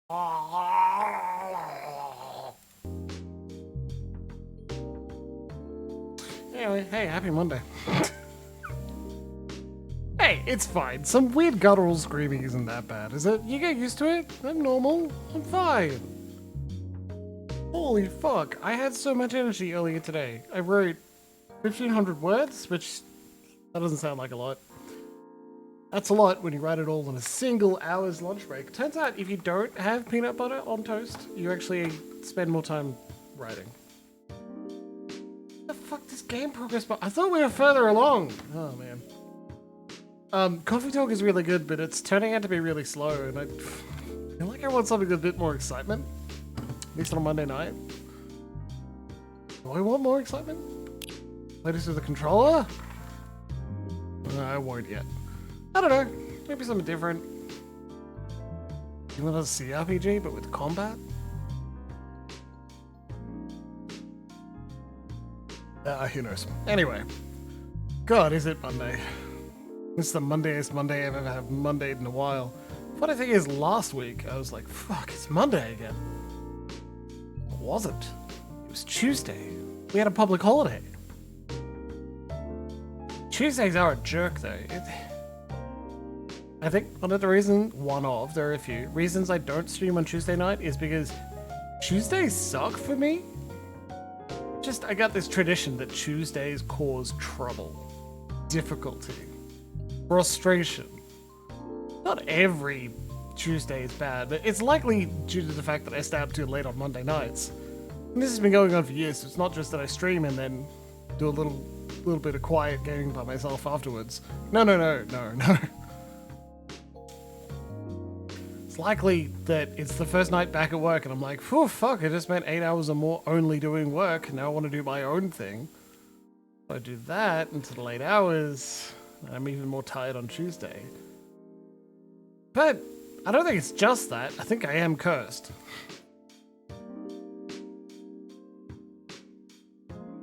Anyway, hey, happy Monday. Hey, it's fine. Some weird guttural screaming isn't that bad, is it? You get used to it. I'm normal. I'm fine. Holy fuck, I had so much energy earlier today. I wrote 1,500 words, which that doesn't sound like a lot. That's a lot when you write it all in a single hour's lunch break. Turns out if you don't have peanut butter on toast, you actually spend more time writing. The fuck, this game progress bar? I thought we were further along. Oh man. Coffee talk is really good, but it's turning out to be really slow, and I feel like I want something with a bit more excitement. At least on a Monday night. Do I want more excitement? Play this with a controller? No, I won't yet. I don't know. Maybe something different. You want a CRPG, but with combat? Who knows. Anyway. God, is it Monday? This is the Mondayest Monday I've ever had Mondayed in a while. What I think is last week, I was like, fuck, it's Monday again. It wasn't. It was Tuesday. We had a public holiday. Tuesdays are a jerk, though. I think one of the reasons, there are a few, reasons I don't stream on Tuesday night is because Tuesdays suck for me. I got this tradition that Tuesdays cause trouble, difficulty, frustration. Not every Tuesday is bad, but it's likely due to the fact that I stay up too late on Monday nights. And this has been going on for years, so it's not just that I stream and then do a little bit of quiet gaming by myself afterwards. No. It's likely that it's the first night back at work and I'm like, phew, fuck, I just spent 8 hours or more only doing work, now I want to do my own thing. So I do that into the late hours, and I'm even more tired on Tuesday. But I don't think it's just that, I think I am cursed.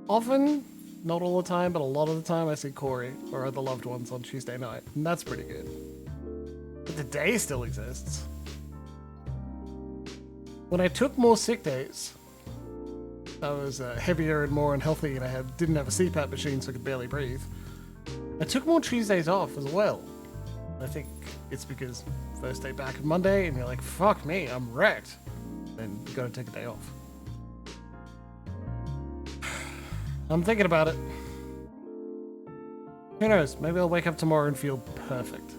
Often, not all the time, but a lot of the time I see Corey or other loved ones on Tuesday night, and that's pretty good. But the day still exists. When I took more sick days, I was heavier and more unhealthy, and I didn't have a CPAP machine, so I could barely breathe. I took more Tuesdays off as well. I think it's because first day back on Monday, and you're like, fuck me, I'm wrecked. Then you gotta take a day off. I'm thinking about it. Who knows? Maybe I'll wake up tomorrow and feel perfect.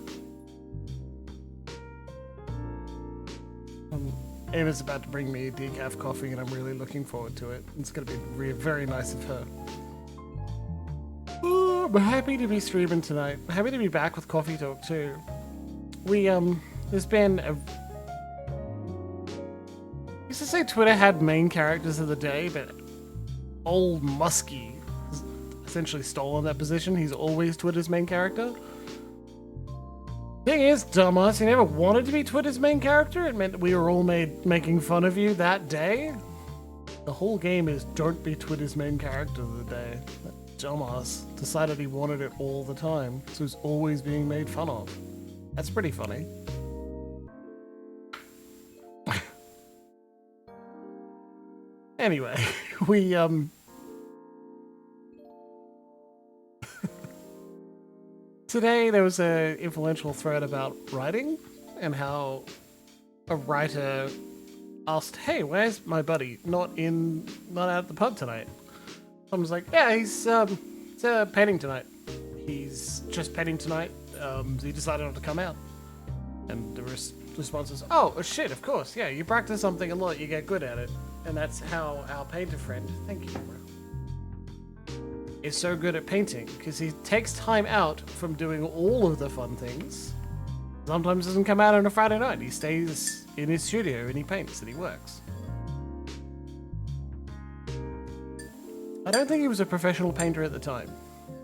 Ava's about to bring me a decaf coffee, and I'm really looking forward to it. It's going to be very nice of her. Oh, I'm happy to be streaming tonight. I'm happy to be back with Coffee Talk too. There's been a... I used to say Twitter had main characters of the day, but old Muskie has essentially stolen that position. He's always Twitter's main character. Thing is, dumbass, you never wanted to be Twitter's main character. It meant that we were all making fun of you that day. The whole game is don't be Twitter's main character of the day. That dumbass decided he wanted it all the time, so he's always being made fun of. That's pretty funny. Anyway, Today there was an influential thread about writing and how a writer asked, hey, where's my buddy? Not out at the pub tonight. Someone's like, yeah, he's painting tonight. He's just painting tonight. He decided not to come out. And the response is, oh shit, of course, yeah, you practice something a lot, you get good at it. And that's how our painter friend, thank you, bro, is so good at painting, because he takes time out from doing all of the fun things. Sometimes doesn't come out on a Friday night. He stays in his studio and he paints and he works. I don't think he was a professional painter at the time.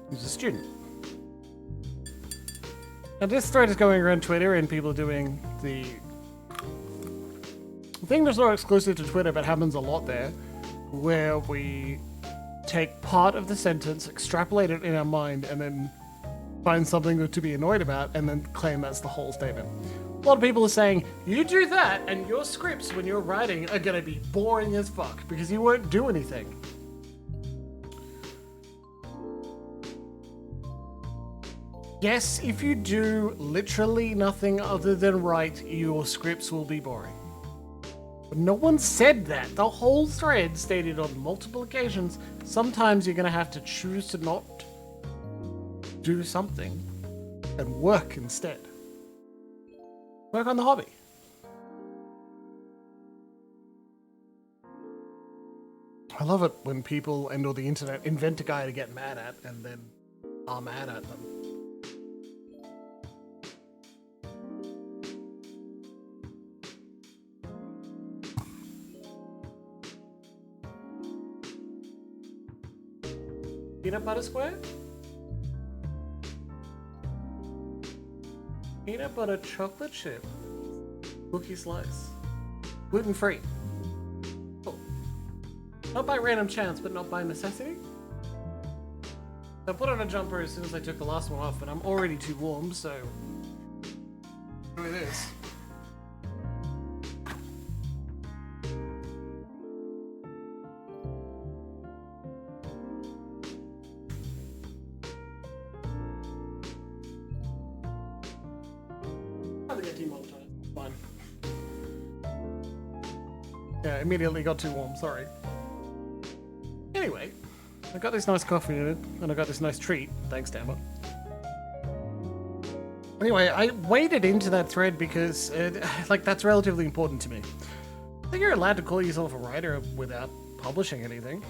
He was a student. Now this thread is going around Twitter and people are doing the thing that's not exclusive to Twitter but happens a lot there, where we take part of the sentence, extrapolate it in our mind, and then find something to be annoyed about, and then claim that's the whole statement. A lot of people are saying, you do that and your scripts when you're writing are gonna be boring as fuck because you won't do anything. Yes, if you do literally nothing other than write, your scripts will be boring. But no one said that. The whole thread stated on multiple occasions, sometimes you're gonna have to choose to not do something and work instead. Work on the hobby. I love it when people and or the internet invent a guy to get mad at and then are mad at them. Peanut butter square? Peanut butter chocolate chip. Cookie slice. Gluten free. Cool. Not by random chance, but not by necessity. I put on a jumper as soon as I took the last one off, but I'm already too warm, so do this. Fine. Yeah, immediately got too warm, sorry. Anyway, I got this nice coffee in it, and I got this nice treat. Thanks, Dammer. Anyway, I waded into that thread because, that's relatively important to me. I think you're allowed to call yourself a writer without publishing anything.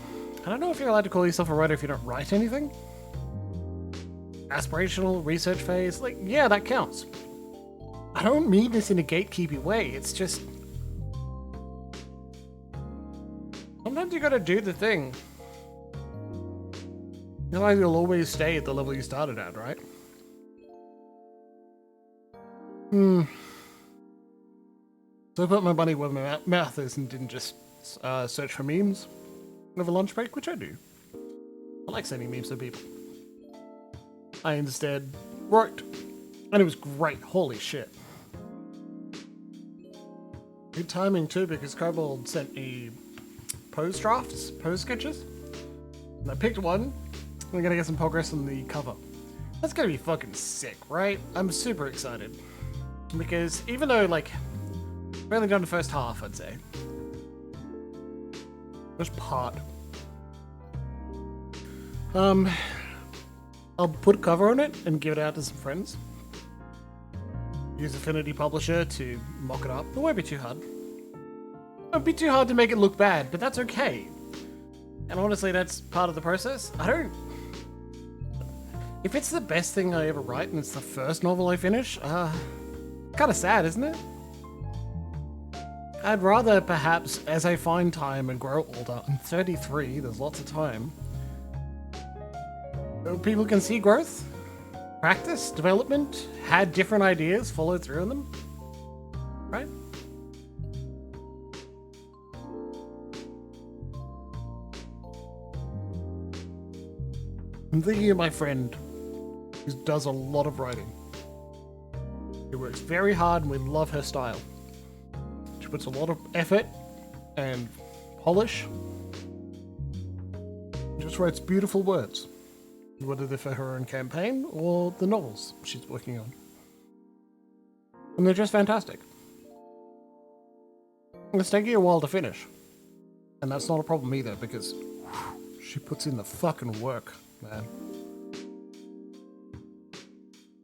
I don't know if you're allowed to call yourself a writer if you don't write anything. Aspirational, research phase, yeah, that counts. I don't mean this in a gatekeepy way, it's just... sometimes you gotta do the thing. Otherwise you'll always stay at the level you started at, right? So I put my money where my mouth is and didn't just search for memes over lunch break, which I do. I like sending memes to people. I instead wrote. And it was great, holy shit. Good timing too, because Kobold sent me pose drafts, pose sketches. And I picked one. We're gonna get some progress on the cover. That's gonna be fucking sick, right? I'm super excited. Because even though, I've only done the first half, I'd say. First part. I'll put a cover on it and give it out to some friends. Use Affinity Publisher to mock it up. It won't be too hard. It won't be too hard to make it look bad, but that's okay. And honestly, that's part of the process. If it's the best thing I ever write and it's the first novel I finish, kind of sad, isn't it? I'd rather perhaps, as I find time and grow older, I'm 33, there's lots of time, so people can see growth, practice, development, had different ideas, followed through on them, right? I'm thinking of my friend who does a lot of writing. She works very hard and we love her style. She puts a lot of effort and polish. Just writes beautiful words, whether they're for her own campaign or the novels she's working on. And they're just fantastic. It's taking a while to finish. And that's not a problem either because she puts in the fucking work, man.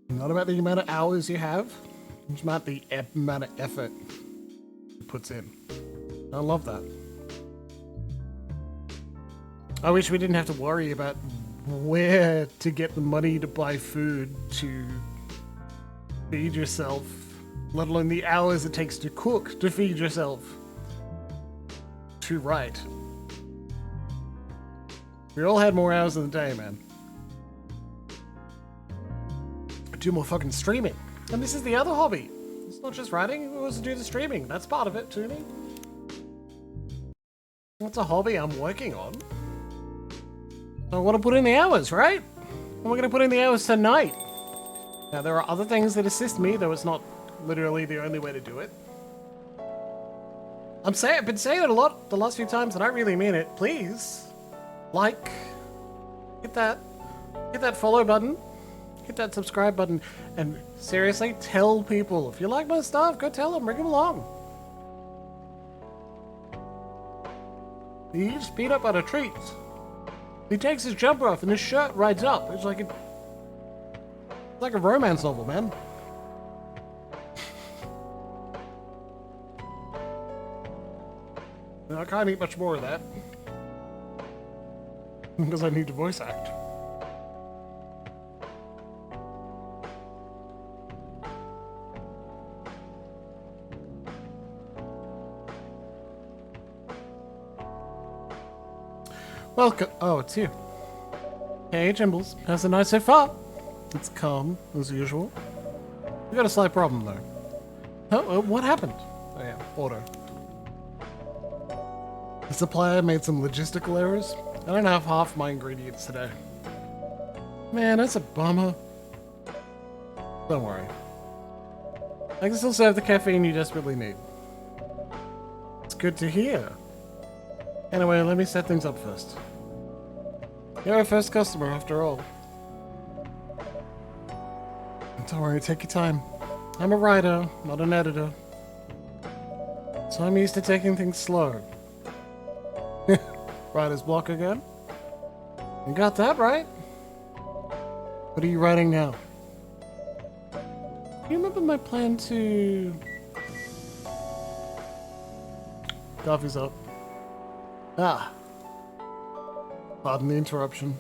Not about the amount of hours you have, it's about the amount of effort it puts in. I love that. I wish we didn't have to worry about where to get the money to buy food to feed yourself, let alone the hours it takes to cook to feed yourself, to write. We all had more hours in the day, man. Do more fucking streaming. And this is the other hobby. It's not just writing, we also do the streaming. That's part of it, tuning. That's a hobby I'm working on. I want to put in the hours, right? And we're going to put in the hours tonight. Now, there are other things that assist me, though it's not literally the only way to do it. I've been saying it a lot the last few times, and I really mean it. Please, like, hit that follow button, hit that subscribe button, and seriously, tell people. If you like my stuff, go tell them, bring them along. He's beat up on a treat. He takes his jumper off and his shirt rides up. It's like a romance novel, man. I can't eat much more of that. Because I need to voice act. Welcome. Oh, it's you. Hey, Jimbles. How's the night so far? It's calm, as usual. We got a slight problem, though. Oh, what happened? Oh, yeah. Order. The supplier made some logistical errors. I don't have half my ingredients today. Man, that's a bummer. Don't worry. I can still serve the caffeine you desperately need. It's good to hear. Anyway, let me set things up first. You're our first customer, after all. Don't worry, take your time. I'm a writer, not an editor. So I'm used to taking things slow. Writer's block again? You got that right? What are you writing now? Do you remember my plan to... Coffee's up. Ah. Pardon the interruption.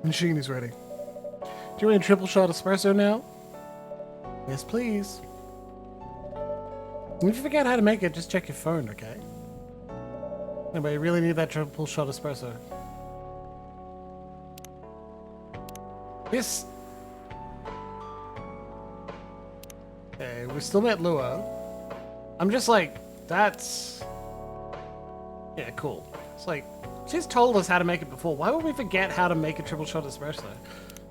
Machine is ready. Do you want a triple shot espresso now? Yes, please. If you forget how to make it, just check your phone, okay? Anyway, you really need that triple shot espresso. Yes. Okay, we still met Lua. I'm just like, that's... Yeah, cool. It's like, she's told us how to make it before. Why would we forget how to make a triple shot espresso?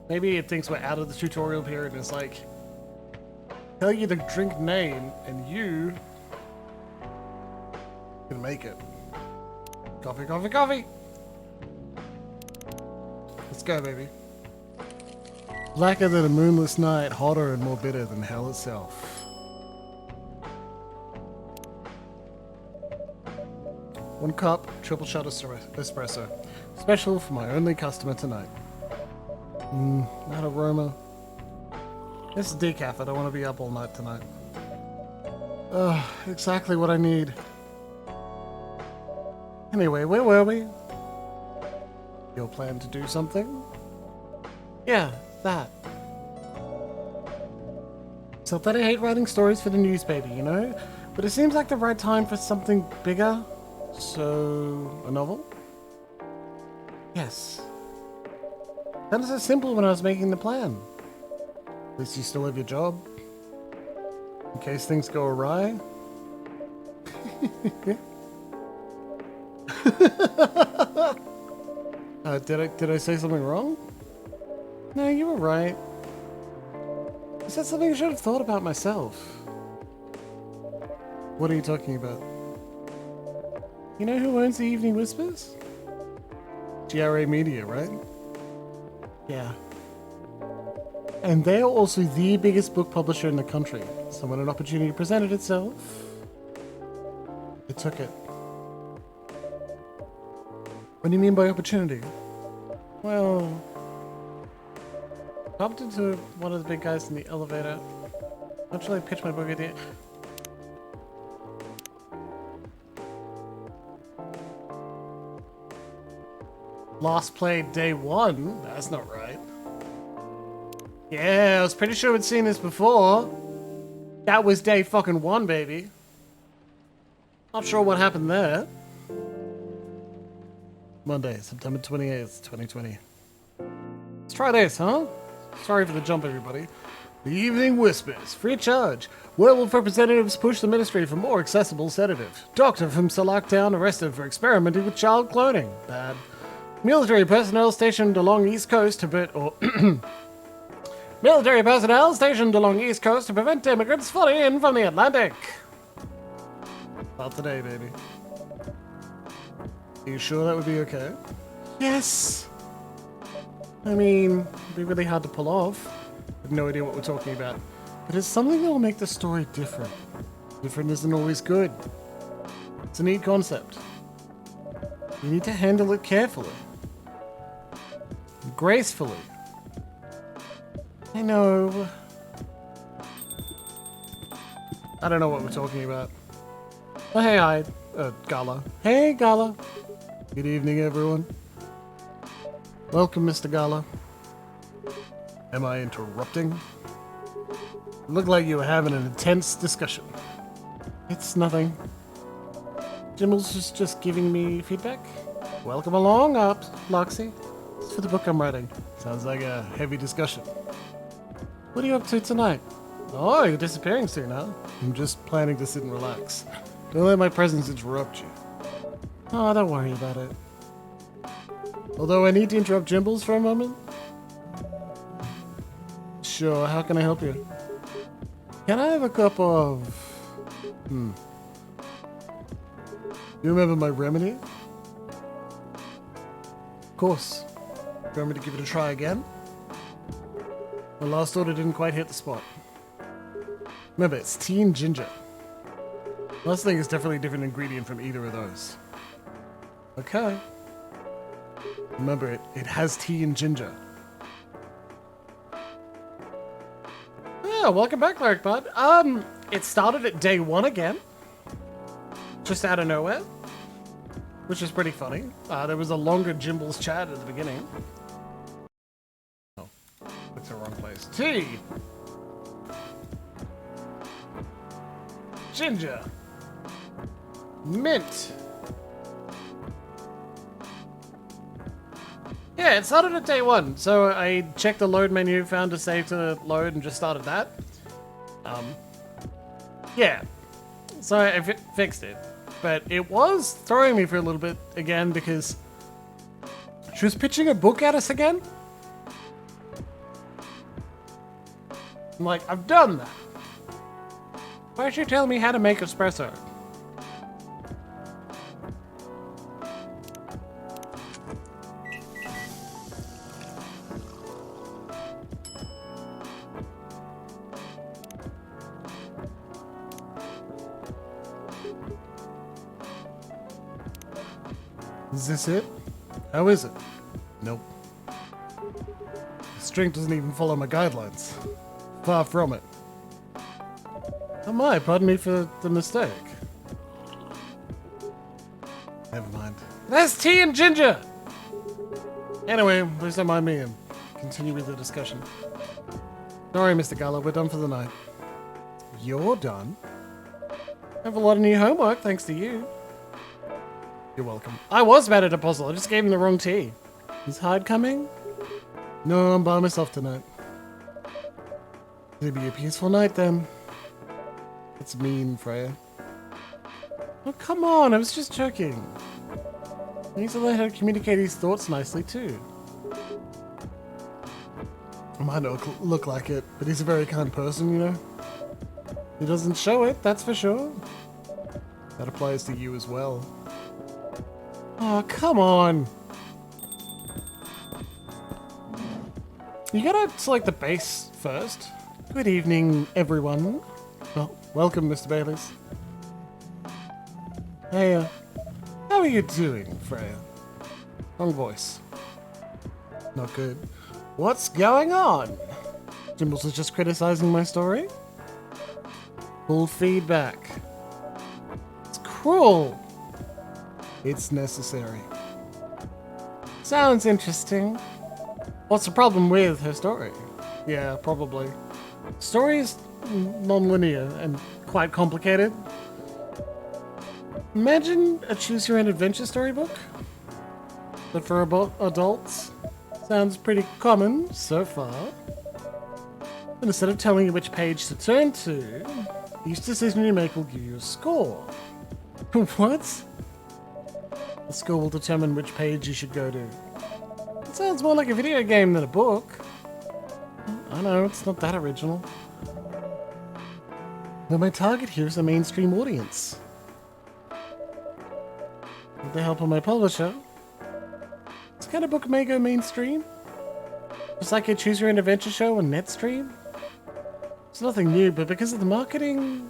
Maybe it thinks we're out of the tutorial period and it's like, tell you the drink name and you can make it. Coffee, coffee, coffee! Let's go, baby. Blacker than a moonless night, hotter and more bitter than hell itself. One cup, triple shot espresso. Special for my only customer tonight. That aroma. This is decaf, I don't want to be up all night tonight. Ugh, exactly what I need. Anyway, where were we? Your plan to do something? Yeah, that. So that I hate writing stories for the newspaper, you know? But it seems like the right time for something bigger. So, a novel? Yes. That was so simple when I was making the plan. At least you still have your job. In case things go awry. Did I say something wrong? No, you were right. I said something I should have thought about myself. What are you talking about? You know who owns the Evening Whispers? GRA Media, right? Yeah. And they are also the biggest book publisher in the country. So when an opportunity presented itself, it took it. What do you mean by opportunity? Well, I bumped into one of the big guys in the elevator. Actually, I pitched my book idea. Last played day 1? That's not right. Yeah, I was pretty sure we'd seen this before. That was day fucking 1, baby. Not sure what happened there. Monday, September 28th, 2020. Let's try this, huh? Sorry for the jump, everybody. The Evening Whispers, free of charge. Werewolf representatives push the ministry for more accessible sedative. Doctor from Salaktown arrested for experimenting with child cloning. Bad. Military personnel stationed along East Coast avert Military personnel stationed along East Coast to prevent immigrants flying in from the Atlantic. Not today, baby. Are you sure that would be okay? Yes! I mean, it'd be really hard to pull off. I have no idea what we're talking about. But it's something that will make the story different. Different isn't always good. It's a neat concept. You need to handle it carefully. Gracefully. I know. I don't know what we're talking about. Oh, hey, Gala. Hey, Gala. Good evening, everyone. Welcome, Mr. Gala. Am I interrupting? Looked like you were having an intense discussion. It's nothing. Jimbles is just giving me feedback. Welcome along, Loxy. It's for the book I'm writing. Sounds like a heavy discussion. What are you up to tonight? Oh, you're disappearing soon, huh? I'm just planning to sit and relax. Don't let my presence interrupt you. Oh, don't worry about it. Although I need to interrupt Jimbles for a moment. Sure, how can I help you? Can I have a cup of... You remember my remedy? Of course. You want me to give it a try again? My last order didn't quite hit the spot. Remember, it's tea and ginger. Last thing is definitely a different ingredient from either of those. Okay. Remember, it has tea and ginger. Yeah, welcome back, Cleric Bud. It started at day 1 again. Just out of nowhere. Which is pretty funny. There was a longer Jimbles chat at the beginning. Oh, that's the wrong place. Tea! Ginger! Mint! Yeah, it started at day 1, so I checked the load menu, found a save to load, and just started that. Yeah. So I fixed it. But it was throwing me for a little bit again because she was pitching a book at us again. I'm like, I've done that. Why don't you tell me how to make espresso? Is this it? How is it? Nope. This drink doesn't even follow my guidelines. Far from it. Oh my, pardon me for the mistake. Never mind. That's tea and ginger! Anyway, please don't mind me and continue with the discussion. Sorry, Mr. Gala, we're done for the night. You're done? I have a lot of new homework, thanks to you. You're welcome. I was bad at a puzzle, I just gave him the wrong tea. Is Hyde coming? No, I'm by myself tonight. It'll be a peaceful night then. It's mean, Freya. Oh, come on, I was just joking. I need to learn how to communicate his thoughts nicely, too. I might not look like it, but he's a very kind person, you know? He doesn't show it, that's for sure. That applies to you as well. Oh, come on. You gotta select the base first. Good evening, everyone. Well, welcome, Mr. Baileys. Hey, how are you doing, Freya? Wrong voice. Not good. What's going on? Jimbles is just criticizing my story? Full feedback. It's cruel. It's necessary. Sounds interesting. What's the problem with her story? Yeah, probably. Story is non-linear and quite complicated. Imagine a choose-your-own-adventure storybook, but for adults. Sounds pretty common so far. And instead of telling you which page to turn to, each decision you make will give you a score. What? The score will determine which page you should go to. It sounds more like a video game than a book. I know, it's not that original. But my target here is a mainstream audience. With the help of my publisher, this kind of book may go mainstream. Just like a choose your own adventure show on Netstream. It's nothing new, but because of the marketing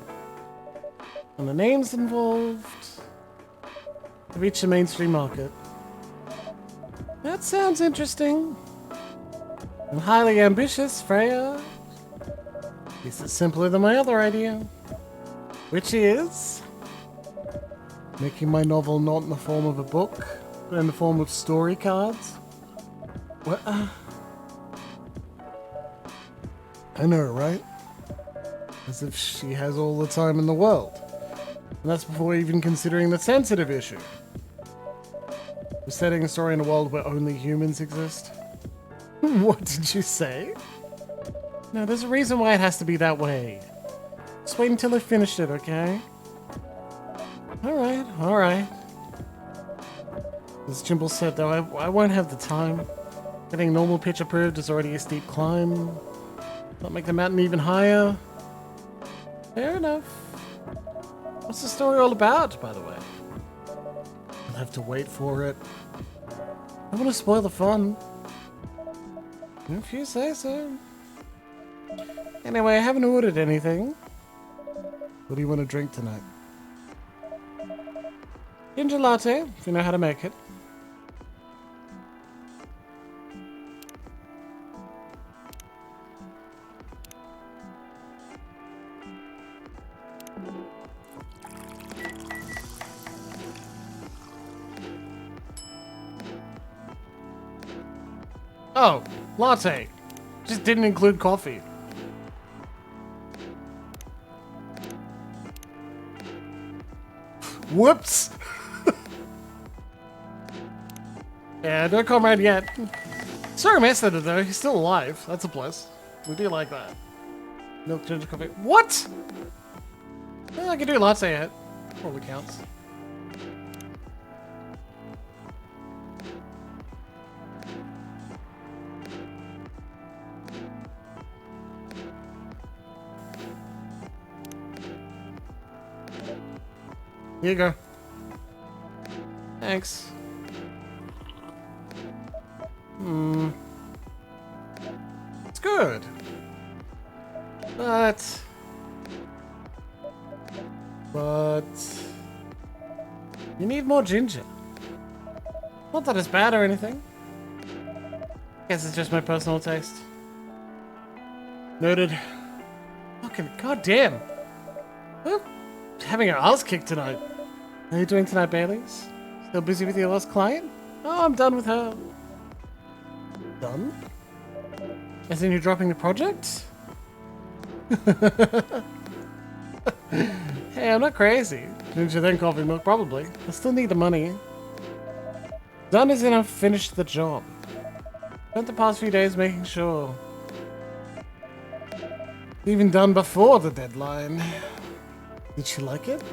and the names involved, to reach the mainstream market. That sounds interesting. And highly ambitious, Freya. This is simpler than my other idea. Which is making my novel not in the form of a book, but in the form of story cards. What? I know, right? As if she has all the time in the world. And that's before even considering the sensitive issue. We're setting a story in a world where only humans exist. What did you say? No, there's a reason why it has to be that way. Just wait until I finished it, okay? Alright, alright. As Jimbles said though, I won't have the time. Getting normal pitch approved is already a steep climb. Not make the mountain even higher. Fair enough. What's the story all about, by the way? I'll have to wait for it. I don't want to spoil the fun. If you say so. Anyway, I haven't ordered anything. What do you want to drink tonight? Ginger latte, if you know how to make it. Oh, latte. Just didn't include coffee. Whoops! Yeah, no comrade yet. Sorry, Master though. He's still alive. That's a plus. We do like that. Milk, ginger, coffee. What? Well, I can do latte yet. Probably counts. Here you go. Thanks. It's good. But you need more ginger. Not that it's bad or anything. Guess it's just my personal taste. Noted. Fucking goddamn. I'm having her ass kicked tonight. How are you doing tonight, Baileys? Still busy with your last client? Oh, I'm done with her. Done? As in you're dropping the project? Hey, I'm not crazy. Ginger then coffee milk, probably. I still need the money. Done as in I've finished the job. Spent the past few days making sure. Even done before the deadline. Did she like it?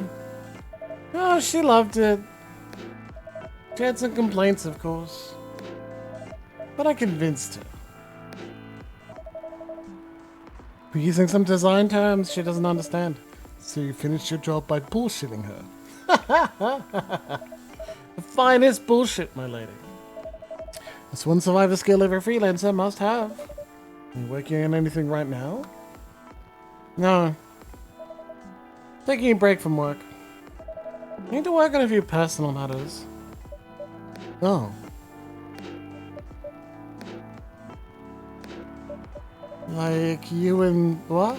Oh, she loved it. She had some complaints, of course. But I convinced her. We're using some design terms she doesn't understand. So you finished your job by bullshitting her. The finest bullshit, my lady. That's one survivor skill every freelancer must have. Are you working on anything right now? No. Taking a break from work. I need to work on a few personal matters. Oh. Like you and what?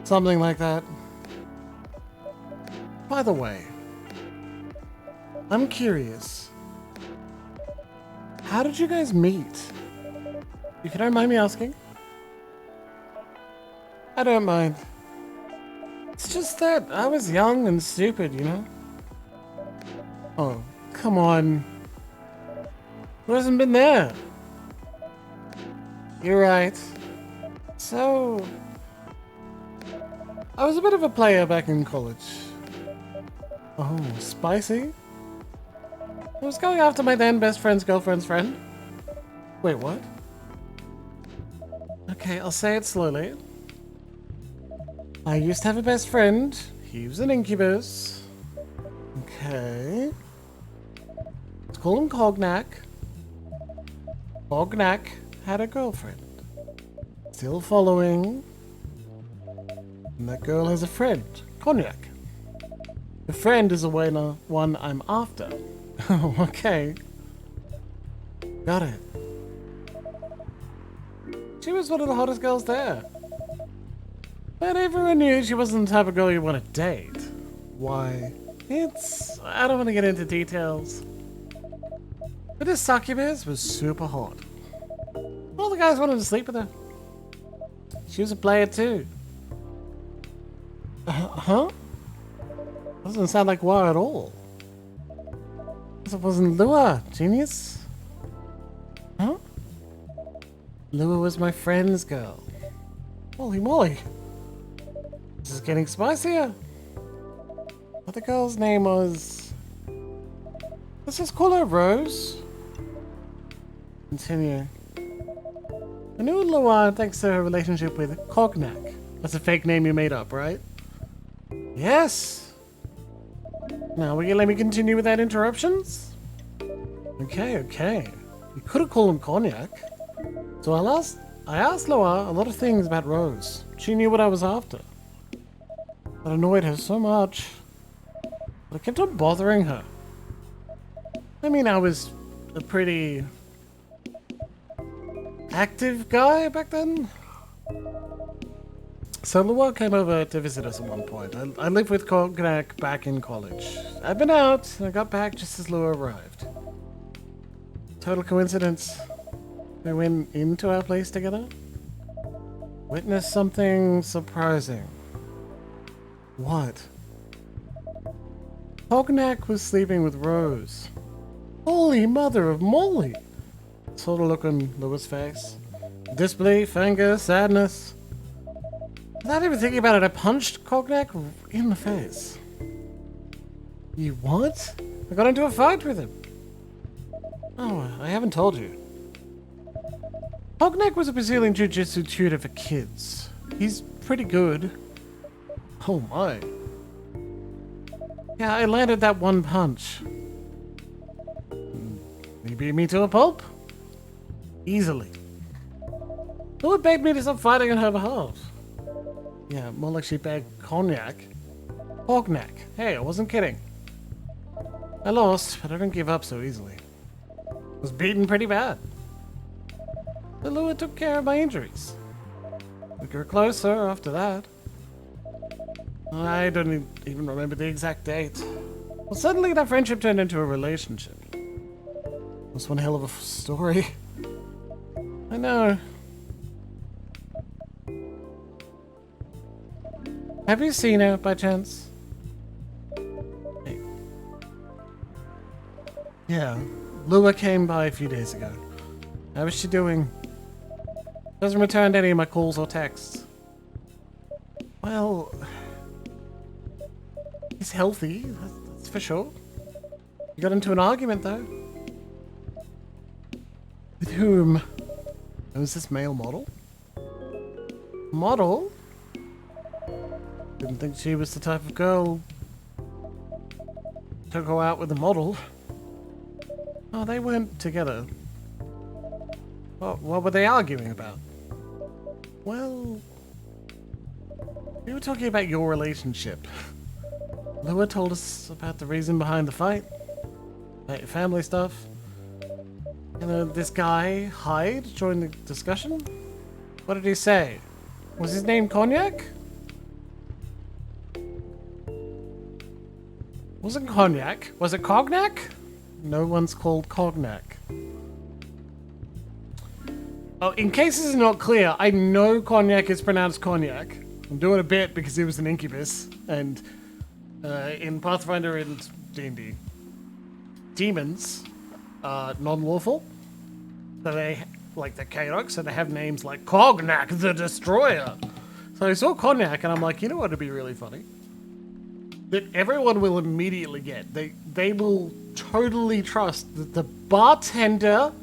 Something like that. By the way, I'm curious. How did you guys meet? If you don't mind me asking. I don't mind. It's just that I was young and stupid, you know? Oh, come on. Who hasn't been there? You're right. So, I was a bit of a player back in college. Oh, spicy? I was going after my then best friend's girlfriend's friend. Wait, what? Okay, I'll say it slowly. I used to have a best friend. He was an incubus. Okay. Let's call him Cognac. Cognac had a girlfriend. Still following. And that girl has a friend. Cognac. The friend is the one I'm after. Oh, okay. Got it. She was one of the hottest girls there. But everyone knew she wasn't the type of girl you want to date. Why? I don't want to get into details. But this succubus was super hot. All the guys wanted to sleep with her. She was a player too. Huh? Doesn't sound like War at all. It wasn't Lua, genius. Huh? Lua was my friend's girl. Holy moly. This is getting spicier. But the girl's name was... Let's just call her Rose. Continue. I knew Lua thanks to her relationship with Cognac. That's a fake name you made up, right? Yes! Now, will you let me continue without interruptions? Okay. You could have called him Cognac. So I asked Lua a lot of things about Rose. She knew what I was after. That annoyed her so much. But I kept on bothering her. I mean, I was a pretty active guy back then. So Lua came over to visit us at one point. I lived with Cognac back in college. I've been out, and I got back just as Lua arrived. Total coincidence. We went into our place together. Witnessed something surprising. What? Cognac was sleeping with Rose. Holy mother of moly! Sort of look on Lua's face. Disbelief, anger, sadness. Without even thinking about it, I punched Cognac in the face. You what? I got into a fight with him. Oh, I haven't told you. Cognac was a Brazilian jiu-jitsu tutor for kids. He's pretty good. Oh my. Yeah, I landed that one punch. He beat me to a pulp? Easily. Lua begged me to stop fighting on her behalf. Yeah, more like she begged Cognac. Hey, I wasn't kidding. I lost, but I didn't give up so easily. I was beaten pretty bad. But Lua took care of my injuries. We grew closer after that. I don't even remember the exact date. Well, suddenly that friendship turned into a relationship. It was one hell of a story. I know. Have you seen her by chance? Hey. Yeah, Lua came by a few days ago. How is she doing? Doesn't return any of my calls or texts. Well, he's healthy, that's for sure. You got into an argument though. With whom? Was this male model? Model? Didn't think she was the type of girl to go out with a model. Oh, they weren't together. What were they arguing about? Well, we were talking about your relationship. Lua told us about the reason behind the fight. About your family stuff. And this guy, Hyde, joined the discussion. What did he say? Was his name Cognac? Wasn't Cognac. Was it Cognac? No one's called Cognac. Oh, in case this is not clear, I know Cognac is pronounced Cognac. I'm doing a bit because he was an incubus, and in Pathfinder and D&D, demons are non-lawful. So they, like the chaotic, so they have names like Cognac the Destroyer. So I saw Cognac and I'm like, you know what would be really funny? That everyone will immediately get. They will totally trust that the bartender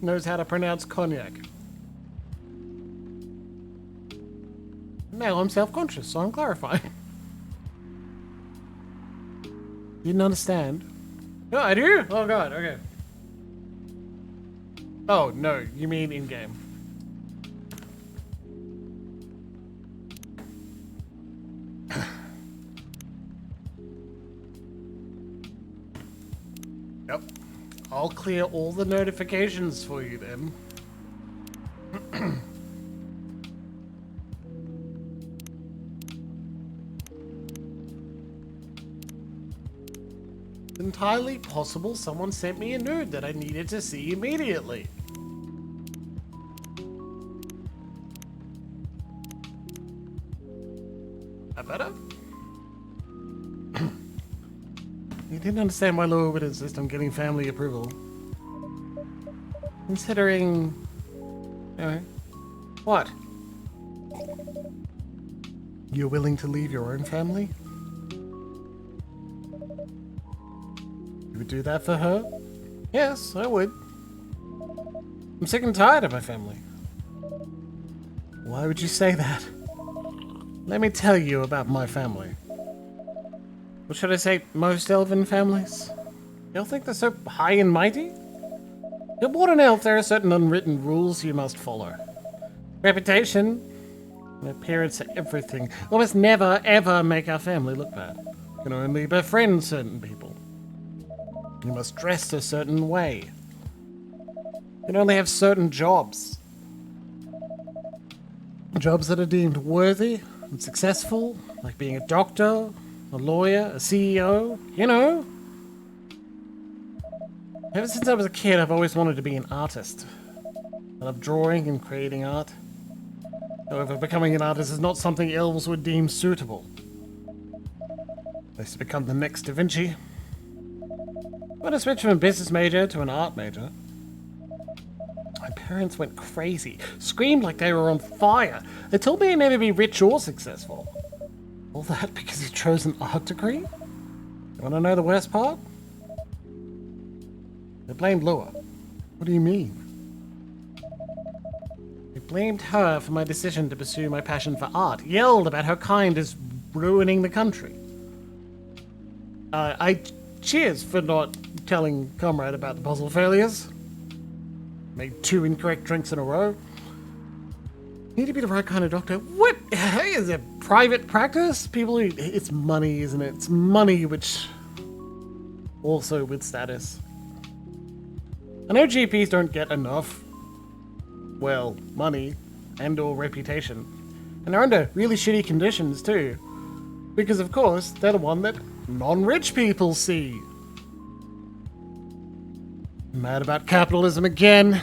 knows how to pronounce cognac. now I'm self-conscious, so I'm clarifying. Didn't understand. No, I do? Oh god, okay. Oh, no, you mean in-game. Yep. I'll clear all the notifications for you then. It's entirely possible someone sent me a nude that I needed to see immediately. That better? You didn't understand why Laura would insist on getting family approval. Considering... Anyway. What? You're willing to leave your own family? You would do that for her? Yes, I would. I'm sick and tired of my family. Why would you say that? Let me tell you about my family. Or should I say, most elven families? You'll think they're so high and mighty? You're born an elf, there are certain unwritten rules you must follow. Reputation, and appearance are everything. We must never, ever make our family look bad. You can only befriend certain people. You must dress a certain way. You can only have certain jobs. Jobs that are deemed worthy and successful, like being a doctor, a lawyer, a CEO, you know. Ever since I was a kid, I've always wanted to be an artist. I love drawing and creating art. However, becoming an artist is not something elves would deem suitable. They used to become the next Da Vinci. When I switched from a business major to an art major, my parents went crazy, screamed like they were on fire. They told me I'd never be rich or successful. All that because you chose an art degree? You want to know the worst part? They blamed Lua. What do you mean? They blamed her for my decision to pursue my passion for art, yelled about her kind as ruining the country. I cheers for not telling Comrade about the puzzle failures. Made 2 incorrect drinks in a row. Need to be the right kind of doctor. What? Hey, is it private practice? People, it's money, isn't it? It's money, which also with status. I know GPs don't get enough, well, money and or reputation. And they're under really shitty conditions too. Because of course, they're the one that non-rich people see. Mad about capitalism again.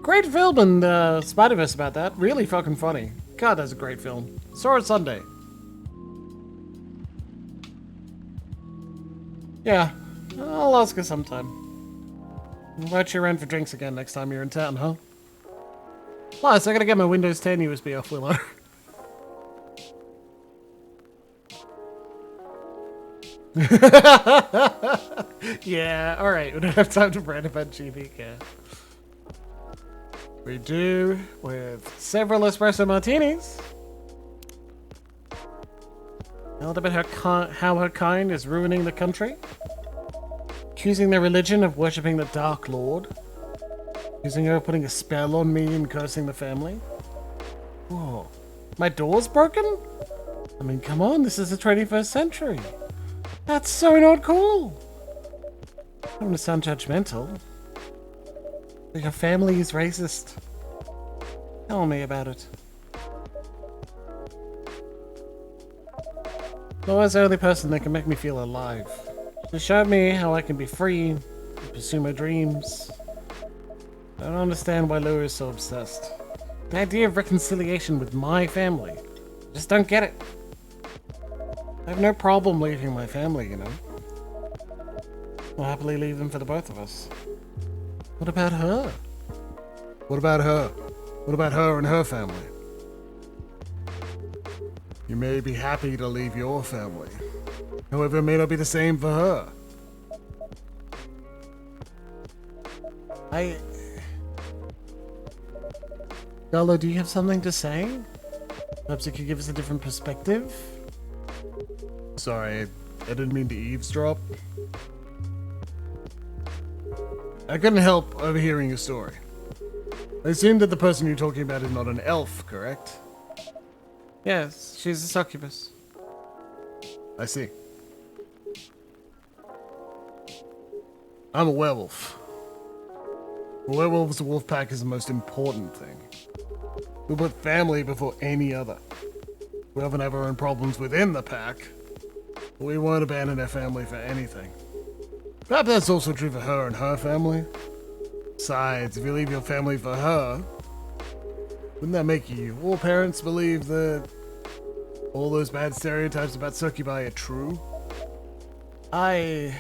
Great film and Spider-Verse about that. Really fucking funny. God, that's a great film. Saw it Sunday. Yeah, I'll ask her sometime. Invite you around for drinks again next time you're in town, huh? Plus, I gotta get my Windows 10 USB off Willow. Yeah, alright, we don't have time to brand about GBK. We do, with several espresso martinis. Yelled about how her kind is ruining the country. Accusing their religion of worshipping the Dark Lord. Accusing her of putting a spell on me and cursing the family. Whoa. My door's broken? I mean, come on, this is the 21st century. That's so not cool. I don't want to sound judgmental. But your family is racist. Tell me about it. Laura's the only person that can make me feel alive. She showed me how I can be free and pursue my dreams. I don't understand why Laura is so obsessed. The idea of reconciliation with my family. I just don't get it. I have no problem leaving my family, you know. I'll happily leave them for the both of us. What about her? What about her? What about her and her family? You may be happy to leave your family. However, it may not be the same for her. Gullo, do you have something to say? Perhaps you could give us a different perspective? Sorry, I didn't mean to eavesdrop. I couldn't help overhearing your story. I assume that the person you're talking about is not an elf, correct? Yes, she's a succubus. I see. I'm a werewolf. A werewolf as a wolf pack is the most important thing. We put family before any other. We often have our own problems within the pack, but we won't abandon our family for anything. Perhaps that's also true for her and her family. Besides, if you leave your family for her, wouldn't that make you all parents believe that all those bad stereotypes about succubi are true? I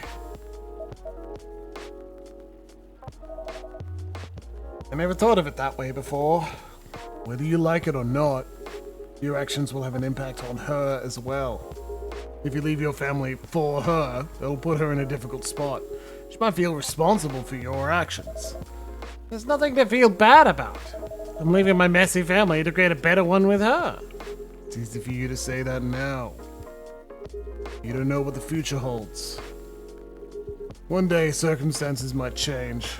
never thought of it that way before. Whether you like it or not, your actions will have an impact on her as well. If you leave your family for her, it'll put her in a difficult spot. She might feel responsible for your actions. There's nothing to feel bad about. I'm leaving my messy family to create a better one with her. It's easy for you to say that now. You don't know what the future holds. One day, circumstances might change.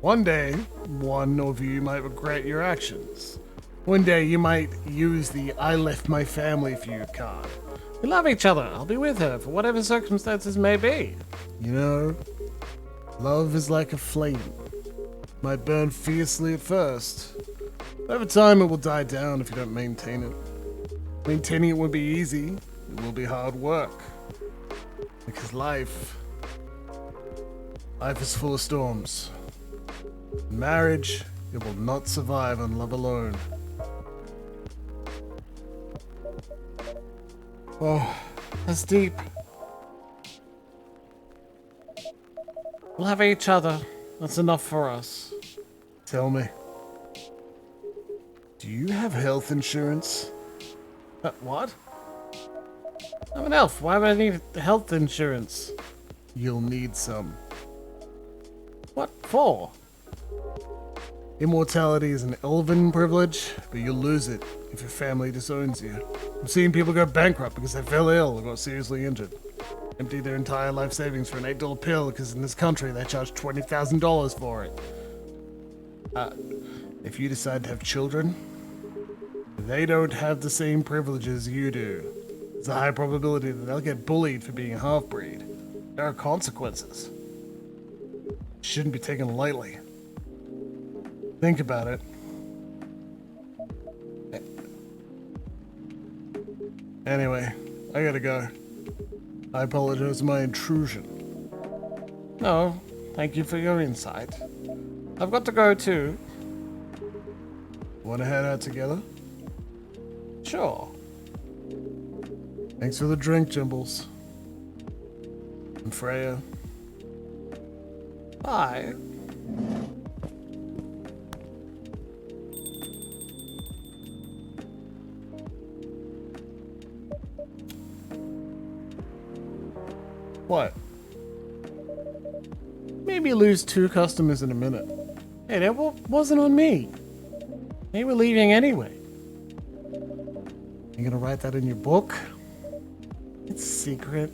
One day, one of you might regret your actions. One day, you might use the I left my family for you card. We love each other. I'll be with her for whatever circumstances may be. You know, love is like a flame. It might burn fiercely at first, but over time it will die down if you don't maintain it. Maintaining it won't be easy. It will be hard work. Because life is full of storms. In marriage, it will not survive on love alone. Oh, that's deep. We'll have each other. That's enough for us. Tell me, do you have health insurance? What? I'm an elf. Why would I need health insurance? You'll need some. What for? Immortality is an elven privilege, but you'll lose it if your family disowns you. I've seen people go bankrupt because they fell ill or got seriously injured. Empty their entire life savings for an $8 pill because in this country they charge $20,000 for it. If you decide to have children, they don't have the same privileges you do. There's a high probability that they'll get bullied for being a half-breed. There are consequences. Shouldn't be taken lightly. Think about it. Anyway, I gotta go. I apologize for my intrusion. No, thank you for your insight. I've got to go too. Wanna head out together? Sure. Thanks for the drink, Jimbles. And Freya. Bye. What? Maybe lose 2 customers in a minute. Hey, that wasn't on me. They were leaving anyway. You gonna write that in your book? It's secret.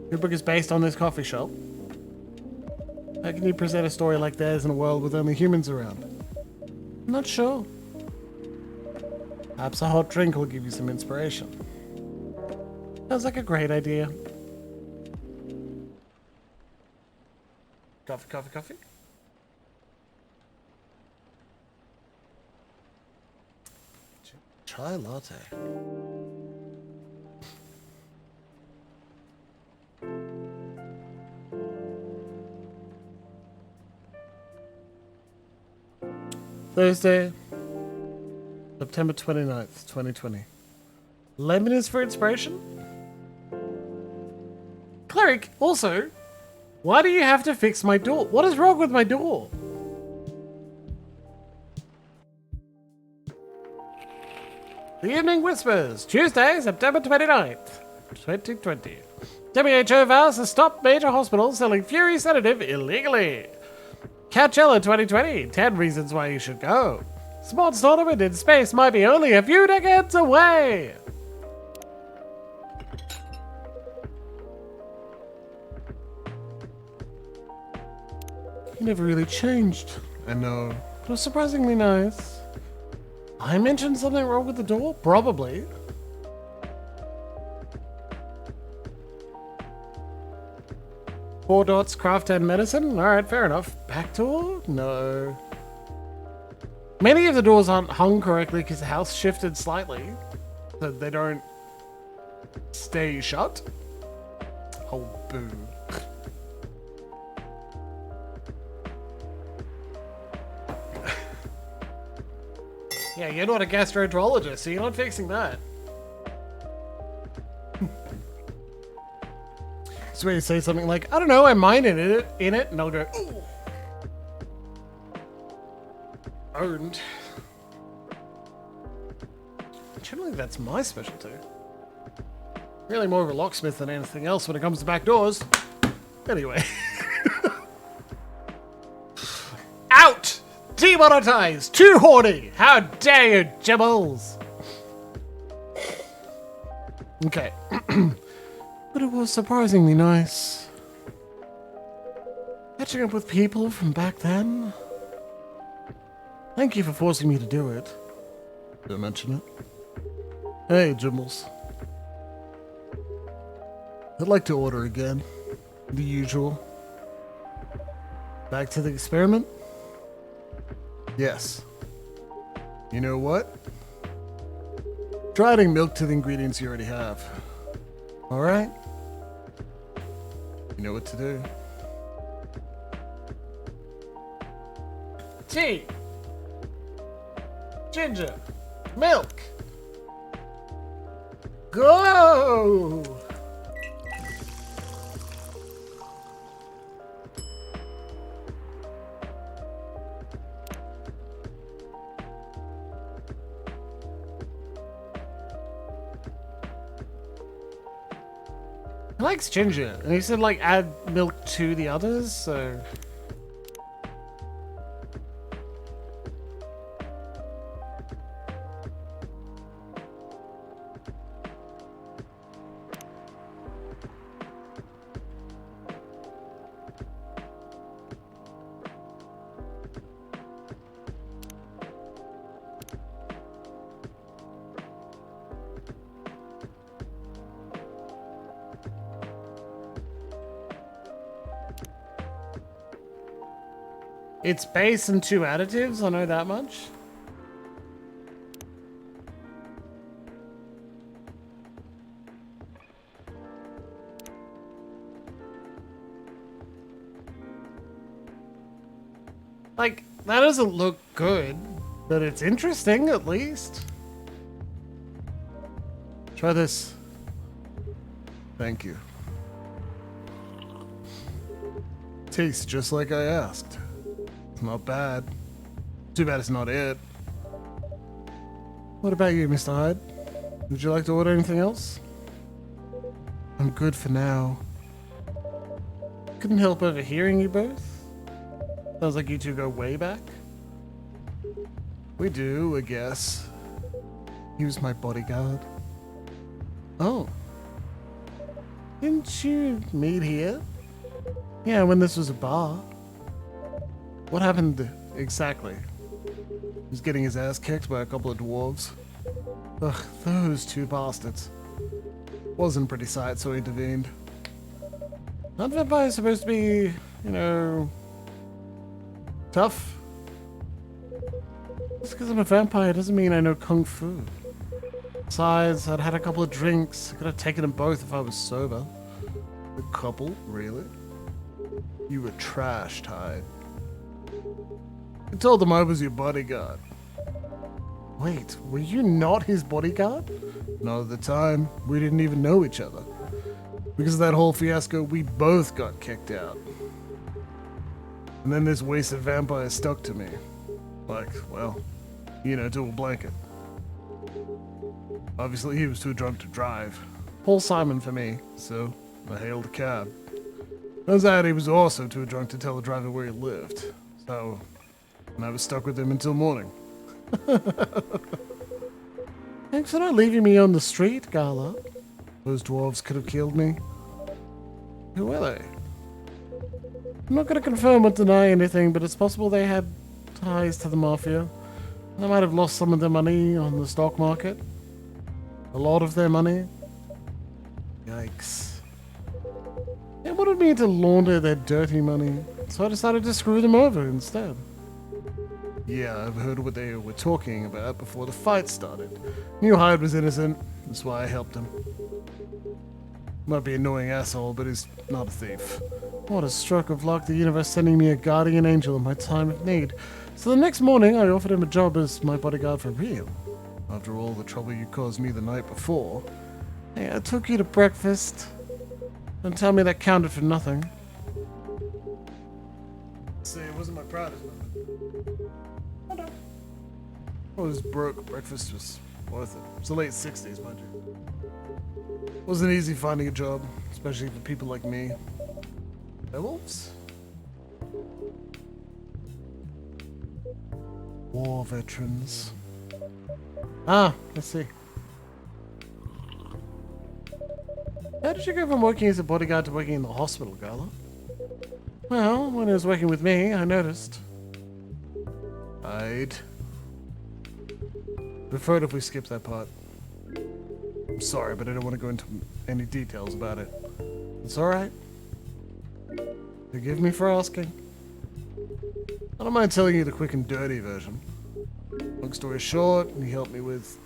Your book is based on this coffee shop. How can you present a story like theirs in a world with only humans around? I'm not sure. Perhaps a hot drink will give you some inspiration. Sounds like a great idea. Coffee, coffee, coffee. Chai latte. Thursday, September 29th, 2020. Lemon is for inspiration? Cleric, also, why do you have to fix my door? What is wrong with my door? The Evening Whispers, Tuesday, September 29th, 2020. WHO vows to stop major hospitals selling Fury sedative illegally. Coachella 2020, 10 reasons why you should go. Sports tournament in space might be only a few decades away. You never really changed. I know. It was surprisingly nice. I mentioned something wrong with the door? Probably. Four dots, craft and medicine? Alright, fair enough. Back door? No. Many of the doors aren't hung correctly because the house shifted slightly. So they don't stay shut. Oh, boo. Yeah, you're not a gastroenterologist, so you're not fixing that. So when you say something like, I don't know, I mine in it, and I'll go, ooh. Owned. Generally, that's my specialty. Really more of a locksmith than anything else when it comes to back doors. Anyway. Out! Demonetized! Too horny! How dare you, Jimbles! Okay. But it was surprisingly nice. Catching up with people from back then. Thank you for forcing me to do it. Don't mention it. Hey, Jimbles. I'd like to order again. The usual. Back to the experiment? Yes. You know what? Try adding milk to the ingredients you already have. Alright? You know what to do. Tea. Ginger. Milk. Go! He likes ginger, and he said like add milk to the others, so... It's base and 2 additives, I know that much. Like, that doesn't look good, but it's interesting at least. Try this. Thank you. Tastes just like I asked. Not bad. Too bad it's not it. What about you, Mr. Hyde? Would you like to order anything else? I'm good for now. Couldn't help overhearing you both. Sounds like you two go way back. We do, I guess. He was my bodyguard. Oh. Didn't you meet here? Yeah, when this was a bar. What happened exactly? He was getting his ass kicked by a couple of dwarves. Ugh, those 2 bastards. Wasn't a pretty sight, so he intervened. Not vampires supposed to be, you know, tough? Just because I'm a vampire doesn't mean I know kung fu. Besides, I'd had a couple of drinks. I could have taken them both if I was sober. A couple? Really? You were trashed, Hyde. You told them I was your bodyguard. Wait, were you not his bodyguard? Not at the time. We didn't even know each other. Because of that whole fiasco, we both got kicked out. And then this wasted vampire stuck to me. Like, well, you know, to a blanket. Obviously, he was too drunk to drive. Paul Simon for me, so I hailed a cab. Turns out he was also too drunk to tell the driver where he lived. So... and I was stuck with him until morning. Thanks for not leaving me on the street, Gala. Those dwarves could have killed me. Who were they? I'm not going to confirm or deny anything, but it's possible they had ties to the Mafia. They might have lost some of their money on the stock market. A lot of their money. Yikes. They wanted me to launder their dirty money, so I decided to screw them over instead. Yeah, I've heard what they were talking about before the fight started. Knew Hyde was innocent, that's why I helped him. Might be an annoying asshole, but he's not a thief. What a stroke of luck, the universe sending me a guardian angel in my time of need. So the next morning, I offered him a job as my bodyguard for real. After all the trouble you caused me the night before. Hey, I took you to breakfast. Don't tell me that counted for nothing. See, it wasn't my proudest moment. I was broke. Breakfast was worth it. It was the late 60s, mind you. Wasn't easy finding a job, especially for people like me. Werewolves? War veterans. Ah, I see. How did you go from working as a bodyguard to working in the hospital, Gala? Well, when he was working with me, I noticed. I'd preferred if we skip that part. I'm sorry, but I don't want to go into any details about it. It's alright. Forgive me for asking. I don't mind telling you the quick and dirty version. Long story short, he helped me with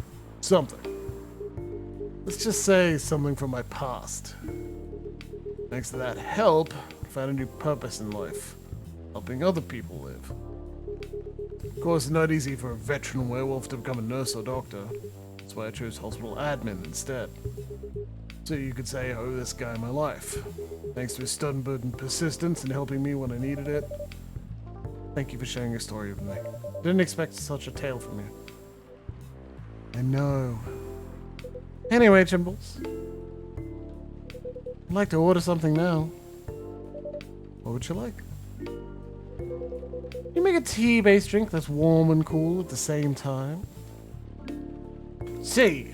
something. Let's just say something from my past. Thanks to that help, I found a new purpose in life. Helping other people live. Of course, it's not easy for a veteran werewolf to become a nurse or doctor. That's why I chose hospital admin instead. So you could say I owe this guy my life. Thanks to his stubborn persistence in helping me when I needed it. Thank you for sharing your story with me. Didn't expect such a tale from you. I know. Anyway, Jimbles. I'd like to order something now. What would you like? You make a tea-based drink that's warm and cool at the same time. See.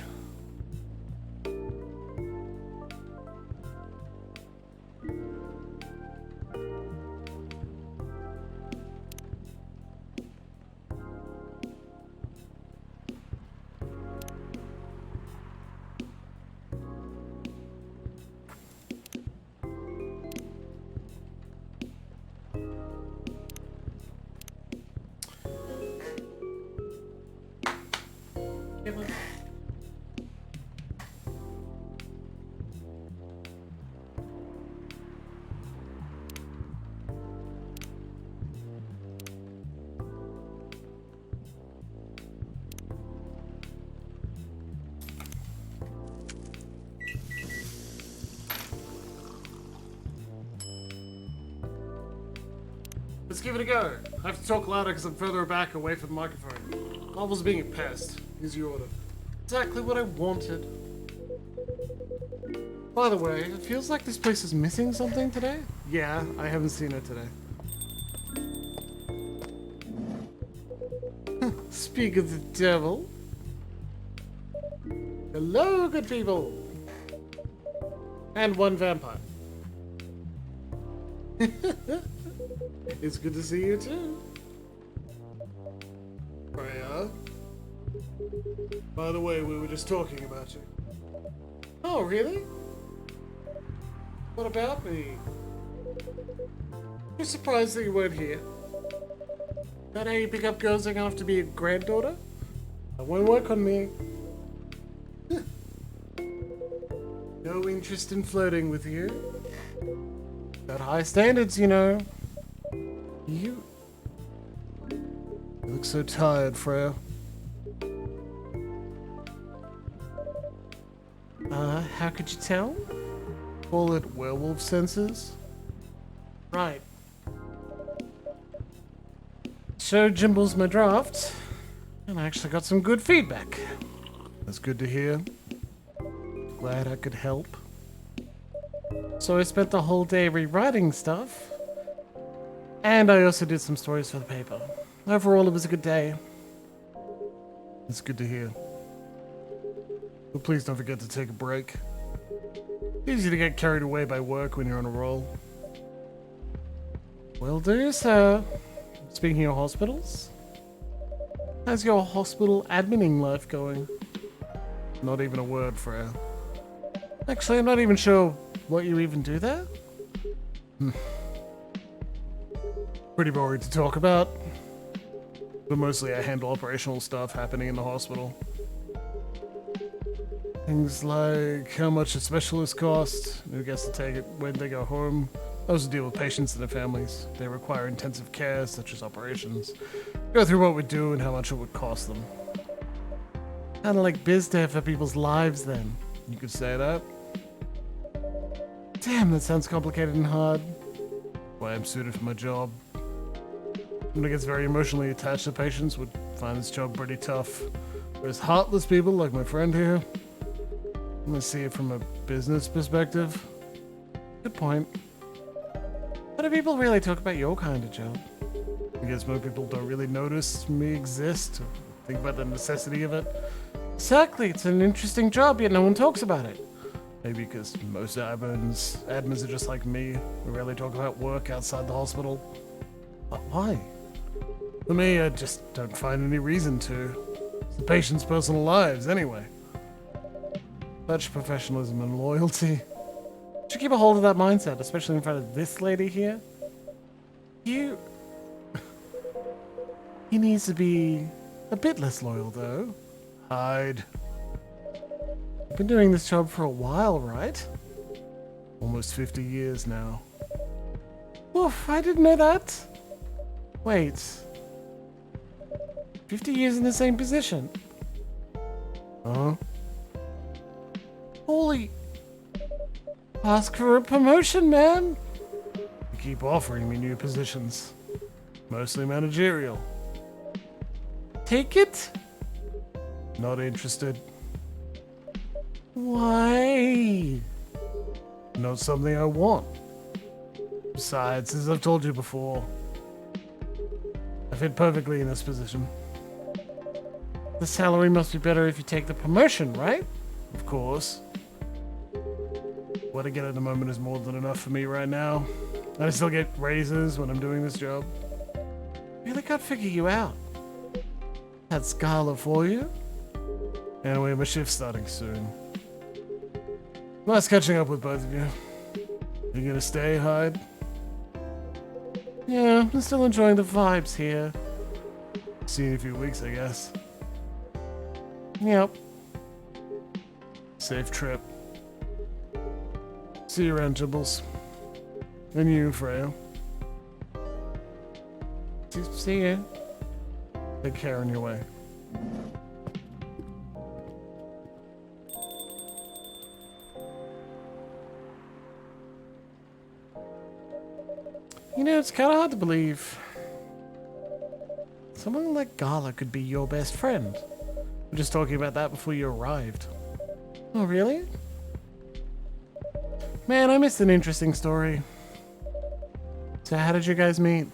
Let's give it a go. I have to talk louder because I'm further back away from the microphone. Marvel's being a pest. Here's your order. Exactly what I wanted. By the way, it feels like this place is missing something today. Yeah, I haven't seen it today. Speak of the devil. Hello, good people. And one vampire. It's good to see you too. Freya. By the way, we were just talking about you. Oh, really? What about me? You're surprised that you weren't here. That how you pick up girls that have to be a granddaughter? That won't work on me. No interest in flirting with you. Got high standards, you know. You look so tired, Freya. How could you tell? Call it werewolf senses? Right. Showed Jimbles my draft, and I actually got some good feedback. That's good to hear. Glad I could help. So I spent the whole day rewriting stuff, and I also did some stories for the paper. Overall, it was a good day. It's good to hear. But please don't forget to take a break. Easy to get carried away by work when you're on a roll. Will do, sir. Speaking of hospitals, how's your hospital admining life going? Not even a word, Freya. Actually, I'm not even sure what you even do there. Pretty boring to talk about. But mostly I handle operational stuff happening in the hospital. Things like how much a specialist costs, who gets to take it when they go home. I also deal with patients and their families. They require intensive care, such as operations. Go through what we do and how much it would cost them. Kinda like biz dev for people's lives then. You could say that. Damn, that sounds complicated and hard. Why I'm suited for my job. Someone who gets very emotionally attached to patients would find this job pretty tough. Whereas heartless people like my friend here, I'm gonna see it from a business perspective. Good point. How do people really talk about your kind of job? I guess most people don't really notice me exist or think about the necessity of it. Exactly, it's an interesting job, yet no one talks about it. Maybe because most admins are just like me. We rarely talk about work outside the hospital. But why? For me, I just don't find any reason to. It's the patient's personal lives, anyway. Such professionalism and loyalty. Should keep a hold of that mindset, especially in front of this lady here. He needs to be a bit less loyal, though. Hide. You've been doing this job for a while, right? Almost 50 years now. Oof, I didn't know that. Wait. 50 years in the same position? Huh? Holy... Ask for a promotion, man! You keep offering me new positions. Mostly managerial. Take it? Not interested. Why? Not something I want. Besides, as I've told you before, I fit perfectly in this position. The salary must be better if you take the promotion, right? Of course. What I get at the moment is more than enough for me right now. I still get raises when I'm doing this job. Really can't figure you out. Had Scala for you? Anyway, my shift's starting soon. Nice catching up with both of you. You gonna stay, Hyde? Yeah, I'm still enjoying the vibes here. See you in a few weeks, I guess. Yep. Safe trip. See you around, Jimbles. And you, Freya. See you. Take care on your way. You know, it's kind of hard to believe someone like Gala could be your best friend. We're just talking about that before you arrived. Oh, really? Man, I missed an interesting story. So how did you guys meet?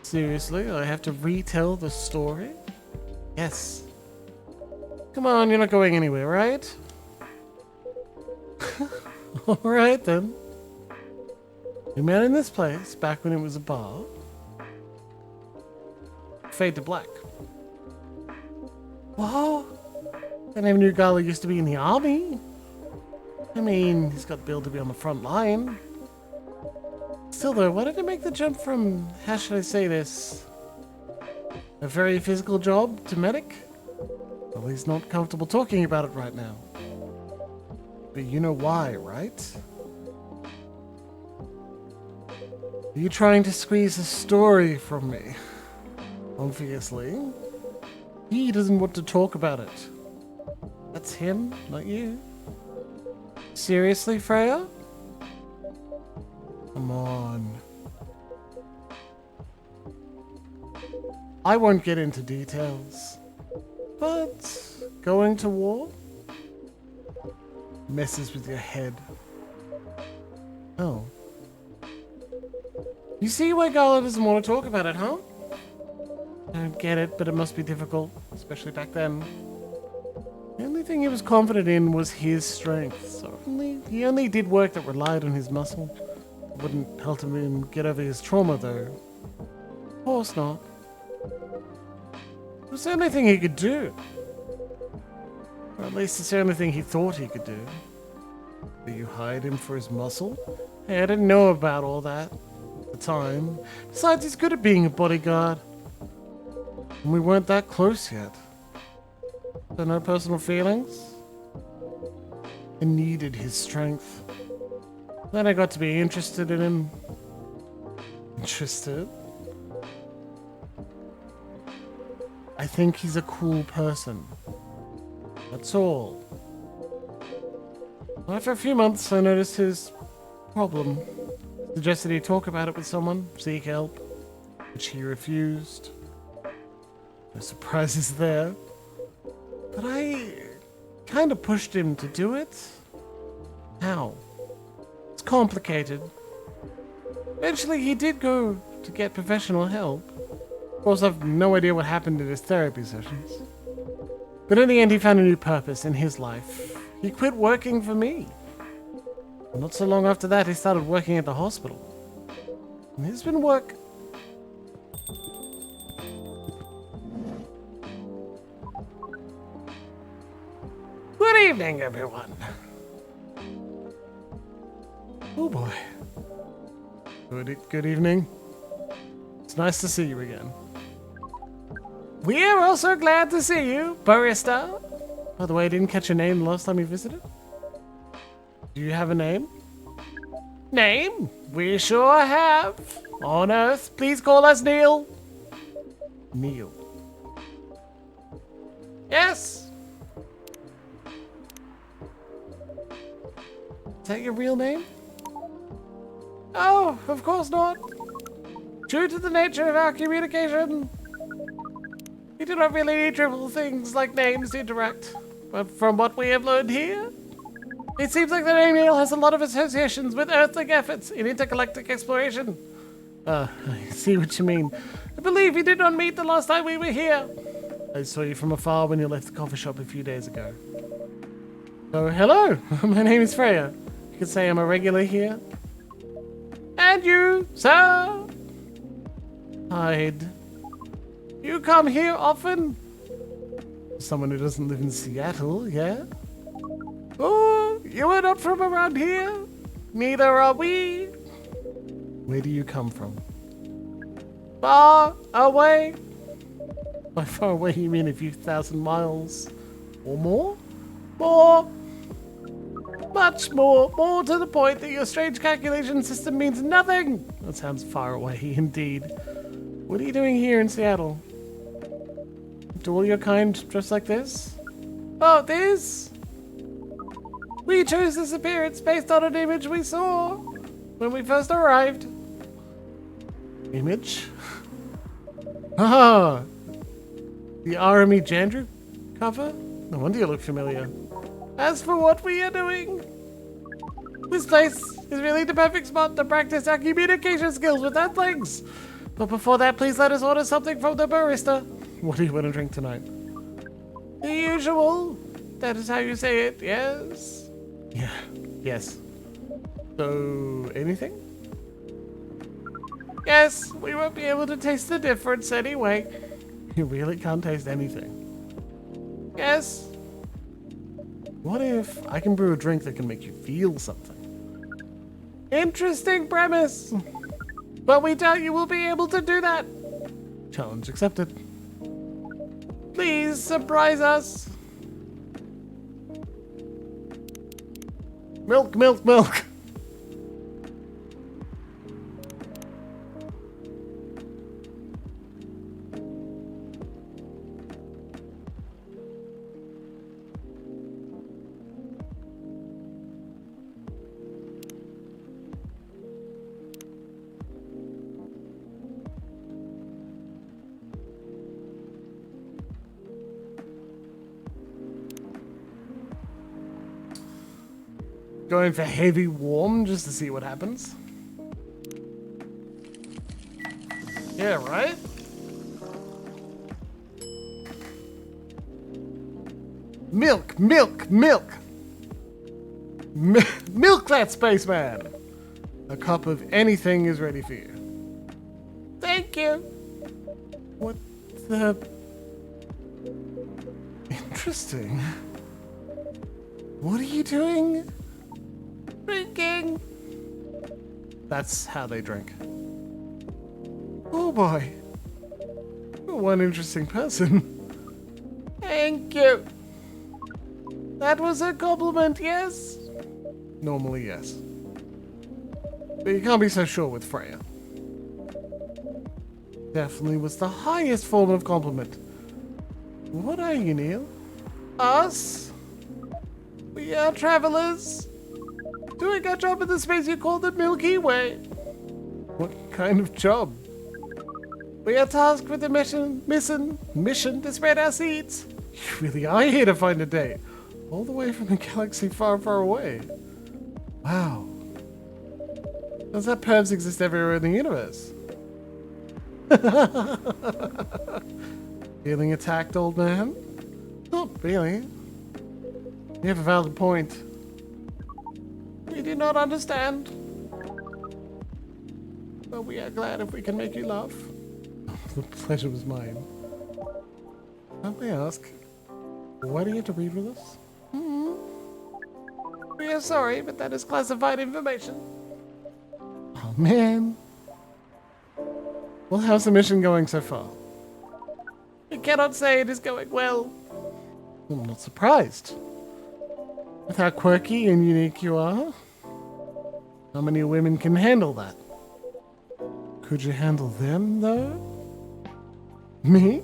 Seriously, I have to retell the story? Yes. Come on, you're not going anywhere, right? Alright then. We met in this place back when it was a bar. Fade to black. Whoa! I never knew Gala used to be in the army. I mean, he's got billed to be on the front line. Still though, why did he make the jump from, how should I say this, a very physical job to medic? Well, he's not comfortable talking about it right now. But you know why, right? Are you trying to squeeze a story from me? Obviously. He doesn't want to talk about it. That's him, not you. Seriously, Freya? Come on. I won't get into details, but going to war messes with your head. Oh. You see why Gala doesn't want to talk about it, huh? I don't get it, but it must be difficult, especially back then. The only thing he was confident in was his strength, so he only did work that relied on his muscle. It wouldn't help him get over his trauma, though. Of course not. It was the only thing he could do. Or at least it's the only thing he thought he could do. Did you hide him for his muscle? Hey, I didn't know about all that at the time. Besides, he's good at being a bodyguard. And we weren't that close yet. So no personal feelings? I needed his strength. Then I got to be interested in him. Interested? I think he's a cool person. That's all. After a few months, I noticed his problem. Suggested he talk about it with someone, seek help, which he refused. No surprises there. But I kind of pushed him to do it. How? It's complicated. Eventually, he did go to get professional help. Of course, I've no idea what happened in his therapy sessions. But in the end, he found a new purpose in his life. He quit working for me. And not so long after that, he started working at the hospital. And he's been work... Good evening, everyone. Oh boy. Good evening. It's nice to see you again. We are also glad to see you, barista. By the way, I didn't catch your name the last time you visited. Do you have a name? Name? We sure have. On Earth, please call us Neil. Neil. Yes. Is that your real name? Oh, of course not. True to the nature of our communication, we do not really need trivial things like names to interact. But from what we have learned here, it seems like the name Neil has a lot of associations with Earthling efforts in intergalactic exploration. I see what you mean. I believe we did not meet the last time we were here. I saw you from afar when you left the coffee shop a few days ago. So, hello. My name is Freya. You could say I'm a regular here. And you, sir? Hide. You come here often? Someone who doesn't live in Seattle, yeah? Oh, you are not from around here? Neither are we. Where do you come from? Far away? By far away you mean a few thousand miles? Or more? More. Much more. More to the point that your strange calculation system means nothing. That sounds far away indeed. What are you doing here in Seattle? Do all your kind dress like this? Oh, this? We chose this appearance based on an image we saw when we first arrived. Image? Ah, the RME Jandrew cover? No wonder you look familiar. As for what we are doing, this place is really the perfect spot to practice our communication skills with Earthlings. But before that, please let us order something from the barista. What do you want to drink tonight? The usual. That is how you say it, yes? Yeah, yes. So, anything? Yes, we won't be able to taste the difference anyway. You really can't taste anything. Yes. What if I can brew a drink that can make you feel something? Interesting premise. But we doubt you will be able to do that. Challenge accepted. Please surprise us. Milk, milk, milk. Going for heavy warm just to see what happens. Yeah, right? Milk, milk, milk! Milk that spaceman! A cup of anything is ready for you. Thank you! What the... Interesting. What are you doing? Drinking! That's how they drink. Oh boy. You're one interesting person. Thank you. That was a compliment, yes? Normally, yes. But you can't be so sure with Freya. Definitely was the highest form of compliment. What are you, Neil? Us? We are travelers. Doing our job in the space you call the Milky Way. What kind of job? We are tasked with the mission to spread our seeds. You really are here to find a date. All the way from a galaxy far, far away. Wow. Does that pervs exist everywhere in the universe? Feeling attacked, old man? Not really. You have a valid point. We do not understand. But we are glad if we can make you laugh. The pleasure was mine. Let me ask, why do you have to read with us? We are sorry, but that is classified information. Oh man. Well, how's the mission going so far? We cannot say it is going well. I'm not surprised. With how quirky and unique you are, how many women can handle that? Could you handle them, though? Me?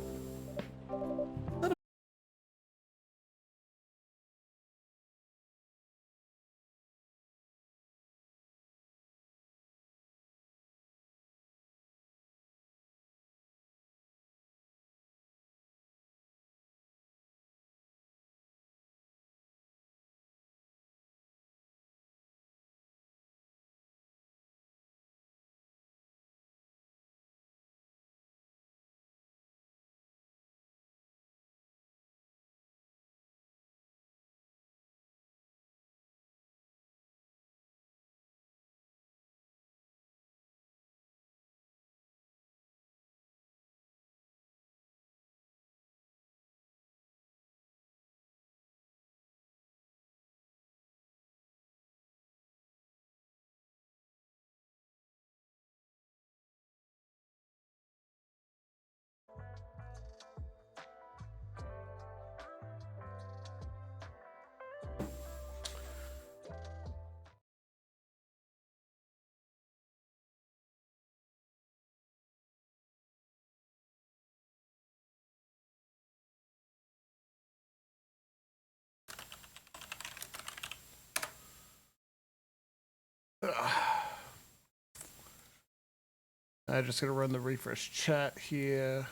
I'm just gonna run the refresh chat here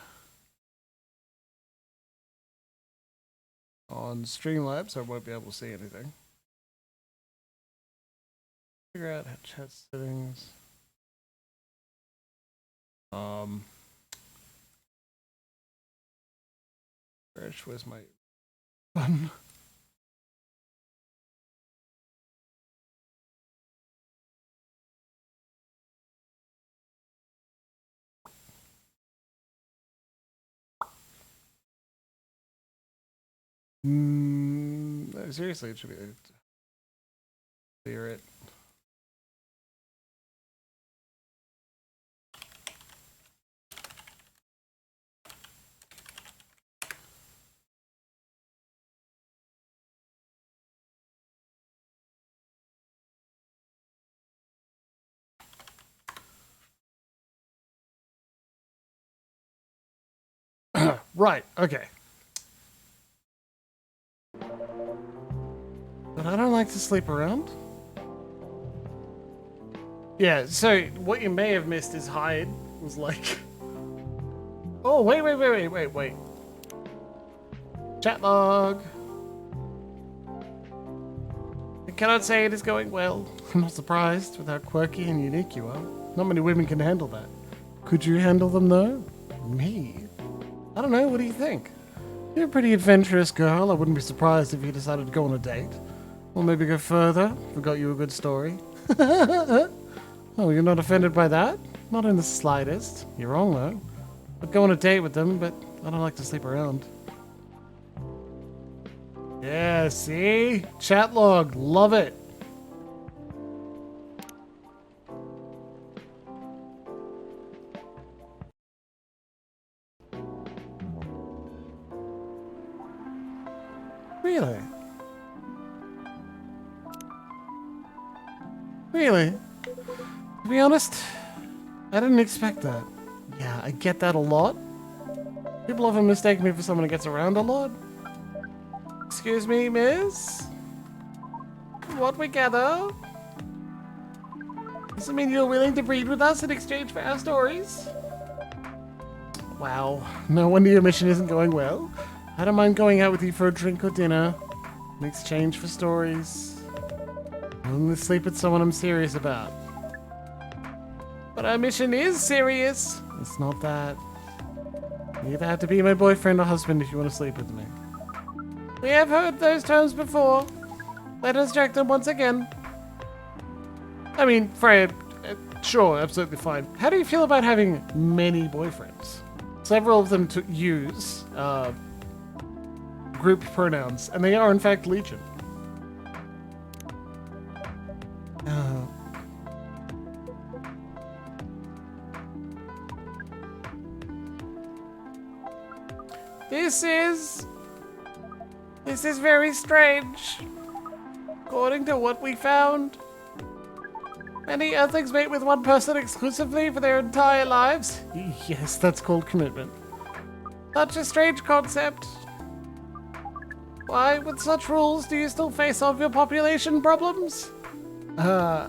on Streamlabs, so I won't be able to see anything. Figure out how chat settings. Where's my button? No, seriously, it should be clear it. Right, okay. But I don't like to sleep around. Yeah, so what you may have missed is Hyde was like... Oh, wait. Chat log. I cannot say it is going well. I'm not surprised with how quirky and unique you are. Not many women can handle that. Could you handle them though? Me? I don't know, what do you think? You're a pretty adventurous girl. I wouldn't be surprised if you decided to go on a date. Or maybe go further. Forgot you a good story. Oh, you're not offended by that? Not in the slightest. You're wrong, though. I'd go on a date with them, but I don't like to sleep around. Yeah, see? Chat log. Love it. Really? Really? To be honest, I didn't expect that. Yeah, I get that a lot. People often mistake me for someone who gets around a lot. Excuse me, miss? What we gather? Does it mean you're willing to breed with us in exchange for our stories? Wow, no wonder your mission isn't going well. I don't mind going out with you for a drink or dinner in exchange for stories. I'm willing to sleep with someone I'm serious about. But our mission is serious. It's not that. You either have to be my boyfriend or husband if you want to sleep with me. We have heard those terms before. Let us check them once again. I mean, Freya, sure, absolutely fine. How do you feel about having many boyfriends? Several of them use group pronouns, and they are in fact legion. This is very strange. According to what we found, many Earthlings mate with one person exclusively for their entire lives. Yes, that's called commitment. Such a strange concept. Why, with such rules, do you still face off your population problems? Now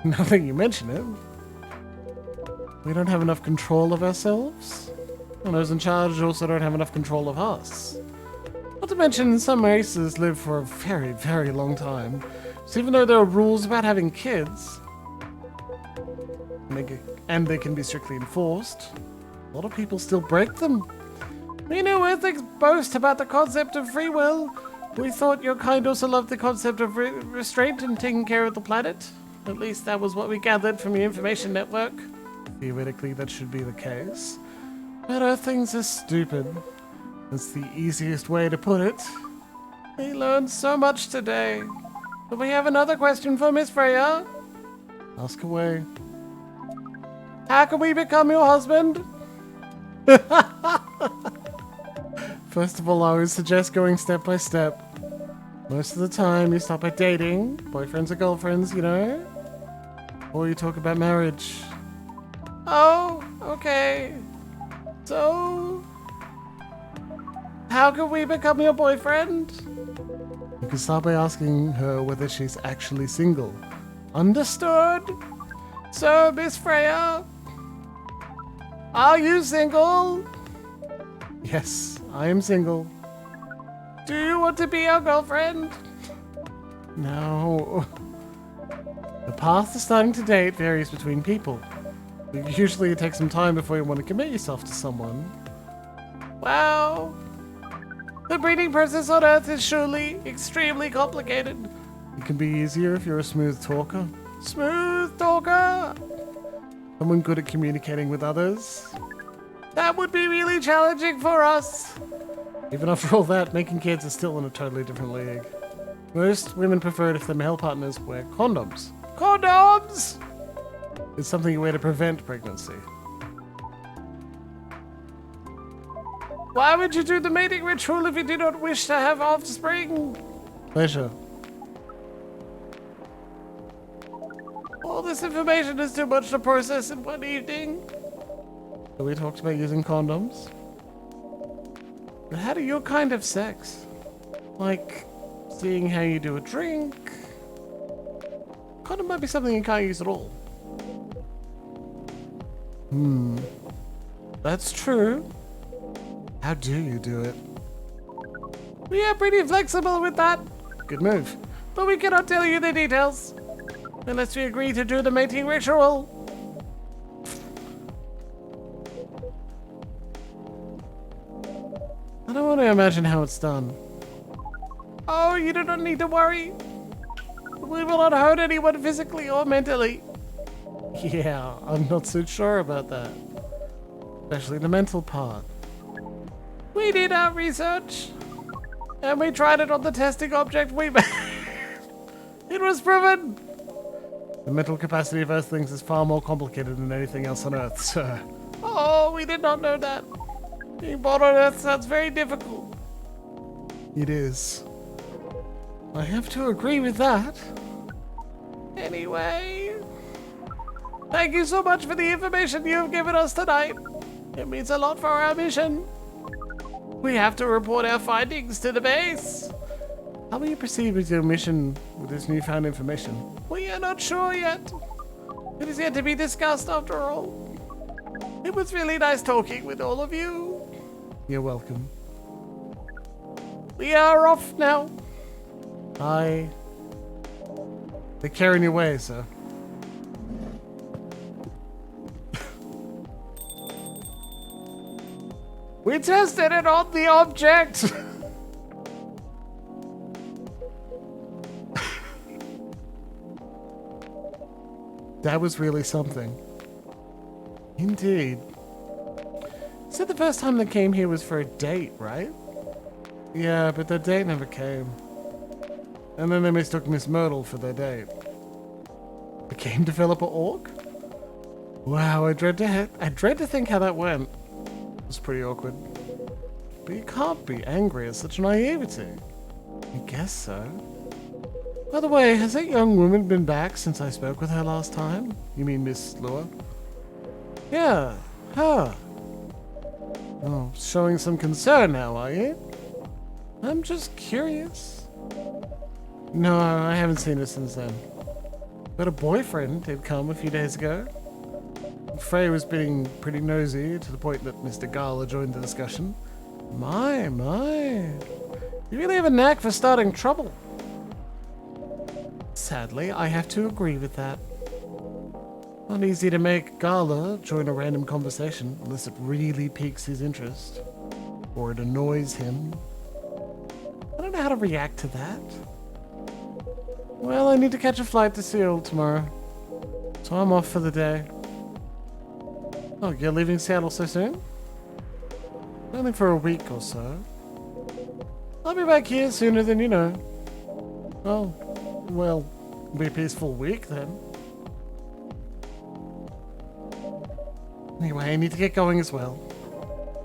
that you mention it, we don't have enough control of ourselves. And those in charge also don't have enough control of us. Not to mention, some races live for a very, very long time. So even though there are rules about having kids, and they can be strictly enforced, a lot of people still break them. We know Earthlings boast about the concept of free will. We thought your kind also loved the concept of restraint and taking care of the planet. At least that was what we gathered from your information network. Theoretically, that should be the case. But Earthlings are stupid. That's the easiest way to put it. We learned so much today. But we have another question for Miss Freya. Ask away. How can we become your husband? First of all, I would suggest going step by step. Most of the time, you start by dating, boyfriends or girlfriends, you know? Or you talk about marriage. Oh, okay. So, how can we become your boyfriend? You can start by asking her whether she's actually single. Understood? So, Miss Freya, are you single? Yes, I am single. Do you want to be our girlfriend? No. The path to starting to date varies between people. Usually it takes some time before you want to commit yourself to someone. Wow. The breeding process on Earth is surely extremely complicated. It can be easier if you're a smooth talker. Smooth talker! Someone good at communicating with others. That would be really challenging for us. Even after all that, making kids is still in a totally different league. Most women prefer it if their male partners wear condoms. Condoms! It's something you wear to prevent pregnancy. Why would you do the mating ritual if you do not wish to have offspring? Pleasure. All this information is too much to process in one evening. So we talked about using condoms. But how do your kind of sex? Like, seeing how you do a drink? Condom might be something you can't use at all. That's true. How do you do it? We are pretty flexible with that. Good move. But we cannot tell you the details. Unless we agree to do the mating ritual. I don't want to imagine how it's done. Oh, you do not need to worry. We will not hurt anyone physically or mentally. Yeah, I'm not so sure about that. Especially the mental part. We did our research. And we tried it on the testing object we made. It was proven. The mental capacity of Earthlings is far more complicated than anything else on Earth, sir. Oh, we did not know that. Being born on Earth sounds very difficult. It is. I have to agree with that. Anyway, thank you so much for the information you have given us tonight. It means a lot for our mission. We have to report our findings to the base. How will you proceed with your mission with this newfound information? We are not sure yet. It is yet to be discussed after all. It was really nice talking with all of you. You're welcome. We are off now. Bye. Take care in your way, sir. We tested it on the object! That was really something. Indeed. So the first time they came here was for a date, right? Yeah, but the date never came. And then they mistook Miss Myrtle for their date. The game developer orc? Wow, I dread to think how that went. It was pretty awkward. But you can't be angry at such naivety. I guess so. By the way, has that young woman been back since I spoke with her last time? You mean Miss Lure? Yeah, her. Oh, showing some concern now, are you? I'm just curious. No, I haven't seen her since then. But a boyfriend did come a few days ago. Frey was being pretty nosy to the point that Mr. Gala joined the discussion. My. You really have a knack for starting trouble. Sadly, I have to agree with that. Not easy to make Gala join a random conversation unless it really piques his interest. Or it annoys him. I don't know how to react to that. Well, I need to catch a flight to Seoul tomorrow. So I'm off for the day. Oh, you're leaving Seattle so soon? Only for a week or so. I'll be back here sooner than you know. Oh, well, it'll be a peaceful week then. Anyway, I need to get going as well.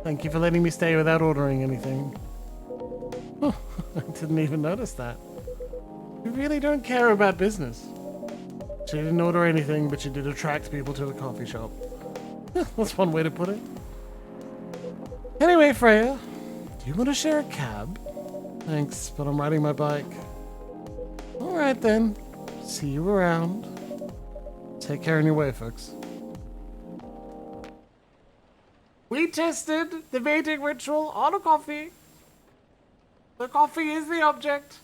Thank you for letting me stay without ordering anything. Oh, I didn't even notice that. You really don't care about business. She didn't order anything, but she did attract people to the coffee shop. That's one way to put it. Anyway, Freya, do you want to share a cab? Thanks, but I'm riding my bike. Alright then. See you around. Take care on your way, folks. We tested the mating ritual on a coffee. The coffee is the object.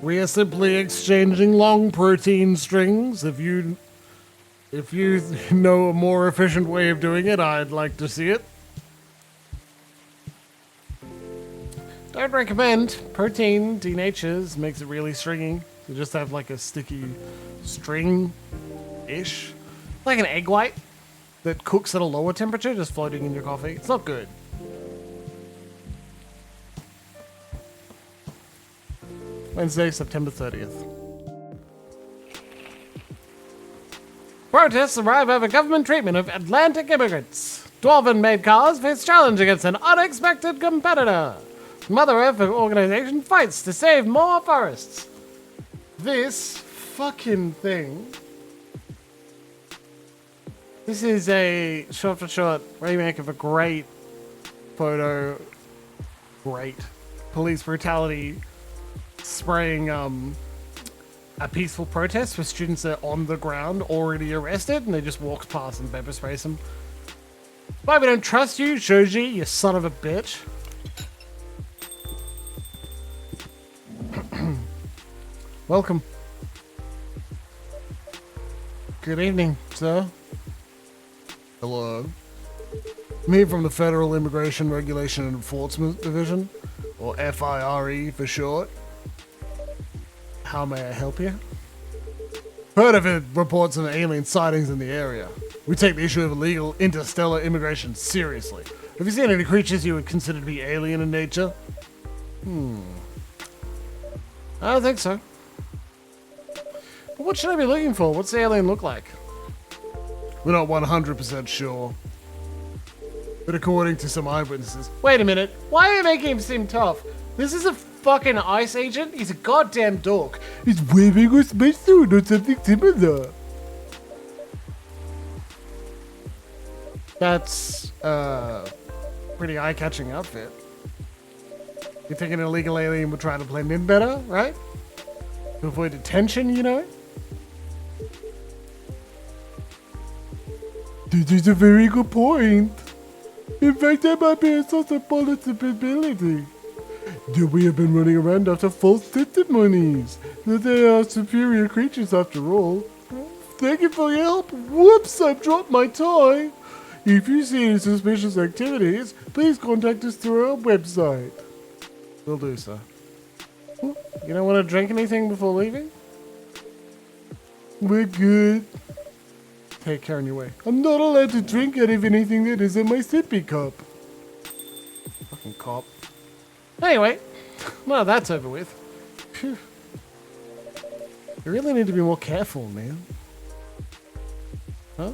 We are simply exchanging long protein strings. If you know a more efficient way of doing it, I'd like to see it. Don't recommend. Protein denatures, makes it really stringy. You just have like a sticky string-ish. Like an egg white that cooks at a lower temperature, just floating in your coffee. It's not good. Wednesday, September 30th. Protests arrive over government treatment of Atlantic immigrants. Dwarven-made cars face challenge against an unexpected competitor. Mother Earth organization fights to save more forests. This fucking thing. This is a shot-for-shot remake of a great police brutality spraying a peaceful protest where students are on the ground already arrested and they just walk past and pepper sprays them. Why we don't trust you, Shoji, you son of a bitch. Welcome. Good evening, sir. Hello. Me from the Federal Immigration Regulation and Enforcement Division, or FIRE for short. How may I help you? Heard of it, reports of alien sightings in the area. We take the issue of illegal interstellar immigration seriously. Have you seen any creatures you would consider to be alien in nature? I don't think so. But what should I be looking for? What's the alien look like? We're not 100% sure. But according to some eyewitnesses... Wait a minute. Why are you making him seem tough? This is a fucking ICE agent? He's a goddamn dork. He's wearing a spacesuit or something similar. That's, pretty eye-catching outfit. You think an illegal alien would try to blend in better, right? To avoid detention, you know? This is a very good point. In fact, there might be a source of possibility that we have been running around after false testimonies, that they are superior creatures after all. Thank you for your help. Whoops, I dropped my tie. If you see any suspicious activities, please contact us through our website. Will do, sir. You don't want to drink anything before leaving? We're good. Take care on your way. I'm not allowed to drink out of anything that isn't my sippy cup. Fucking cop. Anyway, well, that's over with. Phew. You really need to be more careful, man. Huh?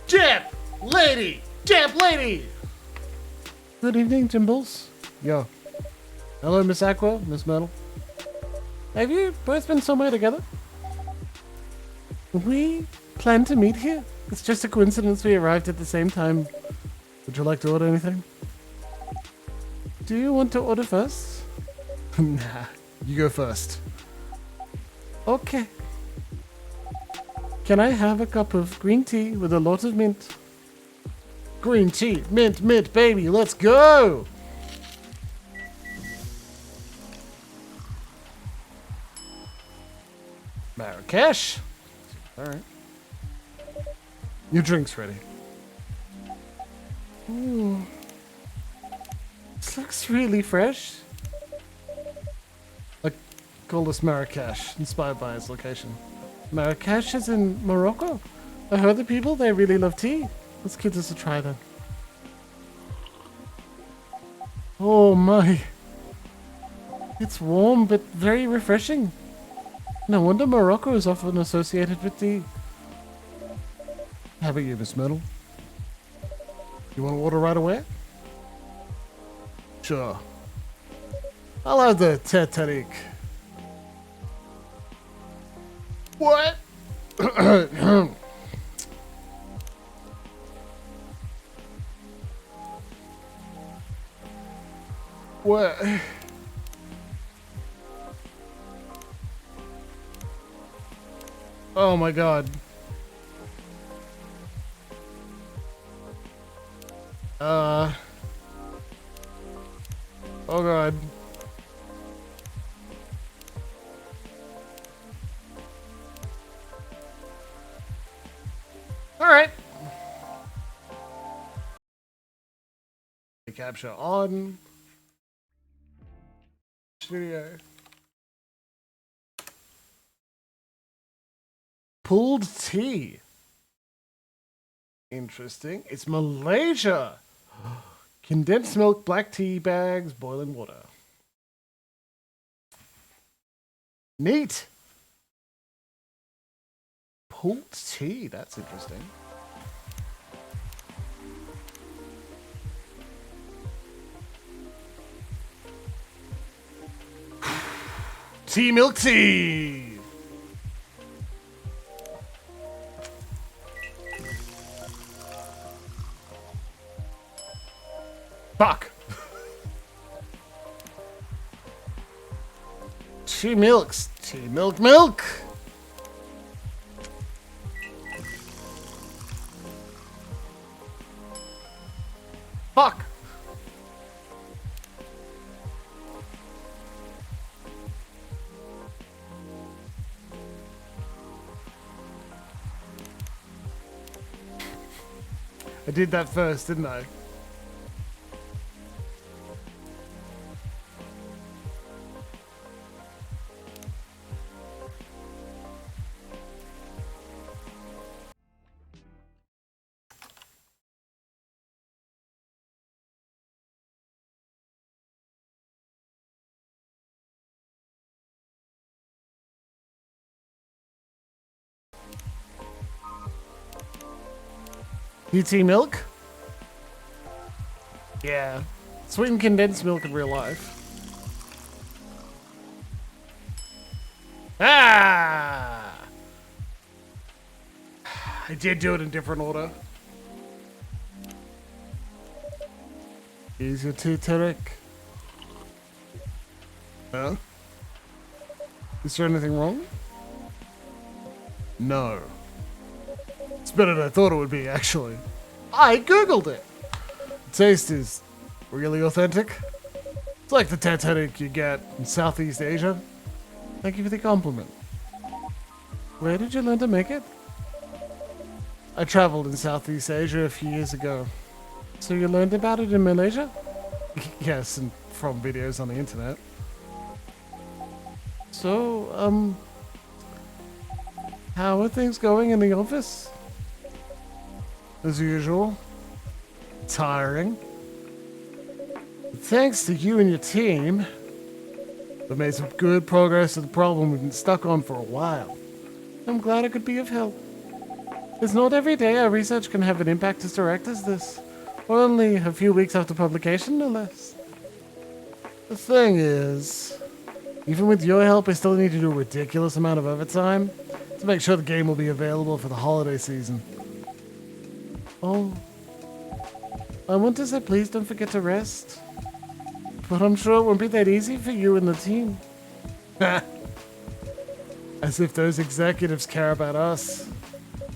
Jap lady! Jap lady! Good evening, Jimbles. Yo. Hello, Miss Aqua, Miss Metal. Have you both been somewhere together? We planned to meet here. It's just a coincidence we arrived at the same time. Would you like to order anything? Do you want to order first? Nah, you go first. Okay. Can I have a cup of green tea with a lot of mint? Green tea, mint, mint, baby, let's go! Marrakesh. Alright. Your drink's ready. Ooh. This looks really fresh. I call this Marrakesh, inspired by its location. Marrakesh is in Morocco. I heard the people there really love tea. Let's give this a try then. Oh my. It's warm but very refreshing. No wonder Morocco is often associated with tea. How about you, Miss Myrtle? You want water right away? Sure. I'll have the Titanic. What? What? Oh my god. Oh god. Alright. Capture on. Studio. Pulled tea. Interesting. It's Malaysia. Condensed milk, black tea bags, boiling water. Neat. Pulled tea. That's interesting. Tea milk tea. Fuck. Tea milks. Tea milk milk. Fuck. I did that first, didn't I? Tea milk? Yeah. Sweetened condensed milk in real life. Ah! I did do it in different order. Here's your tea, Tarek. Huh? Is there anything wrong? No. It's better than I thought it would be, actually. I googled it. The taste is really authentic. It's like the Titanic you get in Southeast Asia. Thank you for the compliment. Where did you learn to make it? I traveled in Southeast Asia a few years ago. So you learned about it in Malaysia? Yes, and from videos on the internet. So, how are things going in the office? As usual. Tiring. But thanks to you and your team, we've made some good progress with the problem we've been stuck on for a while. I'm glad I could be of help. It's not every day our research can have an impact as direct as this. Only a few weeks after publication, no less. The thing is, even with your help, I still need to do a ridiculous amount of overtime to make sure the game will be available for the holiday season. Oh, I want to say please don't forget to rest. But I'm sure it won't be that easy for you and the team. As if those executives care about us.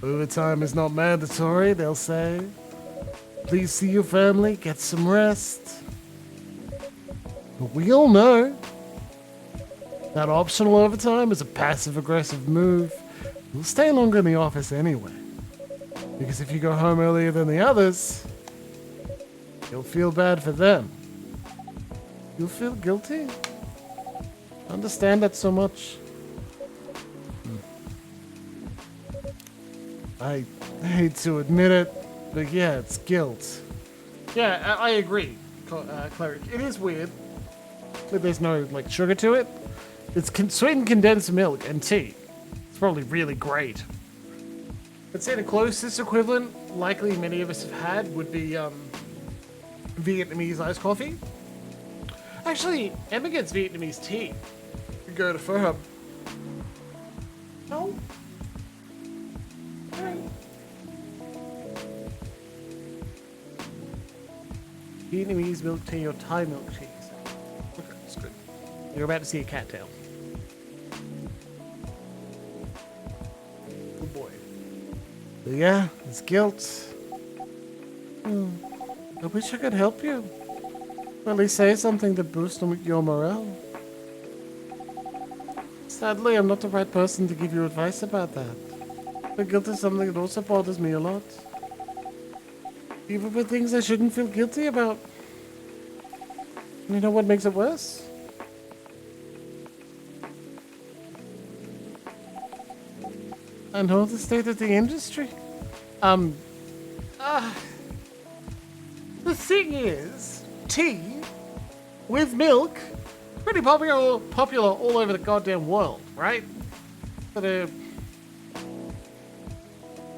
Overtime is not mandatory, they'll say. Please see your family, get some rest. But we all know that optional overtime is a passive-aggressive move. You'll stay longer in the office anyway. Because if you go home earlier than the others, you'll feel bad for them. You'll feel guilty. I understand that so much. I hate to admit it, but yeah, it's guilt. Yeah, I agree, Cleric. It is weird, but there's no like sugar to it. It's sweetened condensed milk and tea. It's probably really great. I'd say the closest equivalent, likely many of us have had, would be Vietnamese iced coffee. Actually, Emma gets Vietnamese tea. You go to Pho. No. Vietnamese milk tea or Thai milk tea. Okay, that's good. You're about to see a cattail. Good boy. But yeah, it's guilt. I wish I could help you. Or at least say something to boost your morale. Sadly, I'm not the right person to give you advice about that. But guilt is something that also bothers me a lot. Even for things I shouldn't feel guilty about. You know what makes it worse? I know the state of the industry. The thing is, tea with milk, pretty popular all over the goddamn world, right? But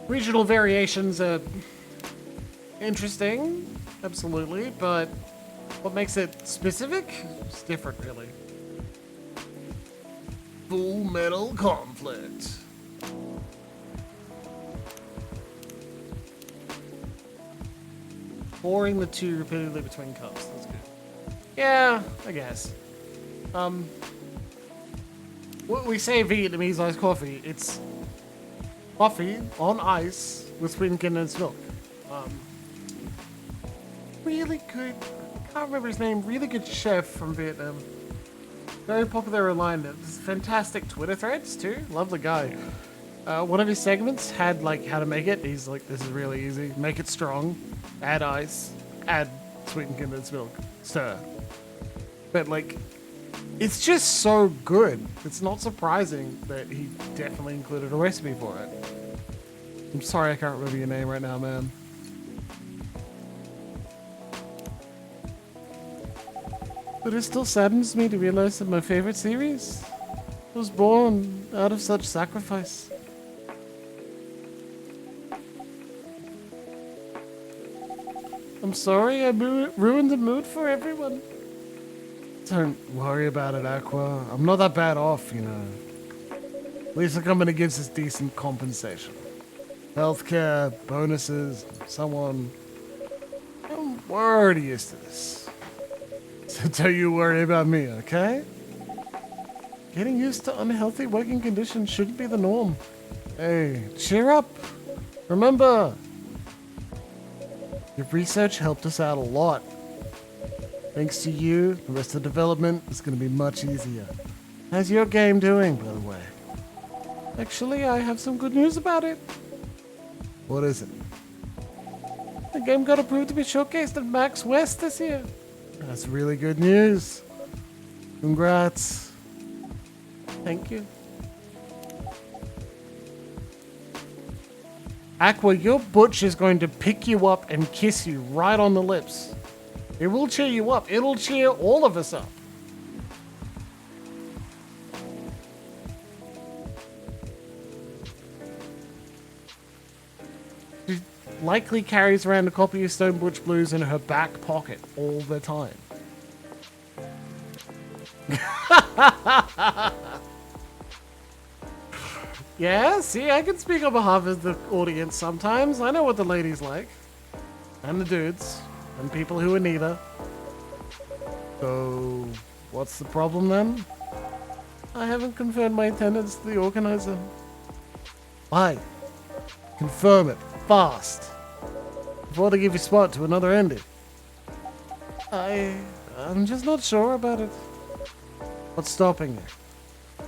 regional variations are interesting, absolutely, but what makes it specific is different, really. Full Metal Conflict. Pouring the tea repeatedly between cups. That's good. Yeah, I guess. We say Vietnamese iced coffee. It's coffee on ice with sweetened condensed milk. Really good. Can't remember his name. Really good chef from Vietnam. Very popular online. There's fantastic Twitter threads too. Love the guy. One of his segments had like how to make it. He's like, this is really easy. Make it strong. Add ice. Add sweetened condensed milk. Stir. But like, it's just so good. It's not surprising that he definitely included a recipe for it. I'm sorry I can't remember your name right now, man. But it still saddens me to realize that my favorite series was born out of such sacrifice. I'm sorry I ruined the mood for everyone. Don't worry about it, Aqua. I'm not that bad off, you know. At least the company gives us decent compensation. Healthcare, bonuses, so on. We're already used to this. So don't you worry about me, okay? Getting used to unhealthy working conditions shouldn't be the norm. Hey, cheer up. Remember, your research helped us out a lot. Thanks to you, the rest of the development is going to be much easier. How's your game doing, by the way? Actually, I have some good news about it. What is it? The game got approved to be showcased at Max West this year. That's really good news. Congrats. Thank you. Aqua, your butch is going to pick you up and kiss you right on the lips. It will cheer you up. It'll cheer all of us up. She likely carries around a copy of Stone Butch Blues in her back pocket all the time. Yeah, see, I can speak on behalf of the audience sometimes. I know what the ladies like. And the dudes. And people who are neither. So, what's the problem then? I haven't confirmed my attendance to the organizer. Why? Confirm it. Fast. Before they give you spot to another ending. I'm just not sure about it. What's stopping you?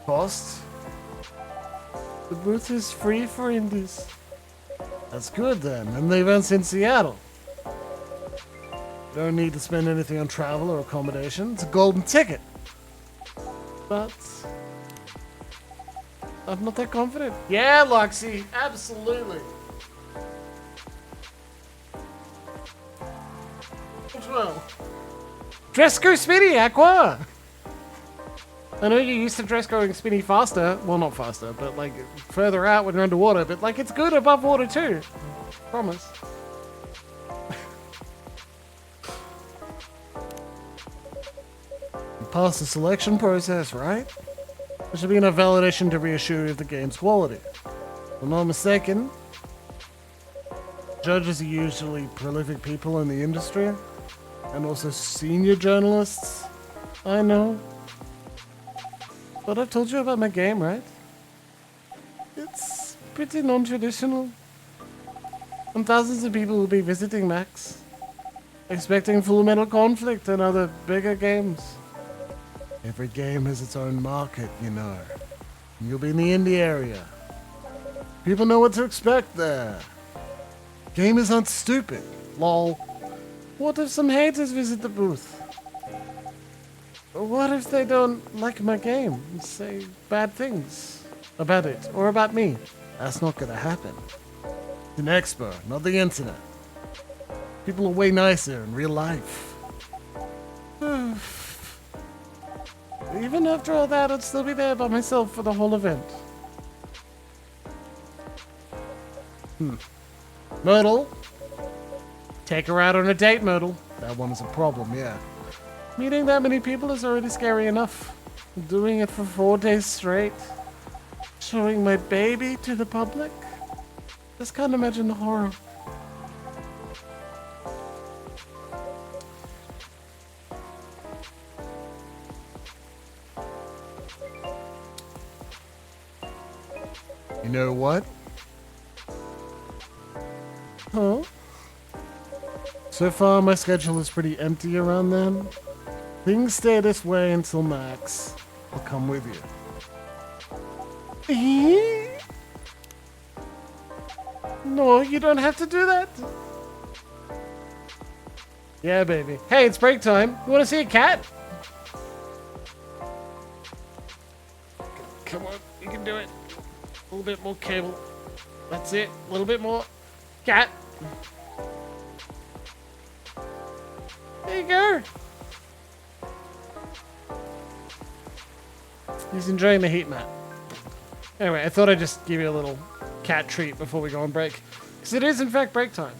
Cost? The booth is free for indies. That's good then. And the event's in Seattle. You don't need to spend anything on travel or accommodation. It's a golden ticket. But I'm not that confident. Yeah, Luxie. Absolutely. Which one? Dress go spinny, Aqua! I know you're used to dress going spinny faster. Well, not faster, but like further out when you're underwater. But like it's good above water too. Promise. You passed the selection process, right? There should be enough validation to reassure you of the game's quality. If I'm not mistaken, judges are usually prolific people in the industry, and also senior journalists. I know. But I've told you about my game, right? It's pretty non-traditional. And thousands of people will be visiting Max, expecting Full Metal Conflict and other bigger games. Every game has its own market, you know. And you'll be in the indie area. People know what to expect there. Gamers aren't stupid. Lol. What if some haters visit the booth? What if they don't like my game and say bad things about it or about me? That's not gonna happen. It's an expo, not the internet. People are way nicer in real life. Even after all that, I'd still be there by myself for the whole event. Myrtle? Take her out on a date, Myrtle. That one is a problem, yeah. Meeting that many people is already scary enough. Doing it for 4 days straight. Showing my baby to the public. Just can't imagine the horror. You know what? Huh? So far, my schedule is pretty empty around then. Things stay this way until Max. I'll come with you. No, you don't have to do that. Yeah, baby. Hey, it's break time. You want to see a cat? Come on, you can do it. A little bit more cable. That's it. A little bit more. Cat. There you go. He's enjoying the heat mat. Anyway, I thought I'd just give you a little cat treat before we go on break. Because it is, in fact, break time.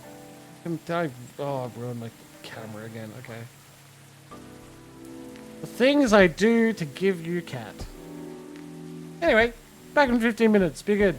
Oh, I've ruined my camera again. Okay. The things I do to give you cat. Anyway, back in 15 minutes. Be good.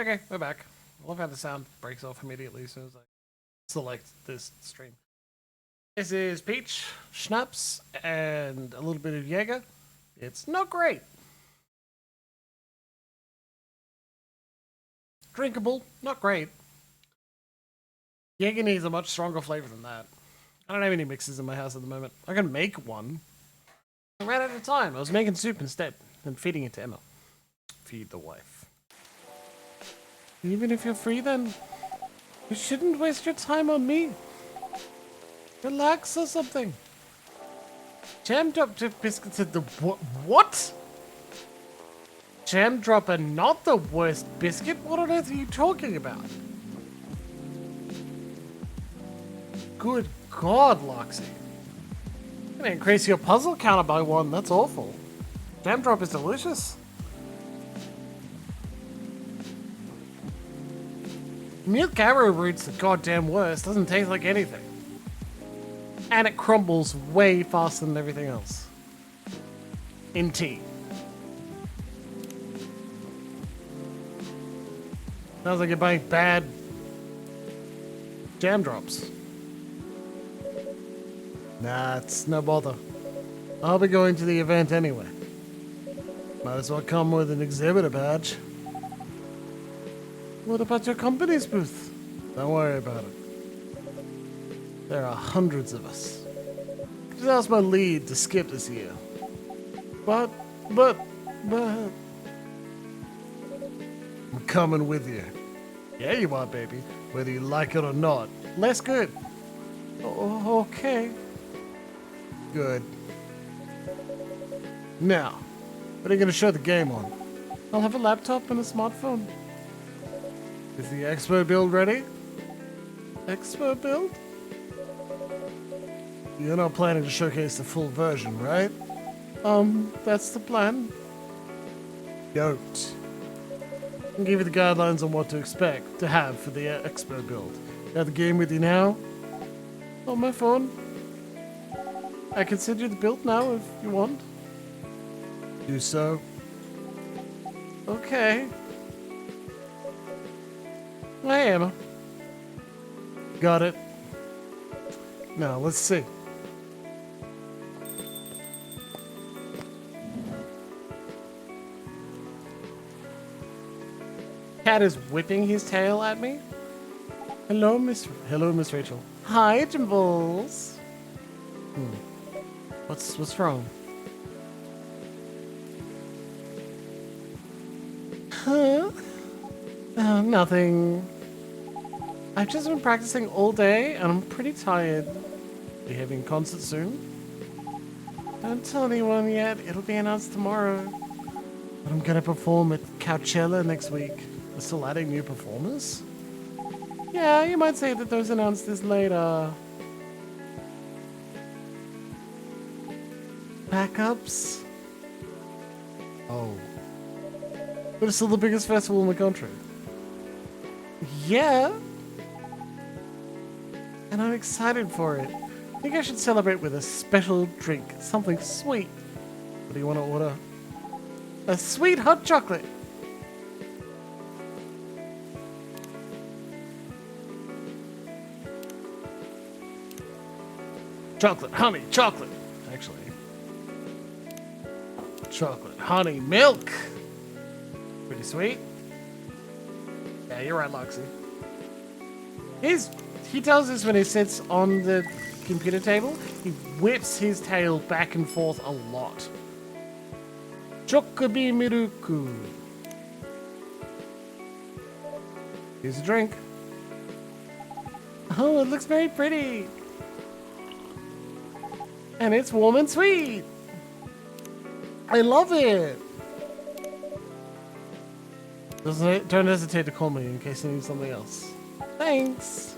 Okay, we're back. I love how the sound breaks off immediately as soon as I select this stream. This is peach, schnapps, and a little bit of Jaeger. It's not great. Drinkable, not great. Jaeger needs a much stronger flavor than that. I don't have any mixes in my house at the moment. I can make one. I ran out of time. I was making soup instead and feeding it to Emma. Feed the wife. Even if you're free, then you shouldn't waste your time on me. Relax or something. Jam drop chip biscuits at the what? Jam drop are not the worst biscuit? What on earth are you talking about? Good God, Loxy. I'm gonna increase your puzzle counter by 1. That's awful. Jam drop is delicious. Milk arrowroot's the goddamn worst. Doesn't taste like anything. And it crumbles way faster than everything else. In tea. Sounds like you're buying bad jam drops. Nah, it's no bother. I'll be going to the event anyway. Might as well come with an exhibitor badge. What about your company's booth? Don't worry about it. There are hundreds of us. Just ask my lead to skip this year. But... I'm coming with you. Yeah, you are, baby. Whether you like it or not. Less good. Okay. Good. Now, what are you going to show the game on? I'll have a laptop and a smartphone. Is the Expo build ready? Expo build? You're not planning to showcase the full version, right? That's the plan. Don't. I can give you the guidelines on what to expect to have for the Expo build. You have the game with you now? On my phone. I can send you the build now if you want. Do so. Okay. I am. Got it. Now, let's see. Cat is whipping his tail at me. Hello, Miss Rachel. Hi, Jimbles. What's wrong? Huh? Nothing. I've just been practicing all day and I'm pretty tired. Are you having a concert soon? Don't tell anyone yet. It'll be announced tomorrow. But I'm gonna perform at Coachella next week. We're still adding new performers? Yeah, you might say that those announced this later. Backups? Oh. But it's still the biggest festival in the country. Yeah. And I'm excited for it. I think I should celebrate with a special drink. Something sweet. What do you want to order? A sweet hot chocolate. Chocolate, honey, chocolate. Actually. Chocolate, honey, milk. Pretty sweet. Yeah, you're right, Loxy. He does this when he sits on the computer table. He whips his tail back and forth a lot. Chocobi Miruku. Here's a drink. Oh, it looks very pretty. And it's warm and sweet. I love it. Don't hesitate to call me in case you need something else. Thanks.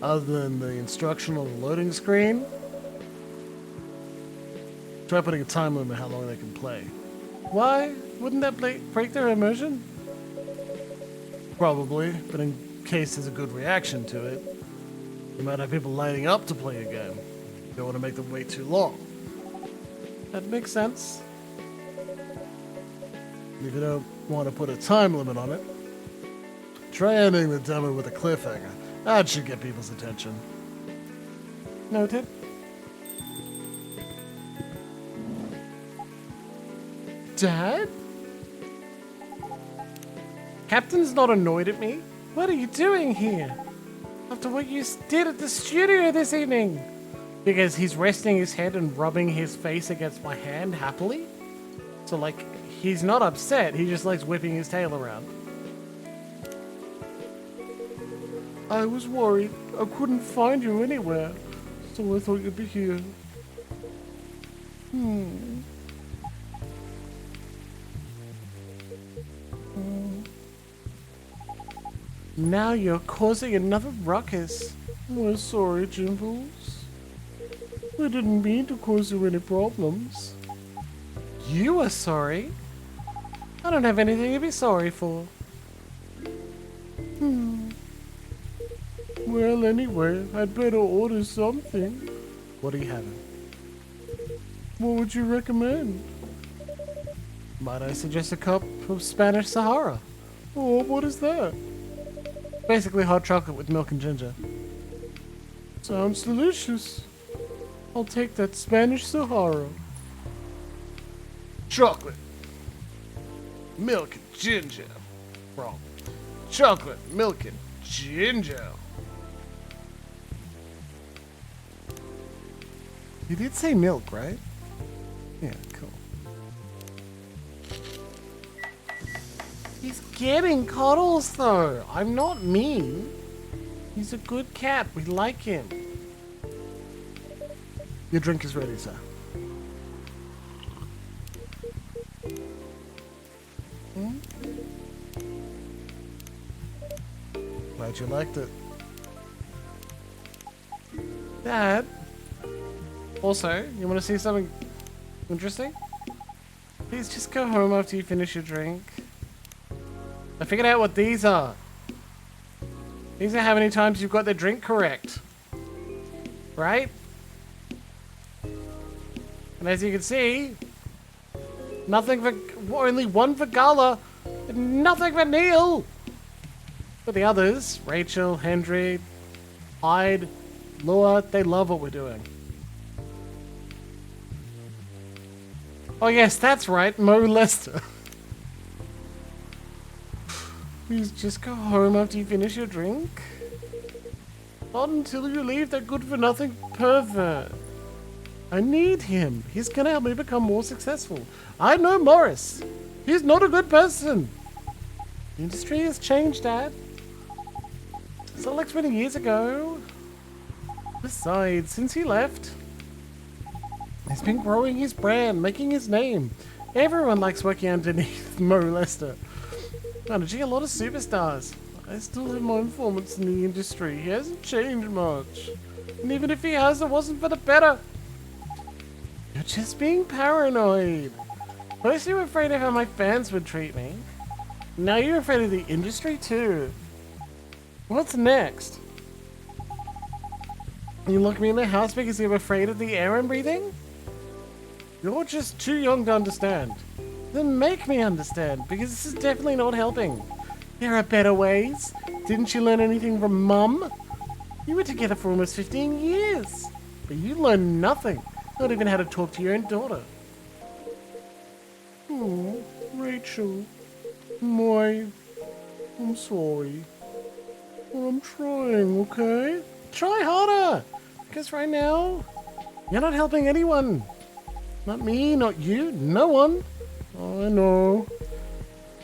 Other than the instruction on the loading screen, try putting a time limit how long they can play. Why? Wouldn't that break their immersion? Probably, but in case there's a good reaction to it, you might have people lining up to play a game. You don't want to make them wait too long. That makes sense. If you don't want to put a time limit on it, try ending the demo with a cliffhanger. That should get people's attention. Noted. Dad? Captain's not annoyed at me. What are you doing here? After what you did at the studio this evening? Because he's resting his head and rubbing his face against my hand happily? So like, he's not upset, he just likes whipping his tail around. I was worried. I couldn't find you anywhere, so I thought you'd be here. Now you're causing another ruckus. We're sorry, Jimbles. I didn't mean to cause you any problems. You are sorry? I don't have anything to be sorry for. Well, anyway, I'd better order something. What are you having? What would you recommend? Might I suggest a cup of Spanish Sahara? Oh, what is that? Basically hot chocolate with milk and ginger. Sounds delicious. I'll take that Spanish Sahara. Chocolate. Milk and ginger. Wrong. Chocolate, milk and ginger. You did say milk, right? Yeah, cool. He's getting cuddles, though. I'm not mean. He's a good cat. We like him. Your drink is ready, sir. Glad you liked it. Dad? Also, you want to see something interesting? Please just go home after you finish your drink. I figured out what these are. These are how many times you've got the drink correct. Right? And as you can see, nothing for, only one for Gala, and nothing for Neil. But the others, Rachel, Hendry, Hyde, Laura, they love what we're doing. Oh yes, that's right, Mo Lester. Please just go home after you finish your drink. Not until you leave that good-for-nothing pervert. I need him. He's gonna help me become more successful. I know Morris. He's not a good person. The industry has changed, Dad. It's not like 20 years ago. Besides, since he left, he's been growing his brand, making his name. Everyone likes working underneath Mo Lester. Managing a lot of superstars. I still have my informants in the industry. He hasn't changed much. And even if he has, it wasn't for the better. You're just being paranoid. First you were afraid of how my fans would treat me. Now you're afraid of the industry too. What's next? You lock me in the house because you're afraid of the air I'm breathing? You're just too young to understand. Then make me understand, because this is definitely not helping. There are better ways. Didn't you learn anything from Mum? You were together for almost 15 years. But you learned nothing. Not even how to talk to your own daughter. Oh, Rachel. I'm sorry. Well, I'm trying, okay? Try harder! Because right now, you're not helping anyone. Not me, not you, no one. I know.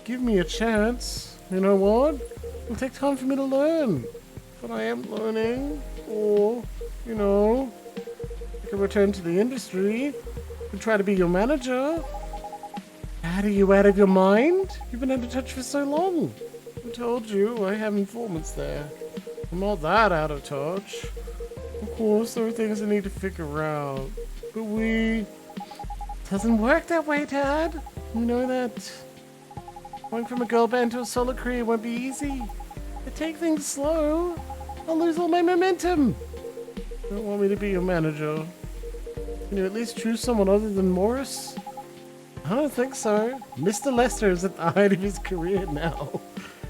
Give me a chance. You know what? It'll take time for me to learn. But I am learning. Or, you know, I can return to the industry and try to be your manager. Dad, are you out of your mind? You've been out of touch for so long. I told you, I have informants there. I'm not that out of touch. Of course, there are things I need to figure out. But it doesn't work that way, Dad. You know that. Going from a girl band to a solo career won't be easy. I take things slow. I'll lose all my momentum. You don't want me to be your manager. Can you at least choose someone other than Morris? I don't think so. Mr. Lester is at the height of his career now.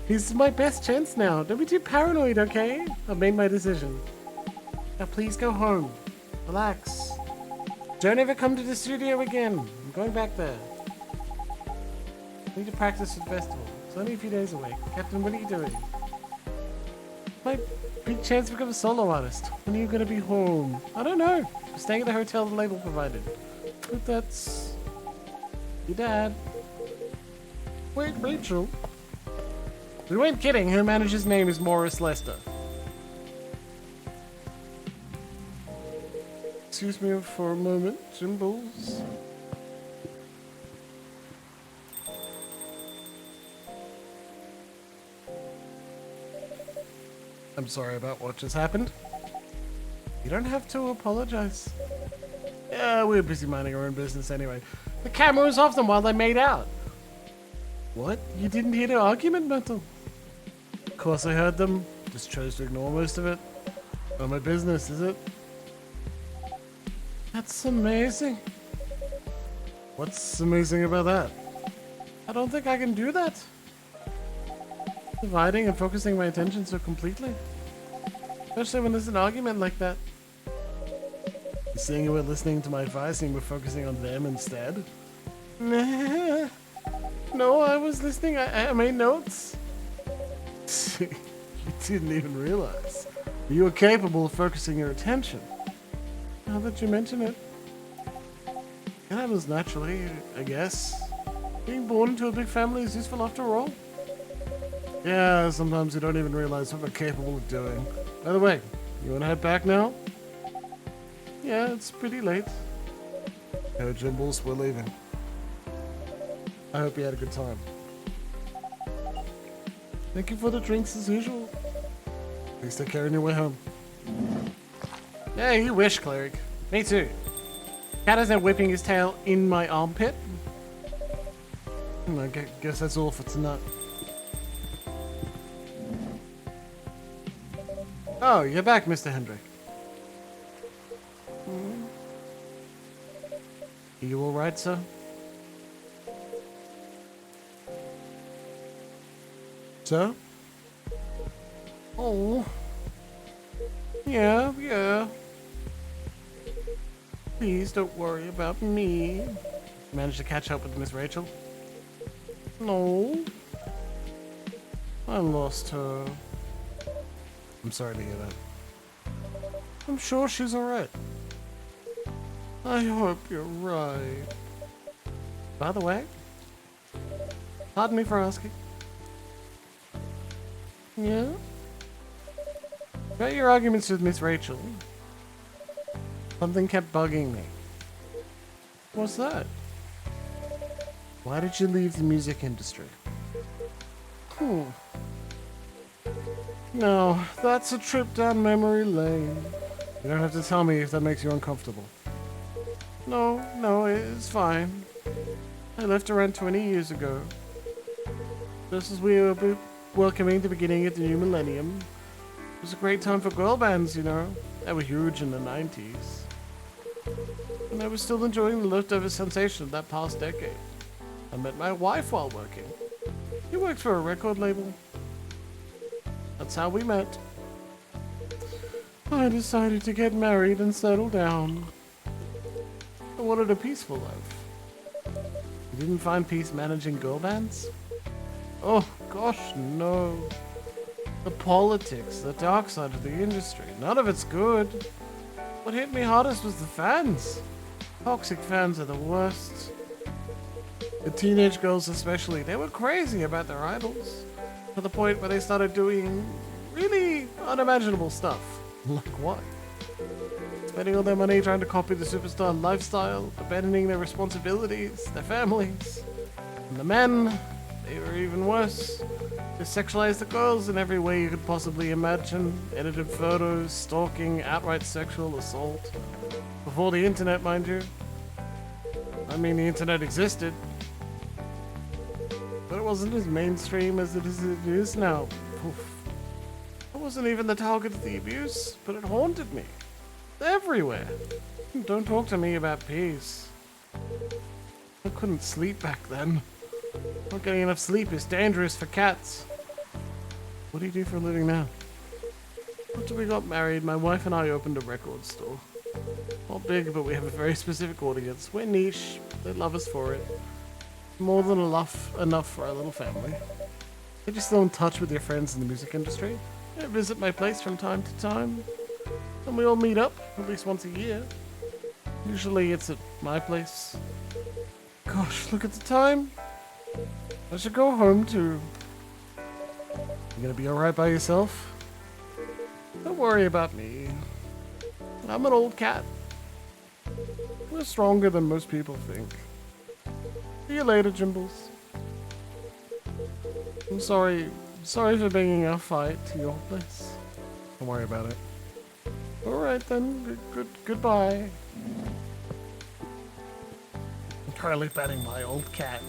He's my best chance now. Don't be too paranoid, okay? I've made my decision. Now please go home. Relax. Don't ever come to the studio again. I'm going back there. I need to practice for the festival. It's only a few days away. Captain, what are you doing? My big chance to become a solo artist. When are you going to be home? I don't know. I'm staying at the hotel the label provided. But that's... your dad. Wait, Rachel? We weren't kidding. Her manager's name is Morris Lester. Excuse me for a moment, Jimbles. I'm sorry about what just happened. You don't have to apologize. Yeah, we're busy minding our own business anyway. The camera was off them while they made out. What? You didn't hear the argument, Mental? Of course I heard them. Just chose to ignore most of it. Not my business, is it? That's amazing. What's amazing about that? I don't think I can do that. Dividing and focusing my attention so completely. Especially when there's an argument like that. Seeing you were listening to my advice and you were focusing on them instead. Nah. No, I was listening. I made notes. You didn't even realize. You were capable of focusing your attention. Now that you mention it. It happens naturally, I guess. Being born into a big family is useful after all. Yeah, sometimes you don't even realize what we're capable of doing. By the way, you want to head back now? Yeah, it's pretty late. No, Jimbles, we're leaving. I hope you had a good time. Thank you for the drinks as usual. Please take care on your way home. Yeah, you wish, Cleric. Me too. Cat is now whipping his tail in my armpit. I guess that's all for tonight. Oh, you're back, Mr. Hendrick. Are you alright, sir? Sir? Oh. Yeah. Please don't worry about me. Managed to catch up with Miss Rachel? No. I lost her. I'm sorry to hear that. I'm sure she's alright. I hope you're right. By the way, pardon me for asking. Yeah? About your arguments with Miss Rachel, something kept bugging me. What's that? Why did you leave the music industry? No, that's a trip down memory lane. You don't have to tell me if that makes you uncomfortable. No, it's fine. I left around 20 years ago. Just as we were welcoming the beginning of the new millennium. It was a great time for girl bands, you know. They were huge in the 90s. And I was still enjoying the leftover sensation of that past decade. I met my wife while working. He worked for a record label. That's how we met. I decided to get married and settle down. I wanted a peaceful life. You didn't find peace managing girl bands? Oh, gosh, no. The politics, the dark side of the industry, none of it's good. What hit me hardest was the fans. Toxic fans are the worst. The teenage girls especially, they were crazy about their idols. To the point where they started doing really unimaginable stuff. Like what? Spending all their money trying to copy the superstar lifestyle, abandoning their responsibilities, their families. And the men, they were even worse. They sexualized the girls in every way you could possibly imagine. Edited photos, stalking, outright sexual assault. Before the internet, mind you. I mean, the internet existed. But it wasn't as mainstream as it is now. Oof. I wasn't even the target of the abuse, but it haunted me. Everywhere. Don't talk to me about peace. I couldn't sleep back then. Not getting enough sleep is dangerous for cats. What do you do for a living now? After we got married, my wife and I opened a record store. Not big, but we have a very specific audience. We're niche. They love us for it. More than enough for our little family. Are you still in touch with your friends in the music industry? They visit my place from time to time. And we all meet up at least once a year. Usually it's at my place. Gosh, look at the time. I should go home too. You gonna be alright by yourself? Don't worry about me. I'm an old cat. We're stronger than most people think. See you later, Jimbles. I'm sorry for bringing our fight to your place. Don't worry about it. Alright then, goodbye. I'm currently petting my old cat.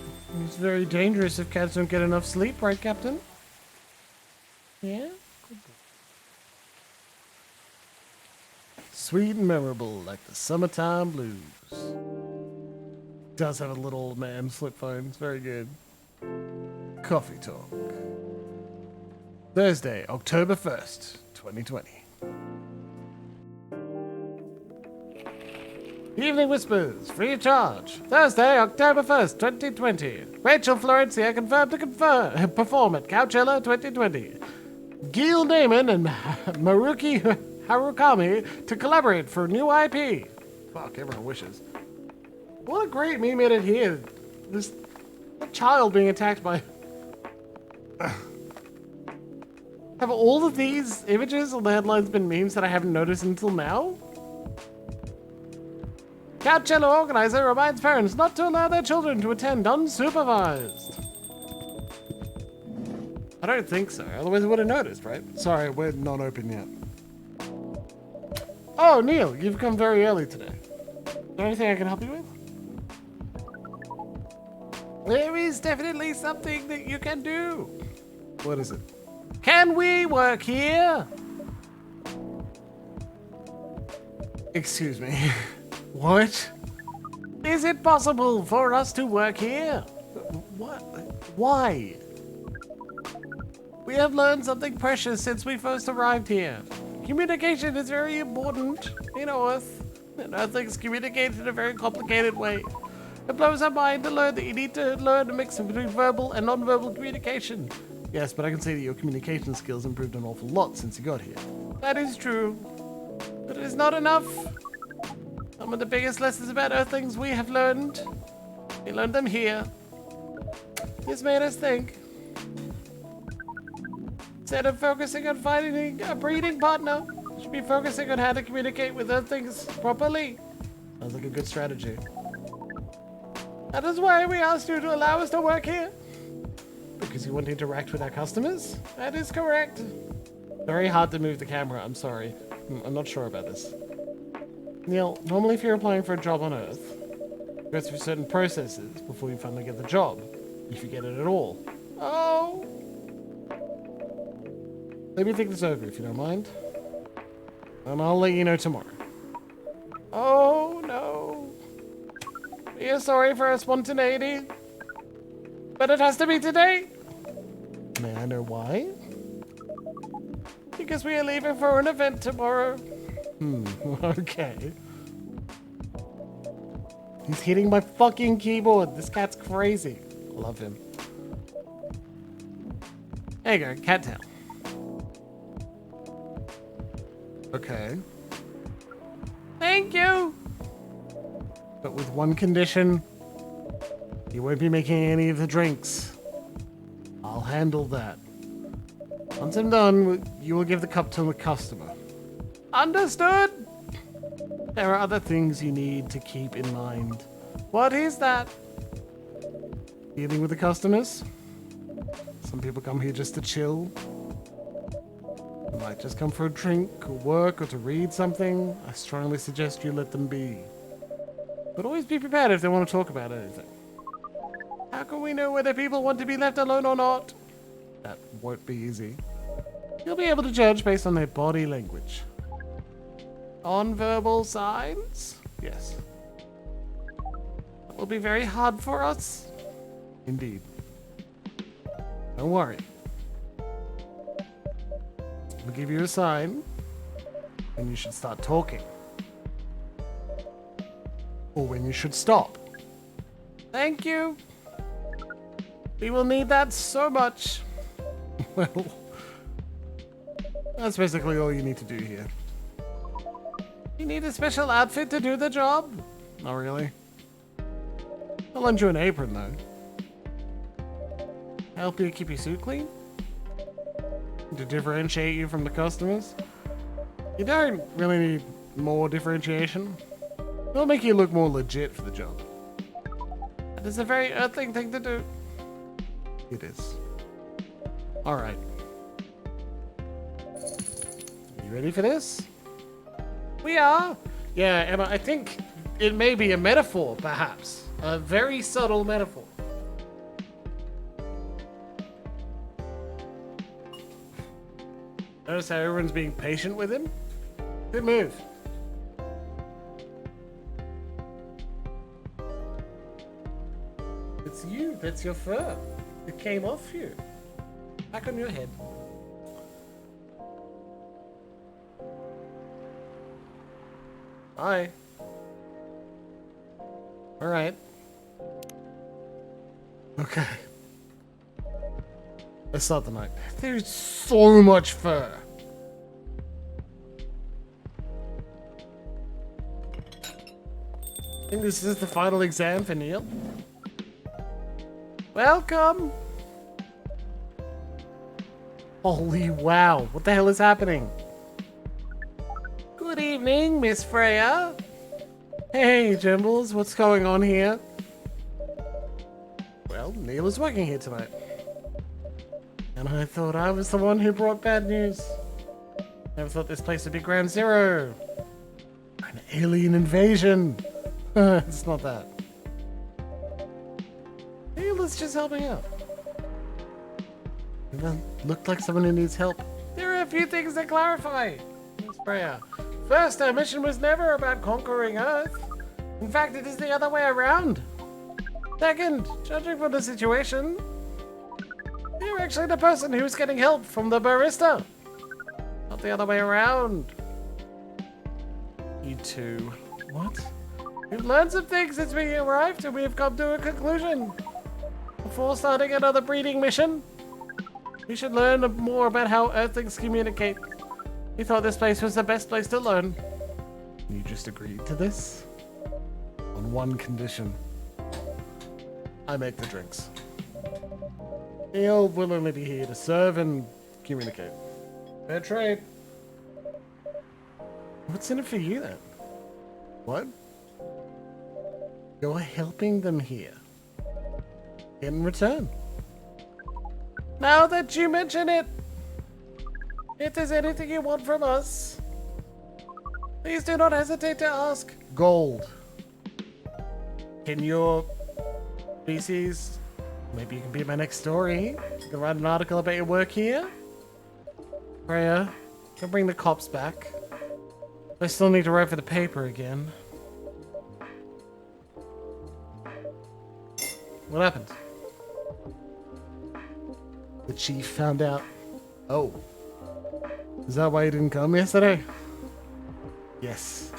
It's very dangerous if cats don't get enough sleep, right, Captain? Yeah? Sweet and memorable, like the summertime blues. Does have a little old man flip phone. It's very good. Coffee Talk. Thursday, October 1st, 2020. Evening Whispers, free of charge. Thursday, October 1st, 2020. Rachel Florencia confirmed to perform at Coachella 2020. Gil Naiman and Maruki Harukami to collaborate for new IP. Fuck, everyone wishes. What a great meme edit here. This child being attacked by... Have all of these images on the headlines been memes that I haven't noticed until now? Coachella organizer reminds parents not to allow their children to attend unsupervised. I don't think so, otherwise I would have noticed, right? Sorry, we're not open yet. Oh, Neil, you've come very early today. Is there anything I can help you with? There is definitely something that you can do. What is it? Can we work here? Excuse me. What? Is it possible for us to work here? What? Why? We have learned something precious since we first arrived here. Communication is very important in Earth, and Earthlings communicate in a very complicated way. It blows our mind to learn that you need to learn a mix between verbal and non-verbal communication. Yes, but I can say that your communication skills improved an awful lot since you got here. That is true, but it is not enough. Some of the biggest lessons about Earthlings we have learned. We learned them here. This made us think. Instead of focusing on finding a breeding partner, we should be focusing on how to communicate with Earthlings properly. Sounds like a good strategy. That is why we asked you to allow us to work here. Because you want to interact with our customers? That is correct. Very hard to move the camera, I'm sorry. I'm not sure about this. Neil, normally if you're applying for a job on Earth, you go through certain processes before you finally get the job. If you get it at all. Oh! Let me think this over if you don't mind. And I'll let you know tomorrow. Oh no. We are sorry for our spontaneity. But it has to be today. May I know why? Because we are leaving for an event tomorrow. Okay. He's hitting my fucking keyboard. This cat's crazy. I love him. There you go, cat tail. Okay. Thank you! But with one condition. You won't be making any of the drinks. I'll handle that. Once I'm done, you will give the cup to the customer. Understood? There are other things you need to keep in mind. What is that? Dealing with the customers? Some people come here just to chill. They might just come for a drink, or work, or to read something. I strongly suggest you let them be. But always be prepared if they want to talk about anything. How can we know whether people want to be left alone or not? That won't be easy. You'll be able to judge based on their body language. Non-verbal signs? Yes. will be very hard for us. Indeed. Don't worry. I'll give you a sign, and you should start talking. Or when you should stop. Thank you. We will need that so much. Well, that's basically all you need to do here. You need a special outfit to do the job? Not really. I'll lend you an apron, though. Help you keep your suit clean? To differentiate you from the customers? You don't really need more differentiation. It'll make you look more legit for the job. That is a very earthling thing to do. It is. Alright. You ready for this? We are. Yeah, Emma, I think it may be a metaphor, perhaps. A very subtle metaphor. Notice how everyone's being patient with him? Good move. It's you. That's your fur. It came off you. Back on your head. Hi. Alright. Okay. Let's start the night. There's so much fur. I think this is the final exam for Neil. Welcome. Holy wow. What the hell is happening? Good evening, Miss Freya. Hey, Jimbles. What's going on here? Well, Neil is working here tonight. And I thought I was the one who brought bad news. Never thought this place would be ground zero. An alien invasion. It's not that. Neil is just helping out. It looked like someone who needs help. There are a few things to clarify. Miss Freya. First, our mission was never about conquering Earth. In fact, it is the other way around. Second, judging from the situation, you're actually the person who's getting help from the barista. Not the other way around. You two. What? We've learned some things since we arrived and we've come to a conclusion. Before starting another breeding mission, we should learn more about how Earthlings communicate. We thought this place was the best place to learn. You just agreed to this? On one condition. I make the drinks. Neil will only be here to serve and communicate. Fair trade. What's in it for you then? What? You're helping them here. In return. Now that you mention it, if there's anything you want from us, please do not hesitate to ask. Gold. Can your species, maybe you can be my next story. You can write an article about your work here. Freya, can bring the cops back. I still need to write for the paper again. What happened? The chief found out. Oh. Is that why you didn't come yesterday? Yes.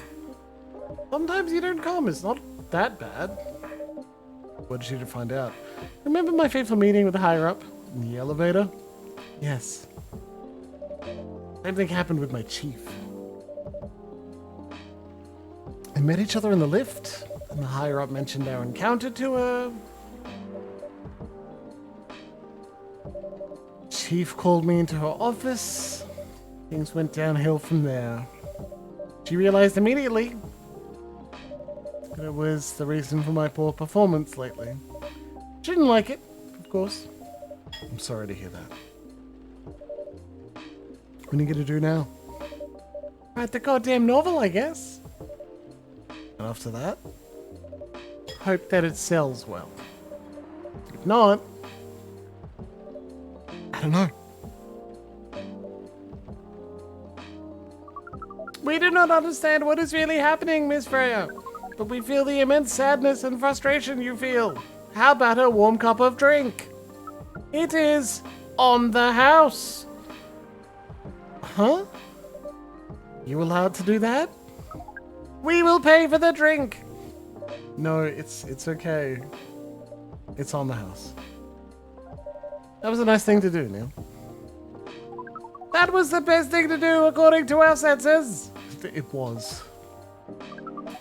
Sometimes you don't come. It's not that bad. What did you find out? Remember my fateful meeting with the higher up? In the elevator? Yes. Same thing happened with my chief. We met each other in the lift, and the higher up mentioned our encounter to her. Chief called me into her office. Things went downhill from there. She realized immediately that it was the reason for my poor performance lately. She didn't like it, of course. I'm sorry to hear that. What are you gonna do now? Write the goddamn novel, I guess. And after that, hope that it sells well. If not, I don't know. We do not understand what is really happening, Miss Freya. but we feel the immense sadness and frustration you feel. How about a warm cup of drink? It is on the house. Huh? You allowed to do that? We will pay for the drink. No, it's okay. It's on the house. That was a nice thing to do, Neil. That was the best thing to do according to our senses. It was.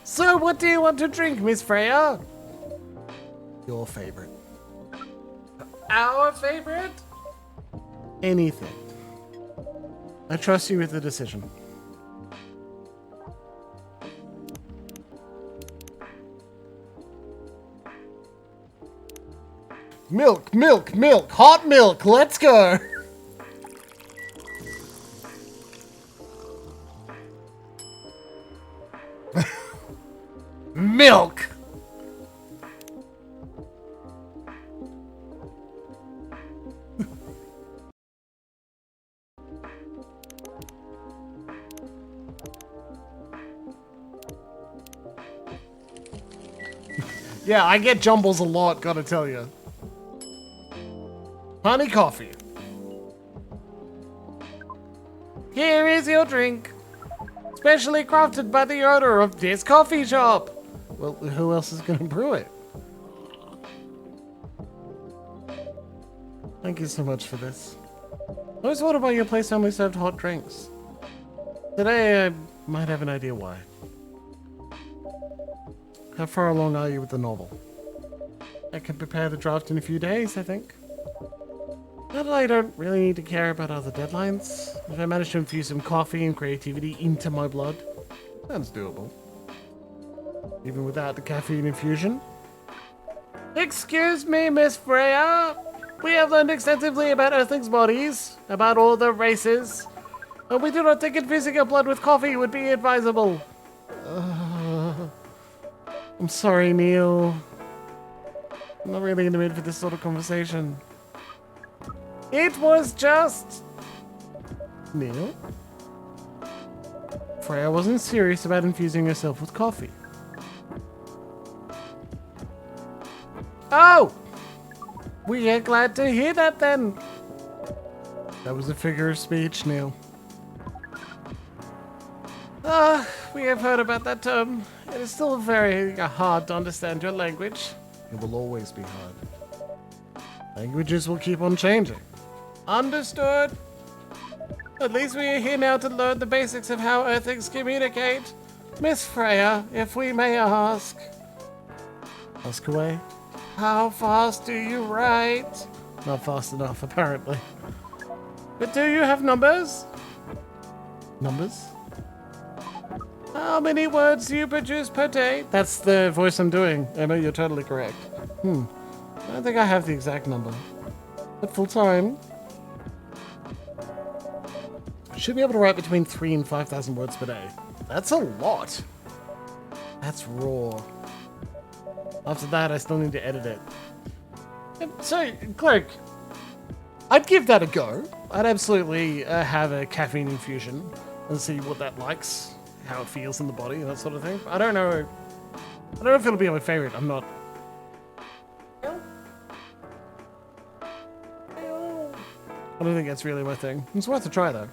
So what do you want to drink, Miss Freya? Your favorite. Our favorite? Anything. I trust you with the decision. Milk, milk, milk, hot milk, let's go! Milk! Yeah, I get Jumbles a lot, gotta tell you. Honey coffee. Here is your drink. Specially crafted by the owner of this coffee shop. Well, who else is gonna brew it? Thank you so much for this. I always wondered why your place only served hot drinks. Today, I might have an idea why. How far along are you with the novel? I can prepare the draft in a few days, I think. Not that I don't really need to care about other deadlines. If I manage to infuse some coffee and creativity into my blood, sounds doable. Even without the caffeine infusion. Excuse me, Miss Freya. We have learned extensively about Earthlings' bodies, about all the races, but we do not think infusing your blood with coffee would be advisable. I'm sorry, Neil. I'm not really in the mood for this sort of conversation. It was just... Neil? Freya wasn't serious about infusing herself with coffee. Oh! We are glad to hear that then. That was a figure of speech, Neil. We have heard about that term. It is still very hard to understand your language. It will always be hard. Languages will keep on changing. Understood. At least we are here now to learn the basics of how Earthlings communicate. Miss Freya, if we may ask. Ask away. How fast do you write? Not fast enough, apparently. But do you have numbers? Numbers? How many words do you produce per day? That's the voice I'm doing. Emma, you're totally correct. I don't think I have the exact number. But full time, should be able to write between 3,000 and 5,000 words per day. That's a lot. That's raw. After that, I still need to edit it. So, Clerk, I'd give that a go. I'd absolutely have a caffeine infusion and see what that likes, how it feels in the body, and that sort of thing. I don't know if it'll be my favorite. I'm not. I don't think that's really my thing. It's worth a try, though.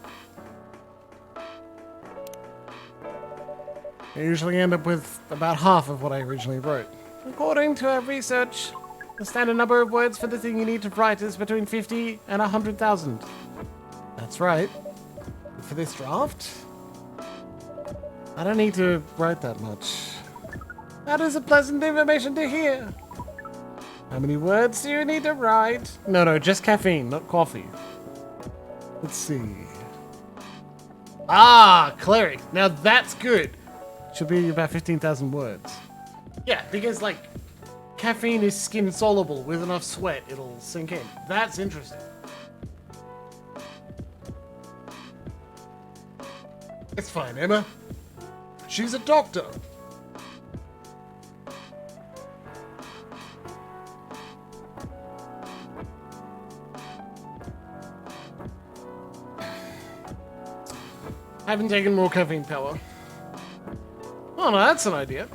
I usually end up with about half of what I originally wrote. According to our research, the standard number of words for the thing you need to write is between 50 and 100,000. That's right. For this draft, I don't need to write that much. That is a pleasant information to hear. How many words do you need to write? No, just caffeine, not coffee. Let's see. Ah, cleric. Now that's good. Should be about 15,000 words. Yeah, because like caffeine is skin soluble. With enough sweat, it'll sink in. That's interesting. It's fine, Emma. She's a doctor. I haven't taken more caffeine power. Oh no, that's an idea.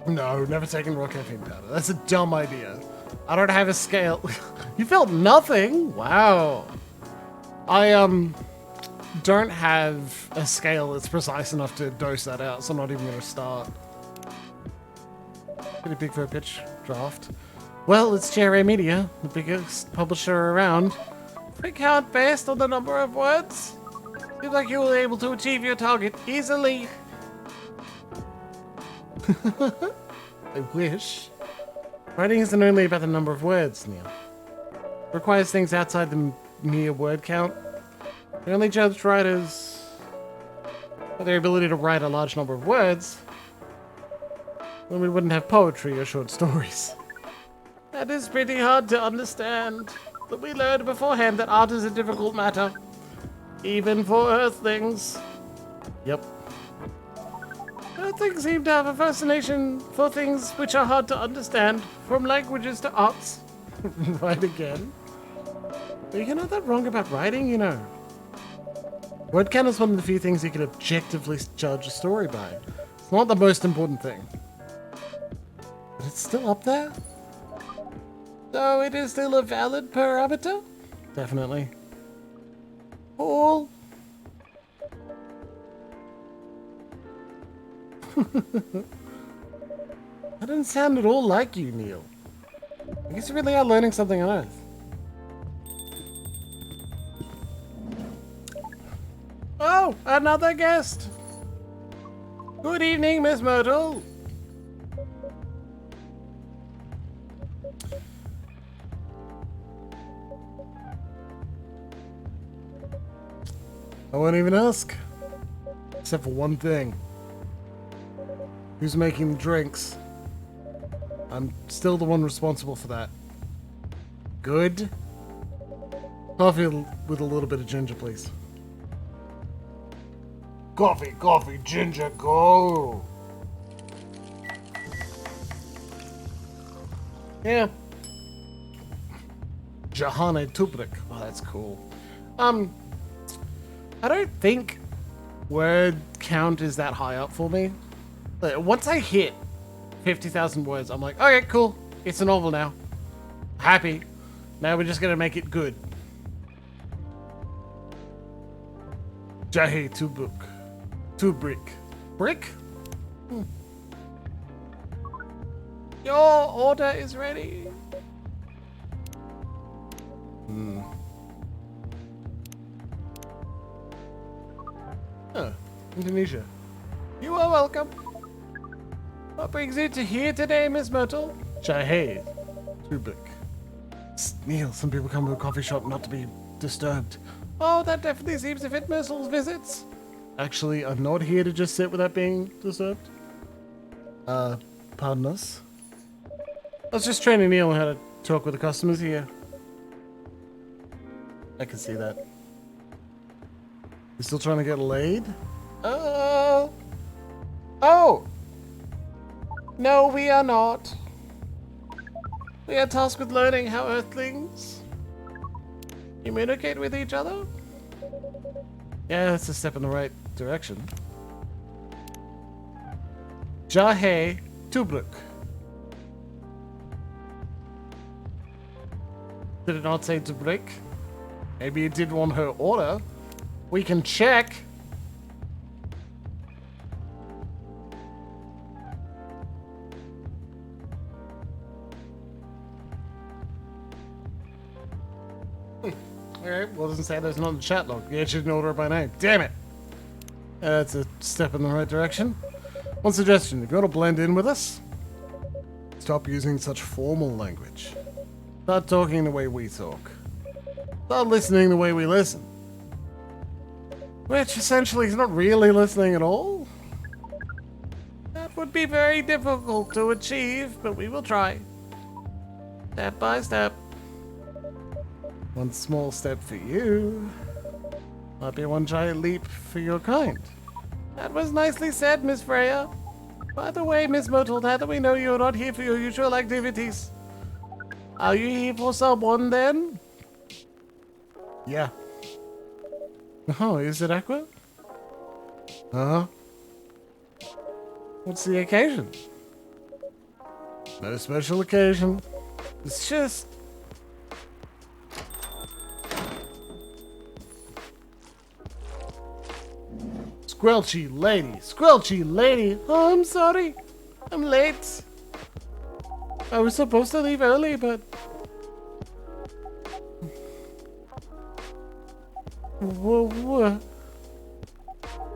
No, never taken raw caffeine powder. That's a dumb idea. I don't have a scale. You felt nothing? Wow. I don't have a scale that's precise enough to dose that out, so I'm not even going to start. Pretty big for a pitch draft. Well, it's JRA Media, the biggest publisher around. Free count based on the number of words. Seems like you were able to achieve your target easily. I wish. Writing isn't only about the number of words, Neil. It requires things outside the mere word count. We only judge writers by their ability to write a large number of words. Then we wouldn't have poetry or short stories. That is pretty hard to understand. But we learned beforehand that art is a difficult matter. Even for Earthlings. Yep. Earthlings seem to have a fascination for things which are hard to understand, from languages to arts. Right again. But you're not that wrong about writing, you know. Word count is one of the few things you can objectively judge a story by. It's not the most important thing. But it's still up there? So it is still a valid parameter? Definitely. Cool. That didn't sound at all like you, Neil. I guess you really are learning something on Earth. Oh, another guest. Good evening, Miss Myrtle. I won't even ask. Except for one thing. Who's making the drinks? I'm still the one responsible for that. Good? Coffee with a little bit of ginger, please. Coffee, coffee, ginger, go! Yeah. Jahane Tubrik. Oh, that's cool. I don't think word count is that high up for me. Like, once I hit 50,000 words, I'm like, okay, cool. It's a novel now. Happy. Now we're just gonna make it good. Jahe Tubuk. Tubrick. Brick? Your order is ready. Indonesia. You are welcome. What brings you to here today, Miss Myrtle? Jahe. Tubik. Neil, some people come to a coffee shop not to be disturbed. Oh, that definitely seems to fit Myrtle's visits. Actually, I'm not here to just sit without being disturbed. Pardon us. I was just training Neil on how to talk with the customers here. I can see that. You still trying to get laid? Oh! No, we are not. We are tasked with learning how Earthlings communicate with each other. Yeah, that's a step in the right direction. Jahe Tubruk. Did it not say Tubruk? Maybe it did want her order. We can check. Alright, well, it doesn't say there's not in the chat log. Yeah, she didn't order it by name. Damn it! That's a step in the right direction. One suggestion, if you want to blend in with us, stop using such formal language. Start talking the way we talk. Start listening the way we listen. Which essentially is not really listening at all. That would be very difficult to achieve, but we will try. Step by step. One small step for you. Might be one giant leap for your kind. That was nicely said, Miss Freya. By the way, Miss Myrtle, now that we know you're not here for your usual activities, are you here for someone then? Yeah. Oh, is it Aqua? Huh? What's the occasion? No special occasion. It's just... Squelchy lady! Squelchy lady! Oh, I'm sorry. I'm late. I was supposed to leave early, but... Whoa.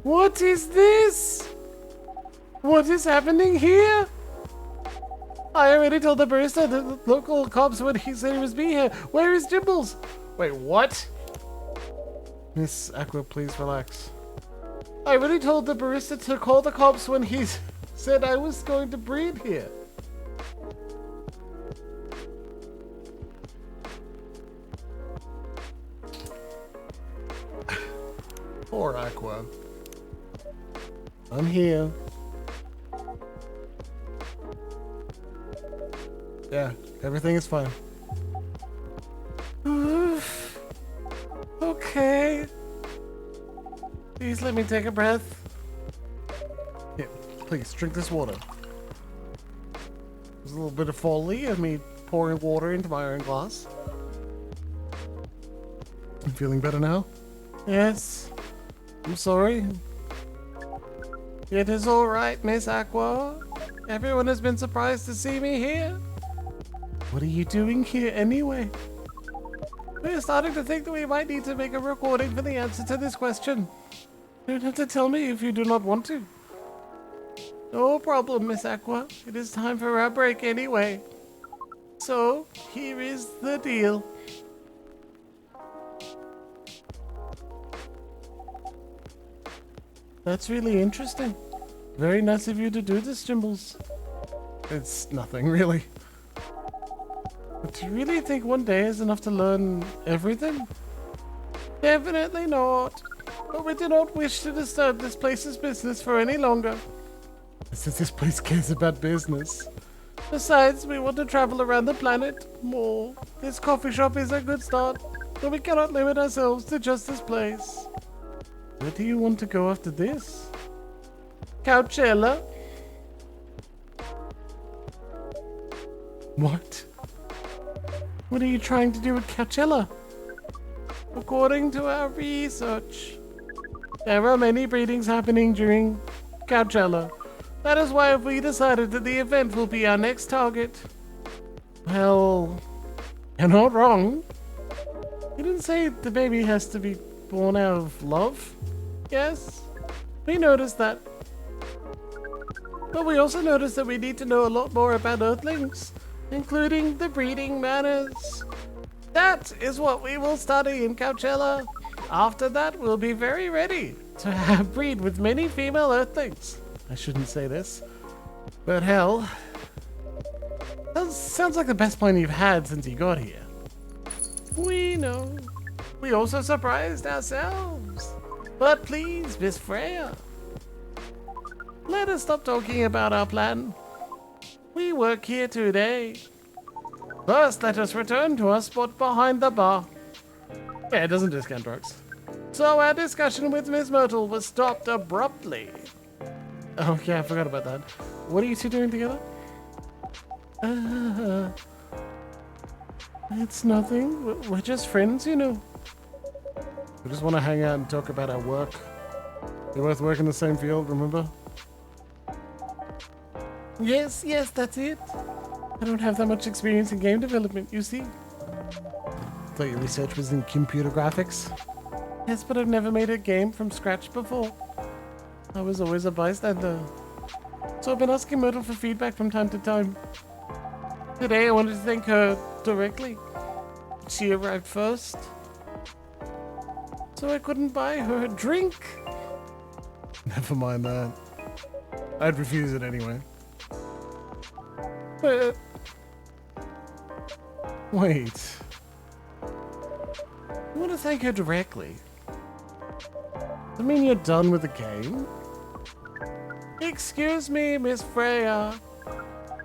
What is this? What is happening here? I already told the barista the local cops when he said he was be here. Where is Jimbles? Wait, what? Miss Aqua, please relax. I already told the barista to call the cops when he said I was going to breed here. Poor Aqua. I'm here. Yeah, everything is fine. Okay. Please let me take a breath. Here, please drink this water. There's a little bit of folly of me pouring water into my own glass. I'm feeling better now? Yes. I'm sorry. It is alright, Miss Aqua. Everyone has been surprised to see me here. What are you doing here anyway? We're starting to think that we might need to make a recording for the answer to this question. You don't have to tell me if you do not want to. No problem, Miss Aqua. It is time for our break anyway. So, here is the deal. That's really interesting. Very nice of you to do this, Jimbles. It's nothing, really. But do you really think one day is enough to learn everything? Definitely not. But we do not wish to disturb this place's business for any longer. Since this place cares about business. Besides, we want to travel around the planet more. This coffee shop is a good start, but we cannot limit ourselves to just this place. Where do you want to go after this? Coachella. What? What are you trying to do with Coachella? According to our research, there are many breedings happening during Coachella. That is why we decided that the event will be our next target. Well, you're not wrong. You didn't say the baby has to be born out of love? Yes, we noticed that. But we also noticed that we need to know a lot more about Earthlings, including the breeding manners. That is what we will study in Coachella. After that, we'll be very ready to breed with many female Earthlings. I shouldn't say this, but hell, that sounds like the best plan you've had since you got here. We know. We also surprised ourselves. But please, Miss Freya, let us stop talking about our plan. We work here today. First, let us return to our spot behind the bar. Yeah, it doesn't discount drugs. So our discussion with Miss Myrtle was stopped abruptly. Oh yeah, I forgot about that. What are you two doing together? It's nothing. We're just friends, you know. We just want to hang out and talk about our work. We both work in the same field, remember? Yes, that's it. I don't have that much experience in game development, you see. Thought your research was in computer graphics? Yes, but I've never made a game from scratch before. I was always a bystander. So I've been asking Myrtle for feedback from time to time. Today I wanted to thank her directly. She arrived first. So I couldn't buy her a drink. Never mind that. I'd refuse it anyway. But... wait. You want to thank her directly? Does that mean you're done with the game? Excuse me, Miss Freya.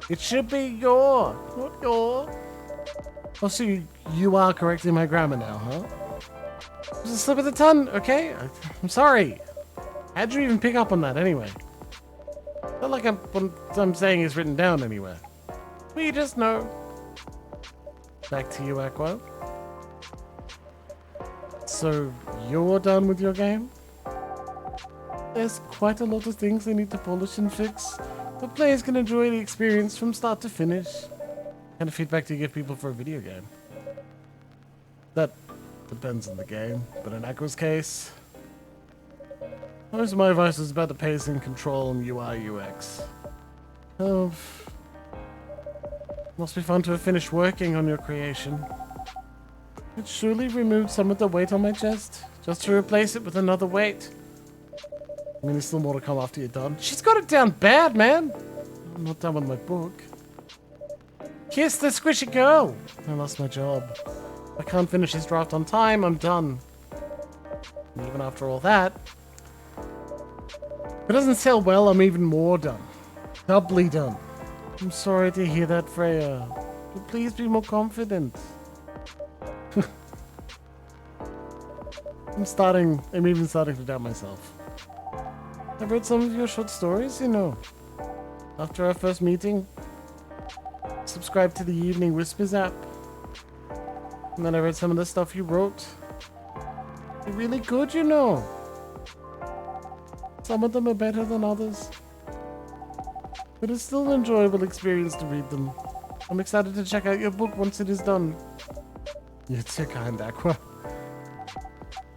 It should be your, not your. Oh, so you are correcting my grammar now, huh? It was a slip of the tongue, okay? I'm sorry. How'd you even pick up on that anyway? Not like what I'm saying is written down anywhere. We just know. Back to you, Aqua. So, you're done with your game? There's quite a lot of things they need to polish and fix, but players can enjoy the experience from start to finish. What kind of feedback do you give people for a video game? That depends on the game, but in Aqua's case, most of my advice is about the pacing, control, and UI UX. Oh, must be fun to have finished working on your creation. It surely removed some of the weight on my chest, just to replace it with another weight. I mean, there's still more to come after you're done. She's got it down bad, man! I'm not done with my book. Kiss the squishy girl! I lost my job. If I can't finish this draft on time, I'm done. And even after all that, if it doesn't sell well, I'm even more done. Doubly done. I'm sorry to hear that, Freya. But please be more confident. I'm even starting to doubt myself. I've read some of your short stories, you know. After our first meeting, subscribed to the Evening Whispers app. And then I read some of the stuff you wrote. They're really good, you know. Some of them are better than others. But it's still an enjoyable experience to read them. I'm excited to check out your book once it is done. You're too kind, Aqua.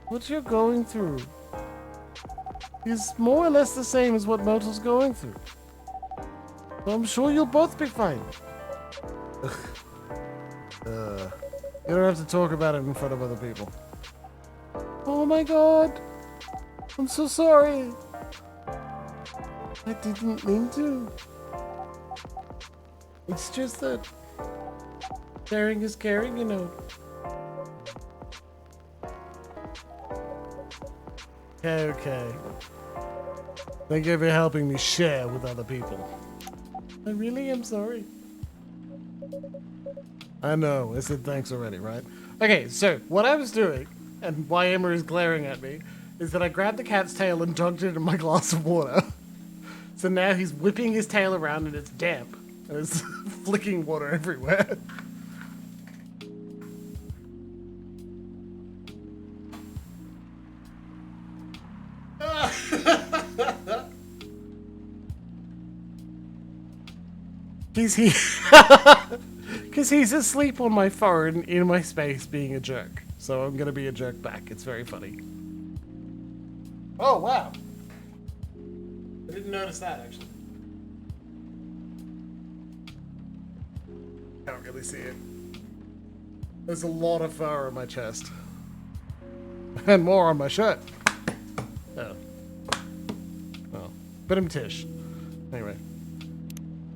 What you're going through is more or less the same as what Moto's going through. So I'm sure you'll both be fine. You don't have to talk about it in front of other people. Oh my god. I'm so sorry. I didn't mean to. It's just that sharing is caring, you know. Okay. Thank you for helping me share with other people. I really am sorry. I know, I said thanks already, right? Okay, so what I was doing, and why Emma is glaring at me, is that I grabbed the cat's tail and dunked it in my glass of water. So now he's whipping his tail around and it's damp. And it's flicking water everywhere. Because he's asleep on my phone in my space being a jerk. So I'm going to be a jerk back. It's very funny. Oh, wow. I didn't notice that, actually. I don't really see it. There's a lot of fur on my chest. And more on my shirt. Oh. Well, but I'm Tish. Anyway.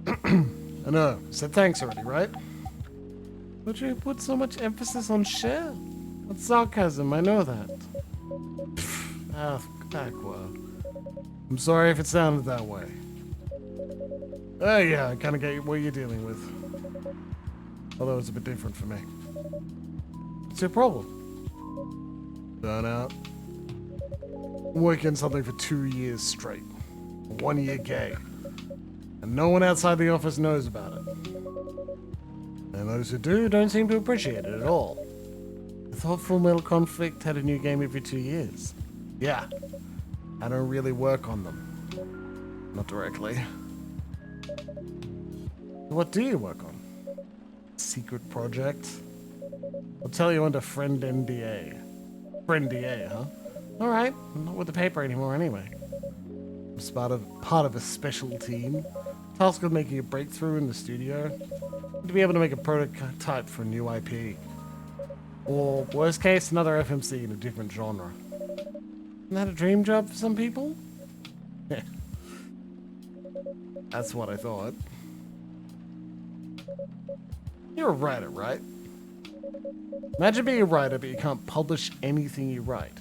I know. Said thanks already, right? But you put so much emphasis on share. That's sarcasm, I know that. Aqua. I'm sorry if it sounded that way. Oh yeah, I kind of get what you're dealing with. Although it's a bit different for me. What's your problem? Burnout. I'm working on something for 2 years straight. 1 year gay. And no one outside the office knows about it. And those who do don't seem to appreciate it at all. I thought Full Metal Conflict had a new game every 2 years. Yeah. I don't really work on them. Not directly. What do you work on? Secret project? I'll tell you under friend NDA. Friend DA, huh? Alright, I'm not with the paper anymore anyway. I'm just part of a special team. Tasked with making a breakthrough in the studio. To be able to make a prototype for a new IP. Or, worst case, another FMC in a different genre. Isn't that a dream job for some people? Yeah. That's what I thought. You're a writer, right? Imagine being a writer, but you can't publish anything you write.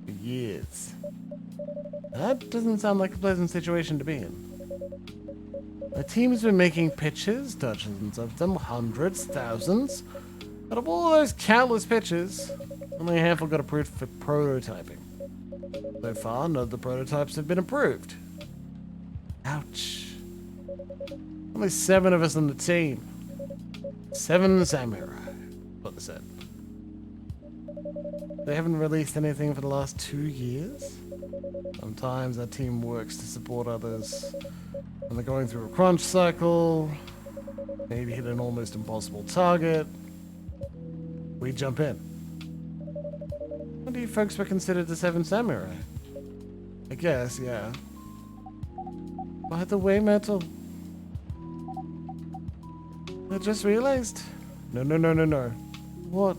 For years. That doesn't sound like a pleasant situation to be in. My team has been making pitches, dozens of them, hundreds, thousands. Out of all those countless pitches, only a handful got approved for prototyping. So far, none of the prototypes have been approved. Ouch. Only 7 of us on the team. 7 samurai. What they said. They haven't released anything for the last 2 years. Sometimes our team works to support others when they're going through a crunch cycle. Maybe hit an almost impossible target. We jump in. What do you folks were considered the 7 samurai? I guess, yeah. By the way, Metal. I just realized. No. What?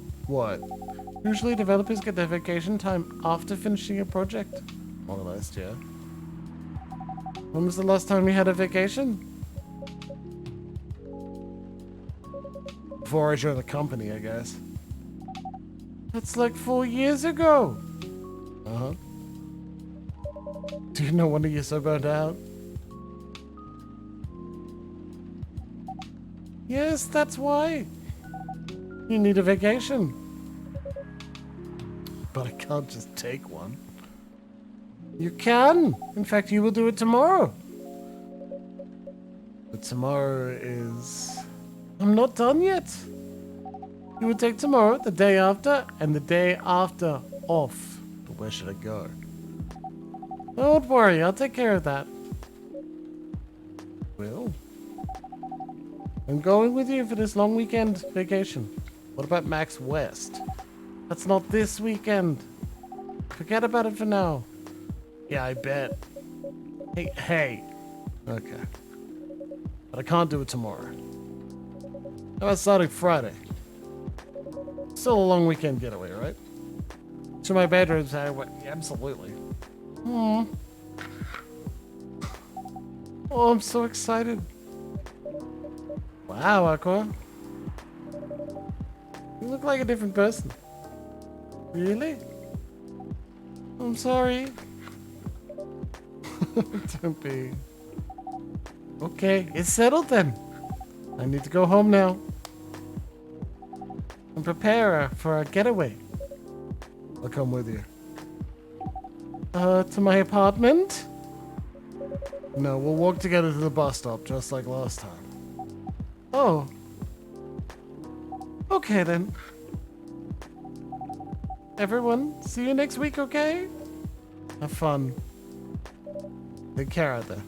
Usually developers get their vacation time after finishing a project. More or less, yeah. When was the last time you had a vacation? Before I joined the company, I guess. That's like 4 years ago. Uh-huh. Do you know wonder you're so burnt out? Yes, that's why. You need a vacation. But I can't just take one. You can. In fact, you will do it tomorrow. But tomorrow is... I'm not done yet. You would take tomorrow, the day after, and the day after off. But where should I go? Don't worry, I'll take care of that. Will? I'm going with you for this long weekend vacation. What about Max West? That's not this weekend. Forget about it for now. Yeah, I bet. Hey. Okay. But I can't do it tomorrow. How about starting Friday? Still a long weekend getaway, right? To my bedroom, absolutely. Oh, I'm so excited. Wow, Aqua. You look like a different person. Really? I'm sorry. Don't be. Okay, it's settled then. I need to go home now. And prepare for our getaway. I'll come with you. To my apartment? No, we'll walk together to the bus stop, just like last time. Oh. Okay then. Everyone, see you next week, okay? Have fun. Take care out there.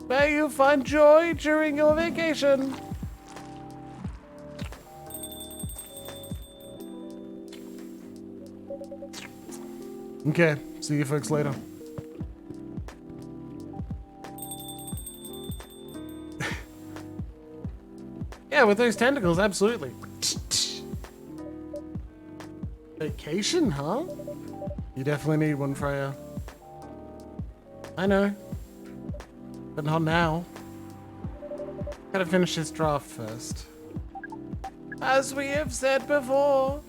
May you find joy during your vacation. Okay, see you folks later. Yeah, with those tentacles, absolutely. Vacation, huh? You definitely need one, Freya. I know. But not now. Gotta finish this draft first. As we have said before,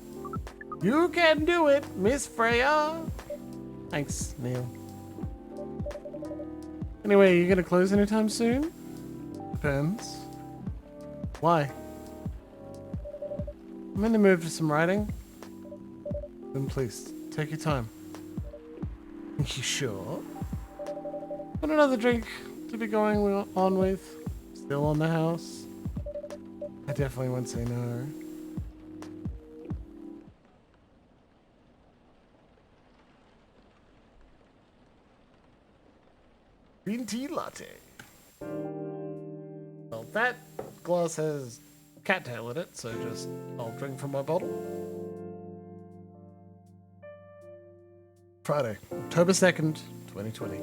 you can do it, Miss Freya. Thanks, Neil. Anyway, are you gonna close anytime soon? Depends. Why? I'm in the mood for some writing. Then please, take your time. You sure? Want another drink to be going on with? Still on the house? I definitely won't say no. Green tea latte. Well, that glass has cattail in it, so just I'll drink from my bottle. Friday, October 2nd, 2020.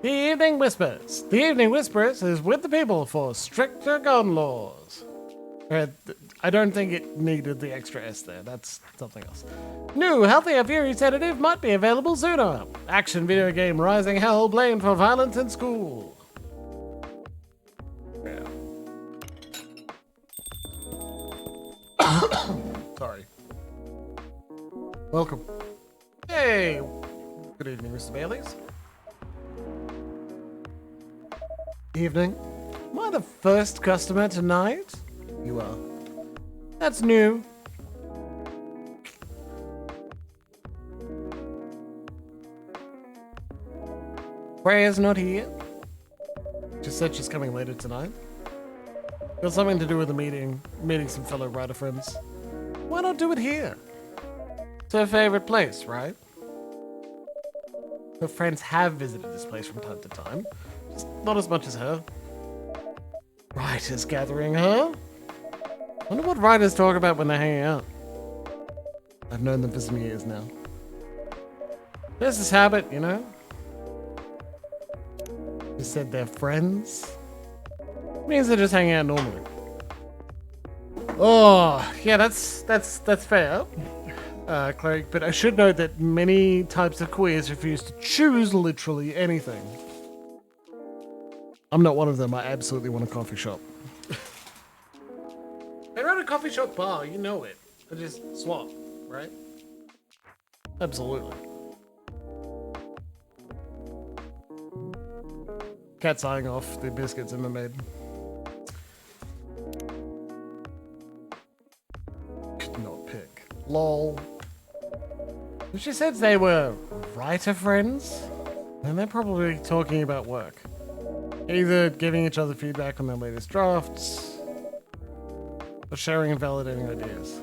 The Evening Whispers. The Evening Whispers is with the people for stricter gun laws. I don't think it needed the extra S there. That's something else. New Healthier Fury sedative might be available sooner. Action video game Rising Hell blamed for violence in school. Yeah. Sorry. Welcome. Hey. Good evening, Mr. Baileys. Evening. Am I the first customer tonight? You are. That's new. Freya's not here. She said she's coming later tonight. Got something to do with the meeting some fellow writer friends. Why not do it here? It's her favorite place, right? Her friends have visited this place from time to time. Just not as much as her. Writers gathering, huh? Wonder what writers talk about when they're hanging out. I've known them for some years now. There's this habit, you know? You said they're friends. It means they're just hanging out normally. Oh, yeah, that's fair, Cleric, but I should note that many types of queers refuse to choose literally anything. I'm not one of them. I absolutely want a coffee shop. I run a coffee shop bar, you know it. I just swap, right? Absolutely. Cat's eyeing off the biscuits Emma made. Could not pick. Lol. If she said they were writer friends, then they're probably talking about work. Either giving each other feedback on their latest drafts, or sharing and validating ideas.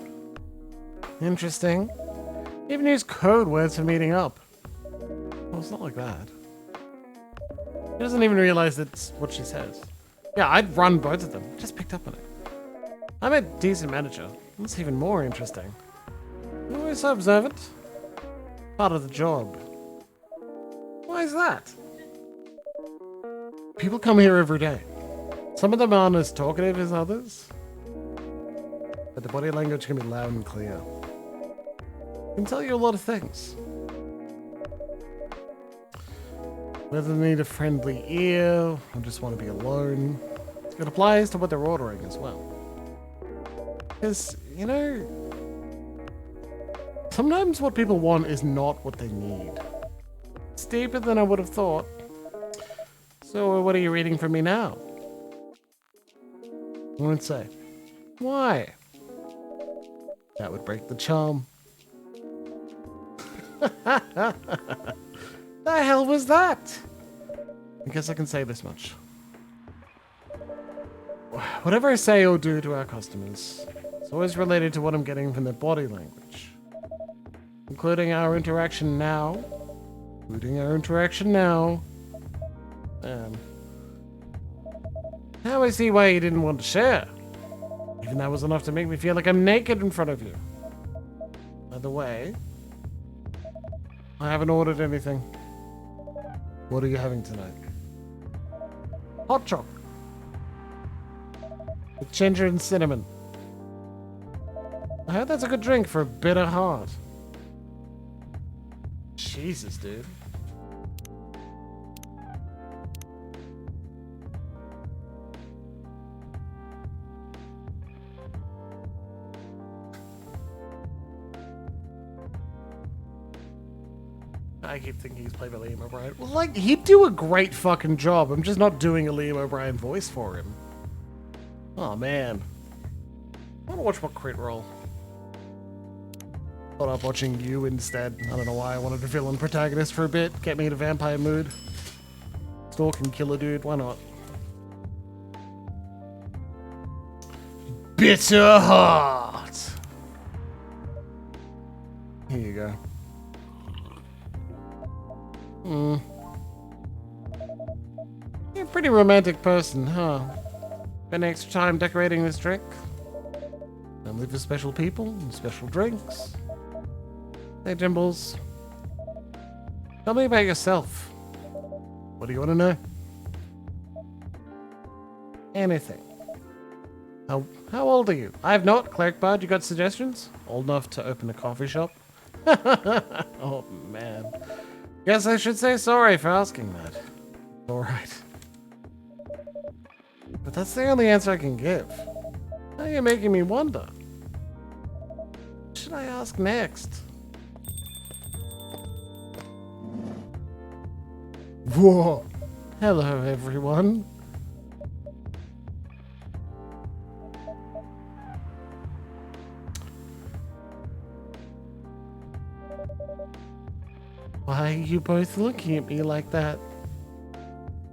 Interesting. Even use code words for meeting up. Well, it's not like that. She doesn't even realize that's what she says. Yeah, I'd run both of them. Just picked up on it. I'm a decent manager. That's even more interesting. You're always so observant. Part of the job. Why is that? People come here every day. Some of them aren't as talkative as others. But the body language can be loud and clear. It can tell you a lot of things. Whether they need a friendly ear or just want to be alone. It applies to what they're ordering as well. Because, you know, sometimes what people want is not what they need. It's deeper than I would have thought. So what are you reading for me now? I won't say. Why? That would break the charm. The hell was that? I guess I can say this much. Whatever I say or do to our customers, it's always related to what I'm getting from their body language. Including our interaction now. Now I see why you didn't want to share. Even that was enough to make me feel like I'm naked in front of you. By the way, I haven't ordered anything. What are you having tonight? Hot chocolate. With ginger and cinnamon. I heard that's a good drink for a bitter heart. Jesus, dude. I keep thinking he's played by Liam O'Brien. Well, like, he'd do a great fucking job. I'm just not doing a Liam O'Brien voice for him. Oh, man. I want to watch my crit roll. Thought up watching you instead. I don't know why I wanted a villain protagonist for a bit. Get me in a vampire mood. Stalk and kill a dude. Why not? Bitter heart. Here you go. You're a pretty romantic person, huh? Spend extra time decorating this drink? Only for special people and special drinks. Hey, Jimbles. Tell me about yourself. What do you want to know? Anything. How old are you? I have not. Cleric Bard, you got suggestions? Old enough to open a coffee shop? Oh, man. Guess I should say sorry for asking that. Alright. But that's the only answer I can give. Now you're making me wonder. What should I ask next? Whoa! Hello, everyone. Why are you both looking at me like that?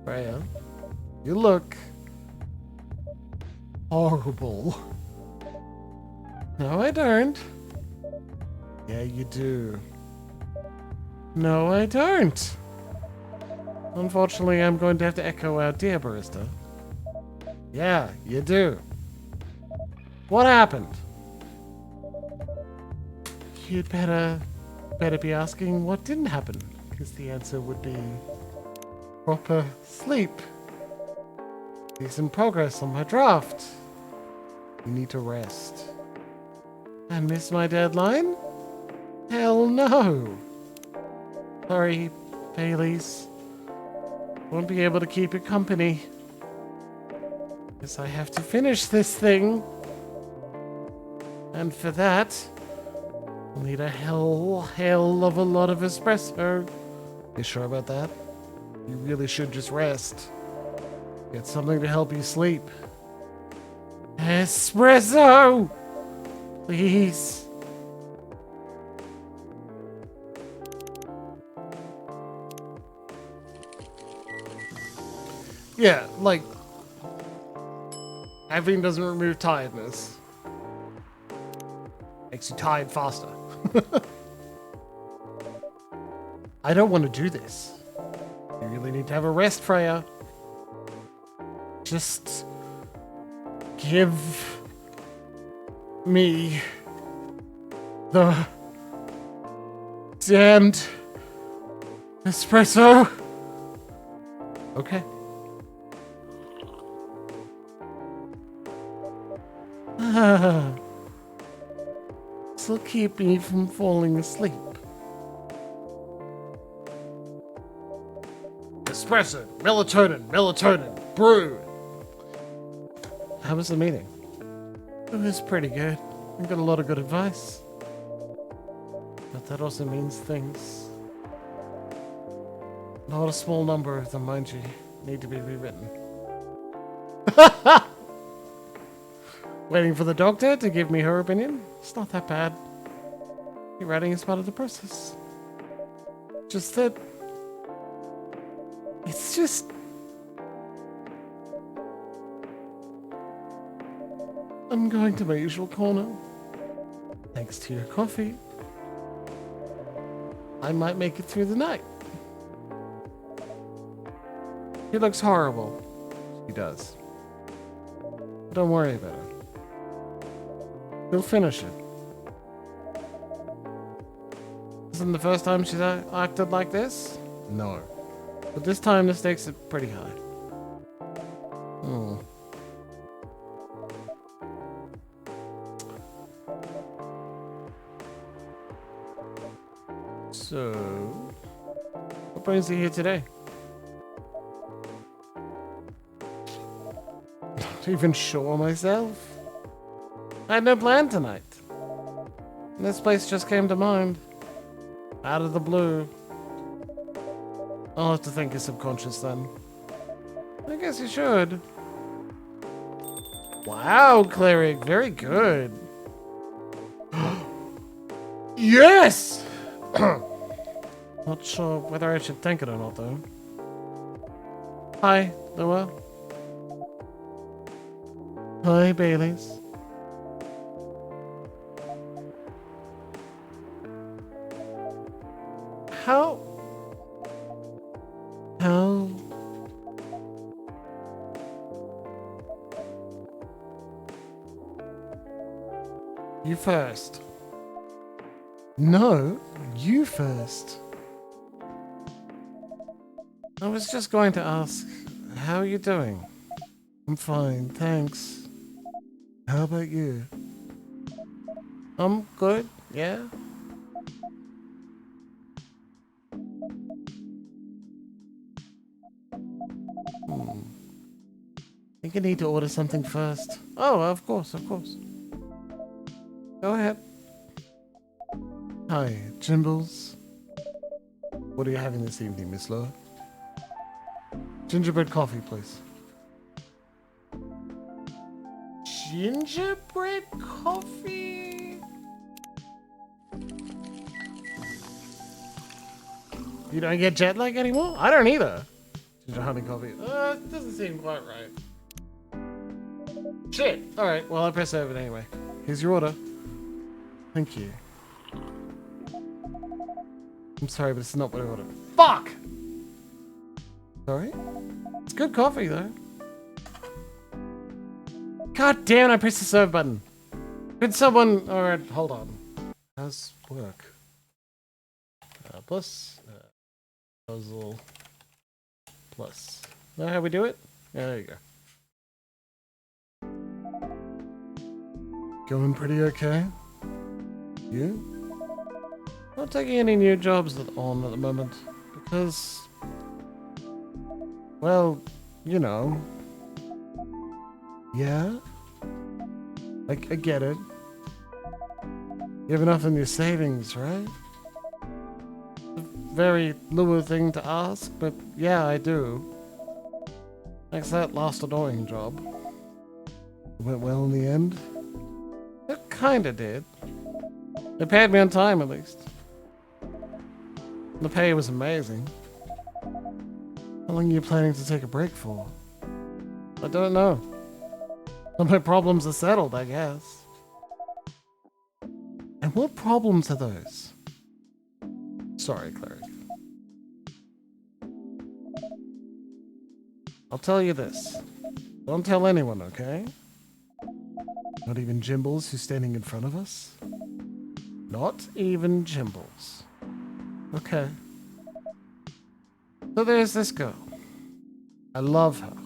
Freya, you look horrible. No, I don't. Yeah, you do. No, I don't. Unfortunately, I'm going to have to echo out, dear barista. Yeah, you do. What happened? You'd better be asking what didn't happen, because the answer would be proper sleep. Decent progress on my draft. You need to rest. I missed my deadline? Hell no. Sorry, Baileys. Won't be able to keep you company. Guess I have to finish this thing. And for that, I'll need a hell of a lot of espresso. You sure about that? You really should just rest. Get something to help you sleep. Espresso! Please. Yeah, like, caffeine doesn't remove tiredness. Makes you tired faster. I don't want to do this. You really need to have a rest, Freya. Just give me the damned espresso. Okay. This will keep me from falling asleep. Espresso, melatonin, brew. How was the meeting? It was pretty good. I got a lot of good advice. But that also means things. Not a small number of them, mind you, need to be rewritten. Waiting for the doctor to give me her opinion? It's not that bad. Rewriting is part of the process. Just that... It's just... I'm going to my usual corner. Thanks to your coffee. I might make it through the night. He looks horrible. He does. Don't worry about it. We'll finish it. Isn't the first time she's acted like this? No. But this time the stakes are pretty high. Hmm. So, what brings you here today? Not even sure myself. I had no plan tonight. This place just came to mind. Out of the blue. I'll have to thank your subconscious then. I guess you should. Wow, Cleric, very good. Yes! Not sure whether I should thank it or not, though. Hi, Noah. Hi, Baileys. How? You first. No, you first. I was just going to ask, how are you doing? I'm fine, thanks. How about you? I'm good, yeah. I think I need to order something first. Oh, of course, of course. Go ahead. Hi, Jimbles. What are you having this evening, Miss Lowe? Gingerbread coffee, please. Gingerbread coffee? You don't get jet lag anymore? I don't either. Ginger honey coffee. It doesn't seem quite right. Shit! Alright, well, I press over anyway. Here's your order. Thank you. I'm sorry, but it's not what I ordered. Fuck! Sorry? It's good coffee, though. God damn, I pressed the serve button. Could someone... Alright, hold on. How's work? Plus... puzzle... Plus. Know how we do it? Yeah, there you go. Going pretty okay? You? Not taking any new jobs on at the moment. Because... well, you know... yeah? I get it. You have enough in your savings, right? A very Lua thing to ask, but yeah, I do. Thanks that last annoying job. It went well in the end? It kinda did. They paid me on time, at least. The pay was amazing. How long are you planning to take a break for? I don't know. All my problems are settled, I guess. And what problems are those? Sorry, cleric. I'll tell you this. Don't tell anyone, okay? Not even Jimbles, who's standing in front of us? Not even Jimbles. Okay. So there's this girl. I love her.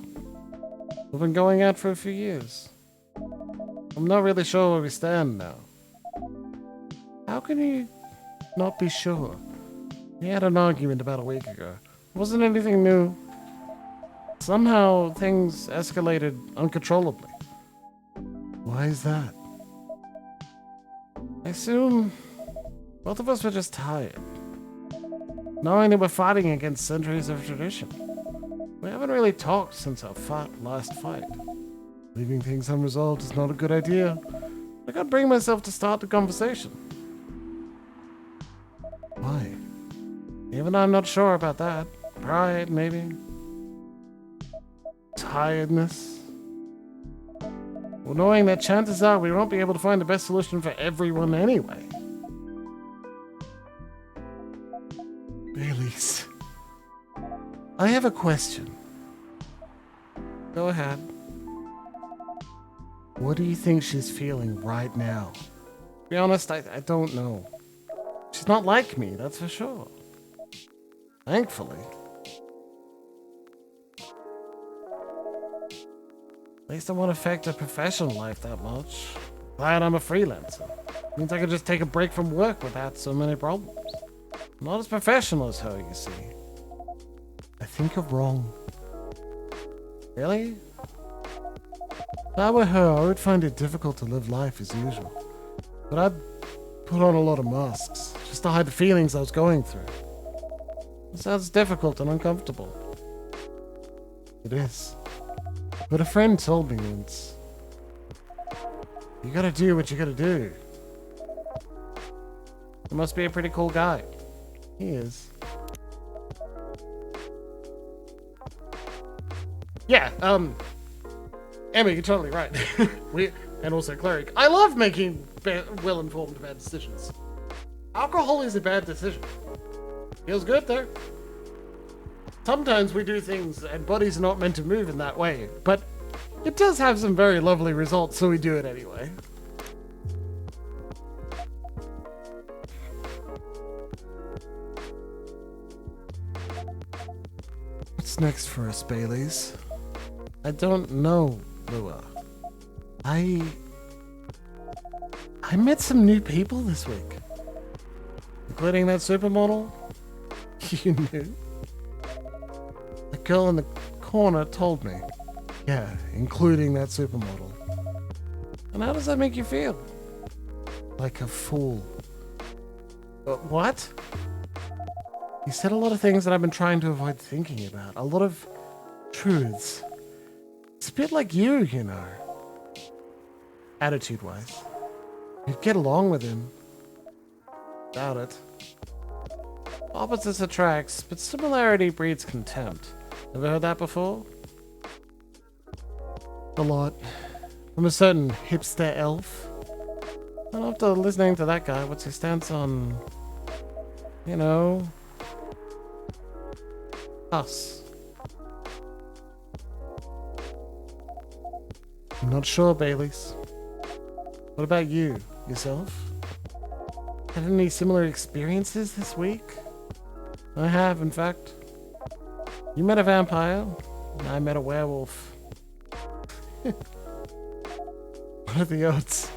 We've been going out for a few years. I'm not really sure where we stand now. How can you not be sure? We had an argument about a week ago. It wasn't anything new. Somehow things escalated uncontrollably. Why is that? I assume both of us were just tired. Knowing that we're fighting against centuries of tradition. We haven't really talked since our last fight. Leaving things unresolved is not a good idea. I can't bring myself to start the conversation. Why? Even I'm not sure about that. Pride, maybe. Tiredness. Well, knowing that chances are we won't be able to find the best solution for everyone anyway. Baileys. I have a question. Go ahead. What do you think she's feeling right now? To be honest, I don't know. She's not like me, that's for sure. Thankfully. At least I won't affect her professional life that much. Glad I'm a freelancer. Means I can just take a break from work without so many problems. I'm not as professional as her, you see. I think you're wrong. Really? If I were her, I would find it difficult to live life as usual. But I'd put on a lot of masks, just to hide the feelings I was going through. It sounds difficult and uncomfortable. It is. But a friend told me once, you gotta do what you gotta do. He must be a pretty cool guy. He is. Yeah, Emmy, you're totally right. And also cleric. I love making well-informed bad decisions. Alcohol is a bad decision. Feels good though. Sometimes we do things and bodies are not meant to move in that way, but it does have some very lovely results, so we do it anyway. What's next for us, Baileys? I don't know, Lua. I met some new people this week. Including that supermodel. You knew? The girl in the corner told me. Yeah, including that supermodel. And how does that make you feel? Like a fool. What? You said a lot of things that I've been trying to avoid thinking about. A lot of truths. It's a bit like you know. Attitude-wise. You'd get along with him. Doubt it. Opposites attracts, but similarity breeds contempt. Ever heard that before? A lot. From a certain hipster elf. And after listening to that guy, what's his stance on, you know, us? I'm not sure, Baileys. What about you? Yourself? Had any similar experiences this week? I have, in fact. You met a vampire, and I met a werewolf. What are the odds?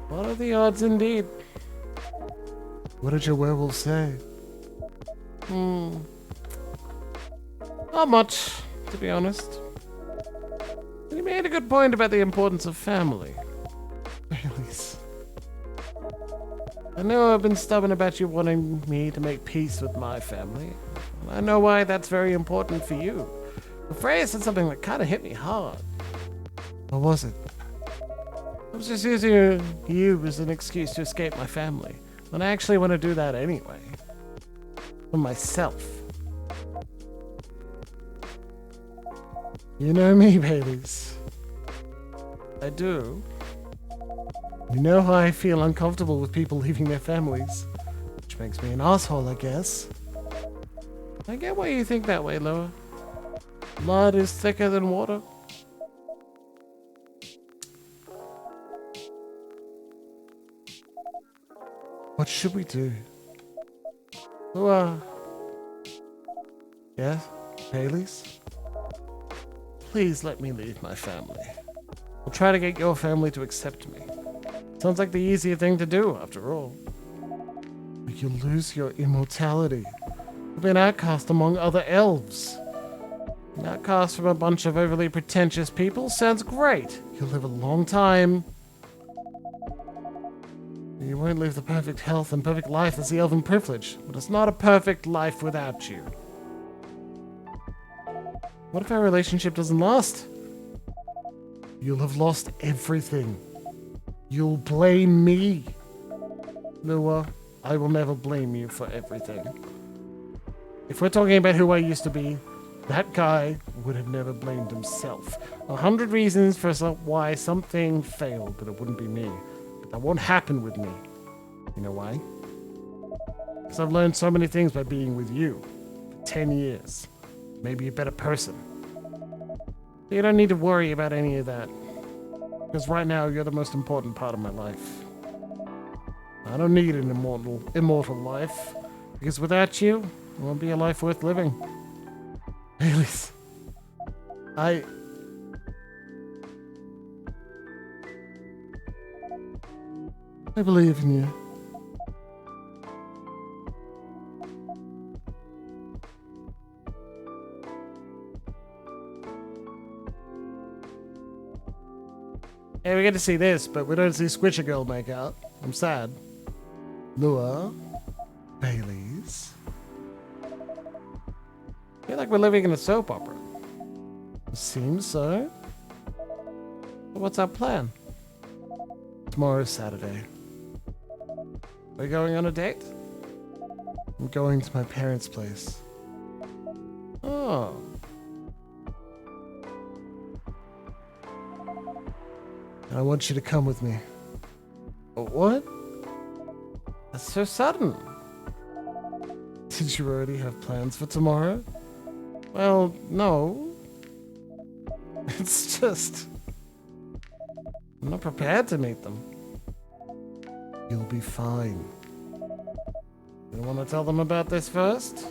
What are the odds indeed? What did your werewolf say? Not much, to be honest. He made a good point about the importance of family. Baileys. I know I've been stubborn about you wanting me to make peace with my family. I know why that's very important for you. But Freya said something that kind of hit me hard. What was it? I was just using you as an excuse to escape my family. And I actually want to do that anyway. For myself. You know me, Baileys. I do. You know how I feel uncomfortable with people leaving their families. Which makes me an asshole, I guess. I get why you think that way, Loa. Blood is thicker than water. What should we do? Loa. Yes? Baileys? Please let me leave my family. I'll try to get your family to accept me. Sounds like the easier thing to do, after all. But you'll lose your immortality. You'll be an outcast among other elves. An outcast from a bunch of overly pretentious people sounds great. You'll live a long time. You won't live the perfect health and perfect life as the elven privilege, but it's not a perfect life without you. What if our relationship doesn't last? You'll have lost everything. You'll blame me. Lua, I will never blame you for everything. If we're talking about who I used to be, that guy would have never blamed himself. 100 reasons for why something failed, but it wouldn't be me. But that won't happen with me. You know why? Because I've learned so many things by being with you for 10 years. Maybe a better person. You don't need to worry about any of that. Because right now, you're the most important part of my life. I don't need an immortal life. Because without you, it won't be a life worth living. Baileys. I believe in you. Yeah, we get to see this, but we don't see Squisher Girl make out. I'm sad. Lua. Baileys. I feel like we're living in a soap opera. It seems so. But what's our plan? Tomorrow's Saturday. We're going on a date? I'm going to my parents' place. Oh. And I want you to come with me. What? That's so sudden. Did you already have plans for tomorrow? Well, no. It's just... I'm not prepared to meet them. You'll be fine. You want to tell them about this first?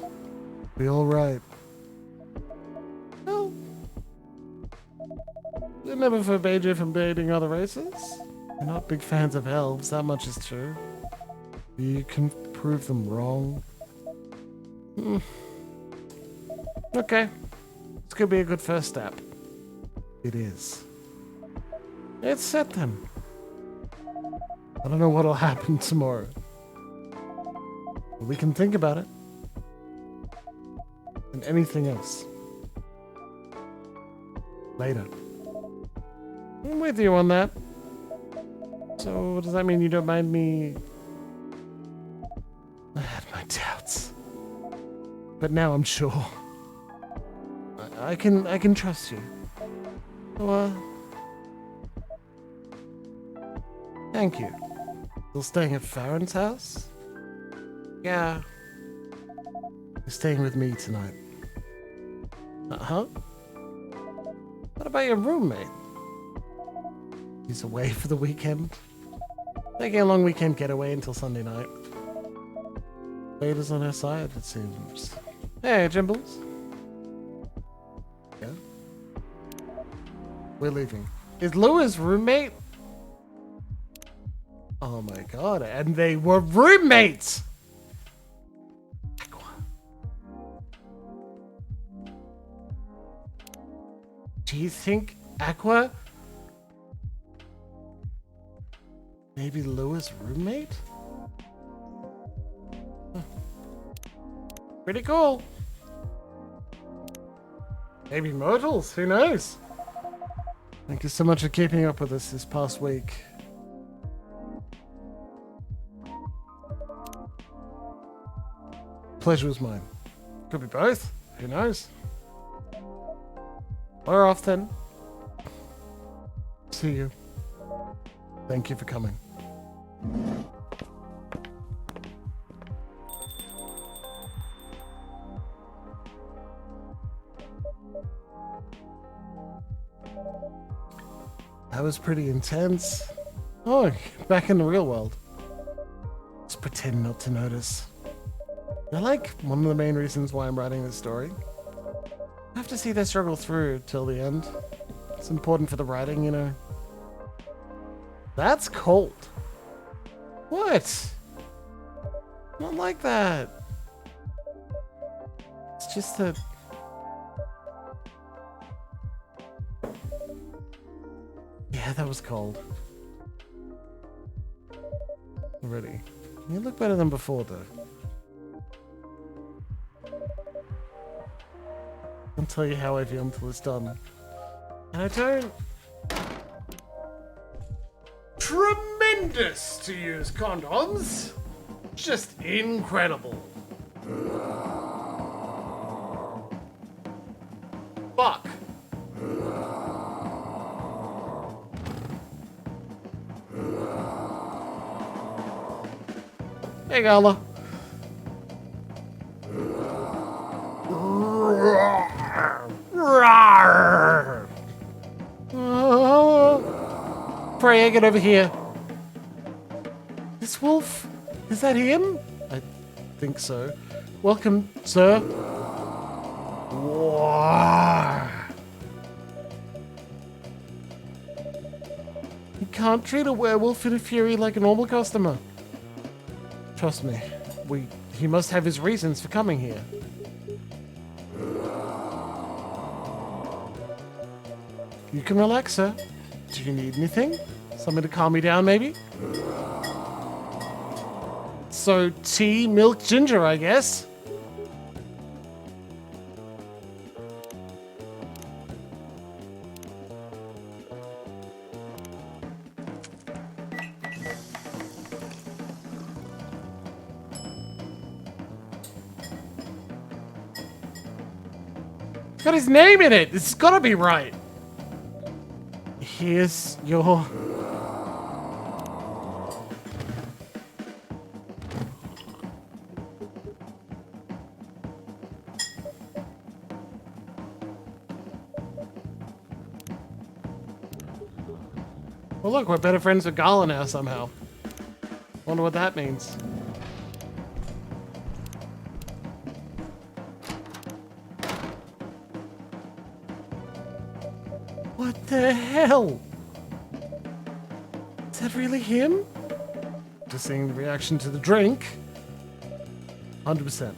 Be alright. Well... They never forbade you from dating other races. You're not big fans of elves, that much is true. You can prove them wrong. Okay. This could be a good first step. It is. It's set then. I don't know what'll happen tomorrow. But we can think about it. And anything else. Later. I'm with you on that. So, does that mean you don't mind me? I had my doubts. But now I'm sure. I can trust you. So, thank you. Still staying at Farron's house? Yeah. You're staying with me tonight. Uh-huh. What about your roommate? He's away for the weekend. Taking a long weekend getaway until Sunday night. Fate is on our side, it seems. Hey, Jimbles. Yeah? We're leaving. Is Louis' roommate? Oh my god, and they were roommates! Aqua. Do you think Aqua? Maybe Louis' roommate? Huh. Pretty cool. Maybe mortals, who knows? Thank you so much for keeping up with us this past week. Pleasure was mine. Could be both, who knows? We're off then. See you. Thank you for coming. That was pretty intense. Oh, back in the real world. Just pretend not to notice. They're like one of the main reasons why I'm writing this story. I have to see their struggle through till the end. It's important for the writing, you know. That's cold. What? Not like that. It's just that... Yeah, that was cold. Already. You look better than before, though. I'll tell you how I feel until it's done. And I don't... Tremendous to use condoms! Just incredible. Fuck. Hey, Gala. Freya, get over here. This wolf? Is that him? I think so. Welcome, sir. Whoa. You can't treat a werewolf in a fury like a normal customer. Trust me, he must have his reasons for coming here. You can relax, sir. Do you need anything? Something to calm me down, maybe? So, tea, milk, ginger, I guess. Got his name in it. It's gotta be right. Here's your... Well, look, we're better friends with Gala now somehow. Wonder what that means. What the hell? Is that really him? Just seeing the reaction to the drink. 100%.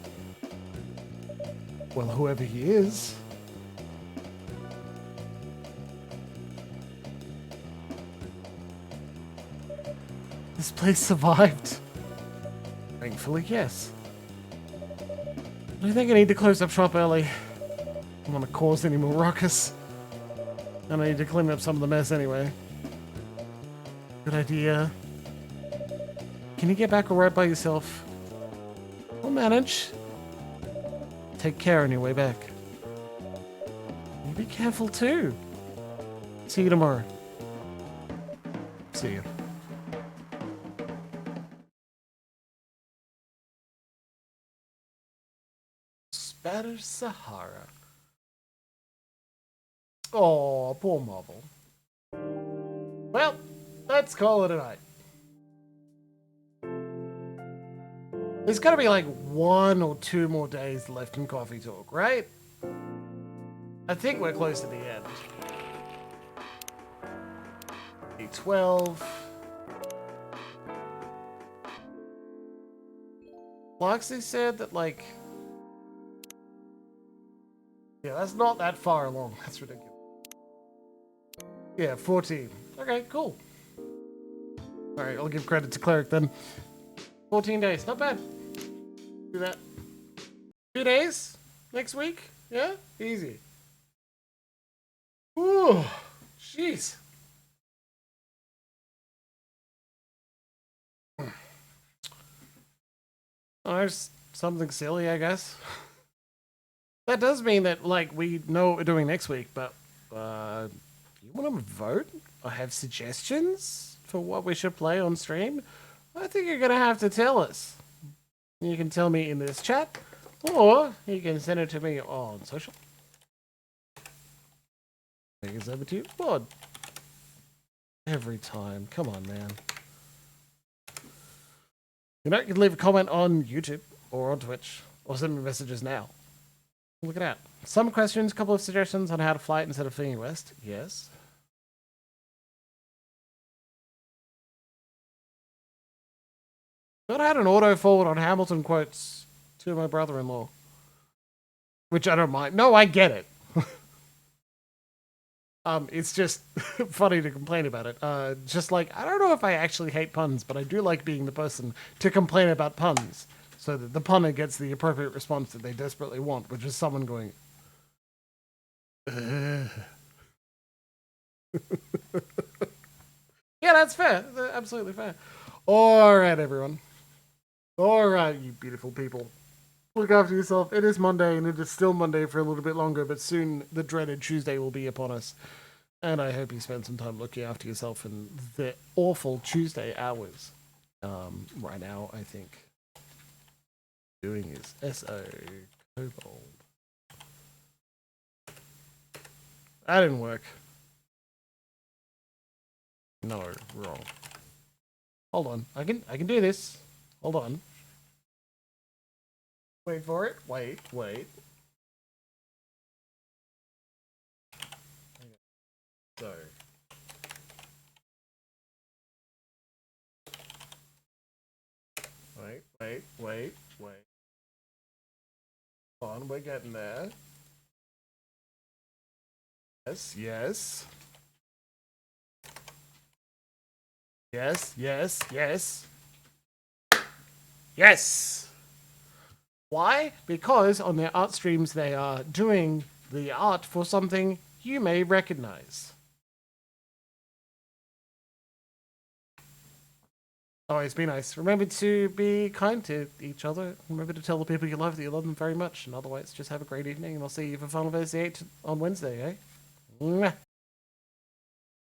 Well, whoever he is. This place survived. Thankfully, yes. I think I need to close up shop early. I don't want to cause any more ruckus. And I need to clean up some of the mess anyway. Good idea. Can you get back all right by yourself? I'll manage. Take care on your way back. Be careful too. See you tomorrow. See you. Spanish Sahara. Oh, poor Marvel. Well, let's call it a night. There's gotta be like 1 or 2 more days left in Coffee Talk, right? I think we're close to the end. D12. Loxley said that, like... Yeah, that's not that far along. That's ridiculous. Yeah, 14. Okay, cool. Alright, I'll give credit to Cleric then. 14 days. Not bad. Do that. 2 days? Next week? Yeah? Easy. Ooh. Jeez. Oh, there's something silly, I guess. That does mean that, like, we know what we're doing next week, but, you want to vote or have suggestions for what we should play on stream? I think you're going to have to tell us. You can tell me in this chat, or you can send it to me on social. I think it's over to you. Bod. Every time. Come on, man. You know, you can leave a comment on YouTube or on Twitch, or send me messages now. Look at that. Some questions, a couple of suggestions on how to fly it instead of fleeing west. Yes. I had an auto forward on Hamilton quotes to my brother-in-law, which I don't mind. No, I get it. It's just funny to complain about it. Just like, I don't know if I actually hate puns, but I do like being the person to complain about puns, so that the punner gets the appropriate response that they desperately want, which is someone going, yeah, that's fair. That's absolutely fair. All right, everyone. All right, you beautiful people. Look after yourself. It is Monday, and it is still Monday for a little bit longer, but soon the dreaded Tuesday will be upon us. And I hope you spend some time looking after yourself in the awful Tuesday hours. Right now, I think doing is SO Kobold. That didn't work. No, wrong. Hold on. I can do this. Hold on. Wait for it. Wait. So. Wait. Hold on, we're getting there. Yes. Yes! Why? Because on their art streams they are doing the art for something you may recognize. Always be nice. Remember to be kind to each other. Remember to tell the people you love that you love them very much. And otherwise, just have a great evening, and I'll see you for Final Fantasy VIII on Wednesday, eh? Mwah.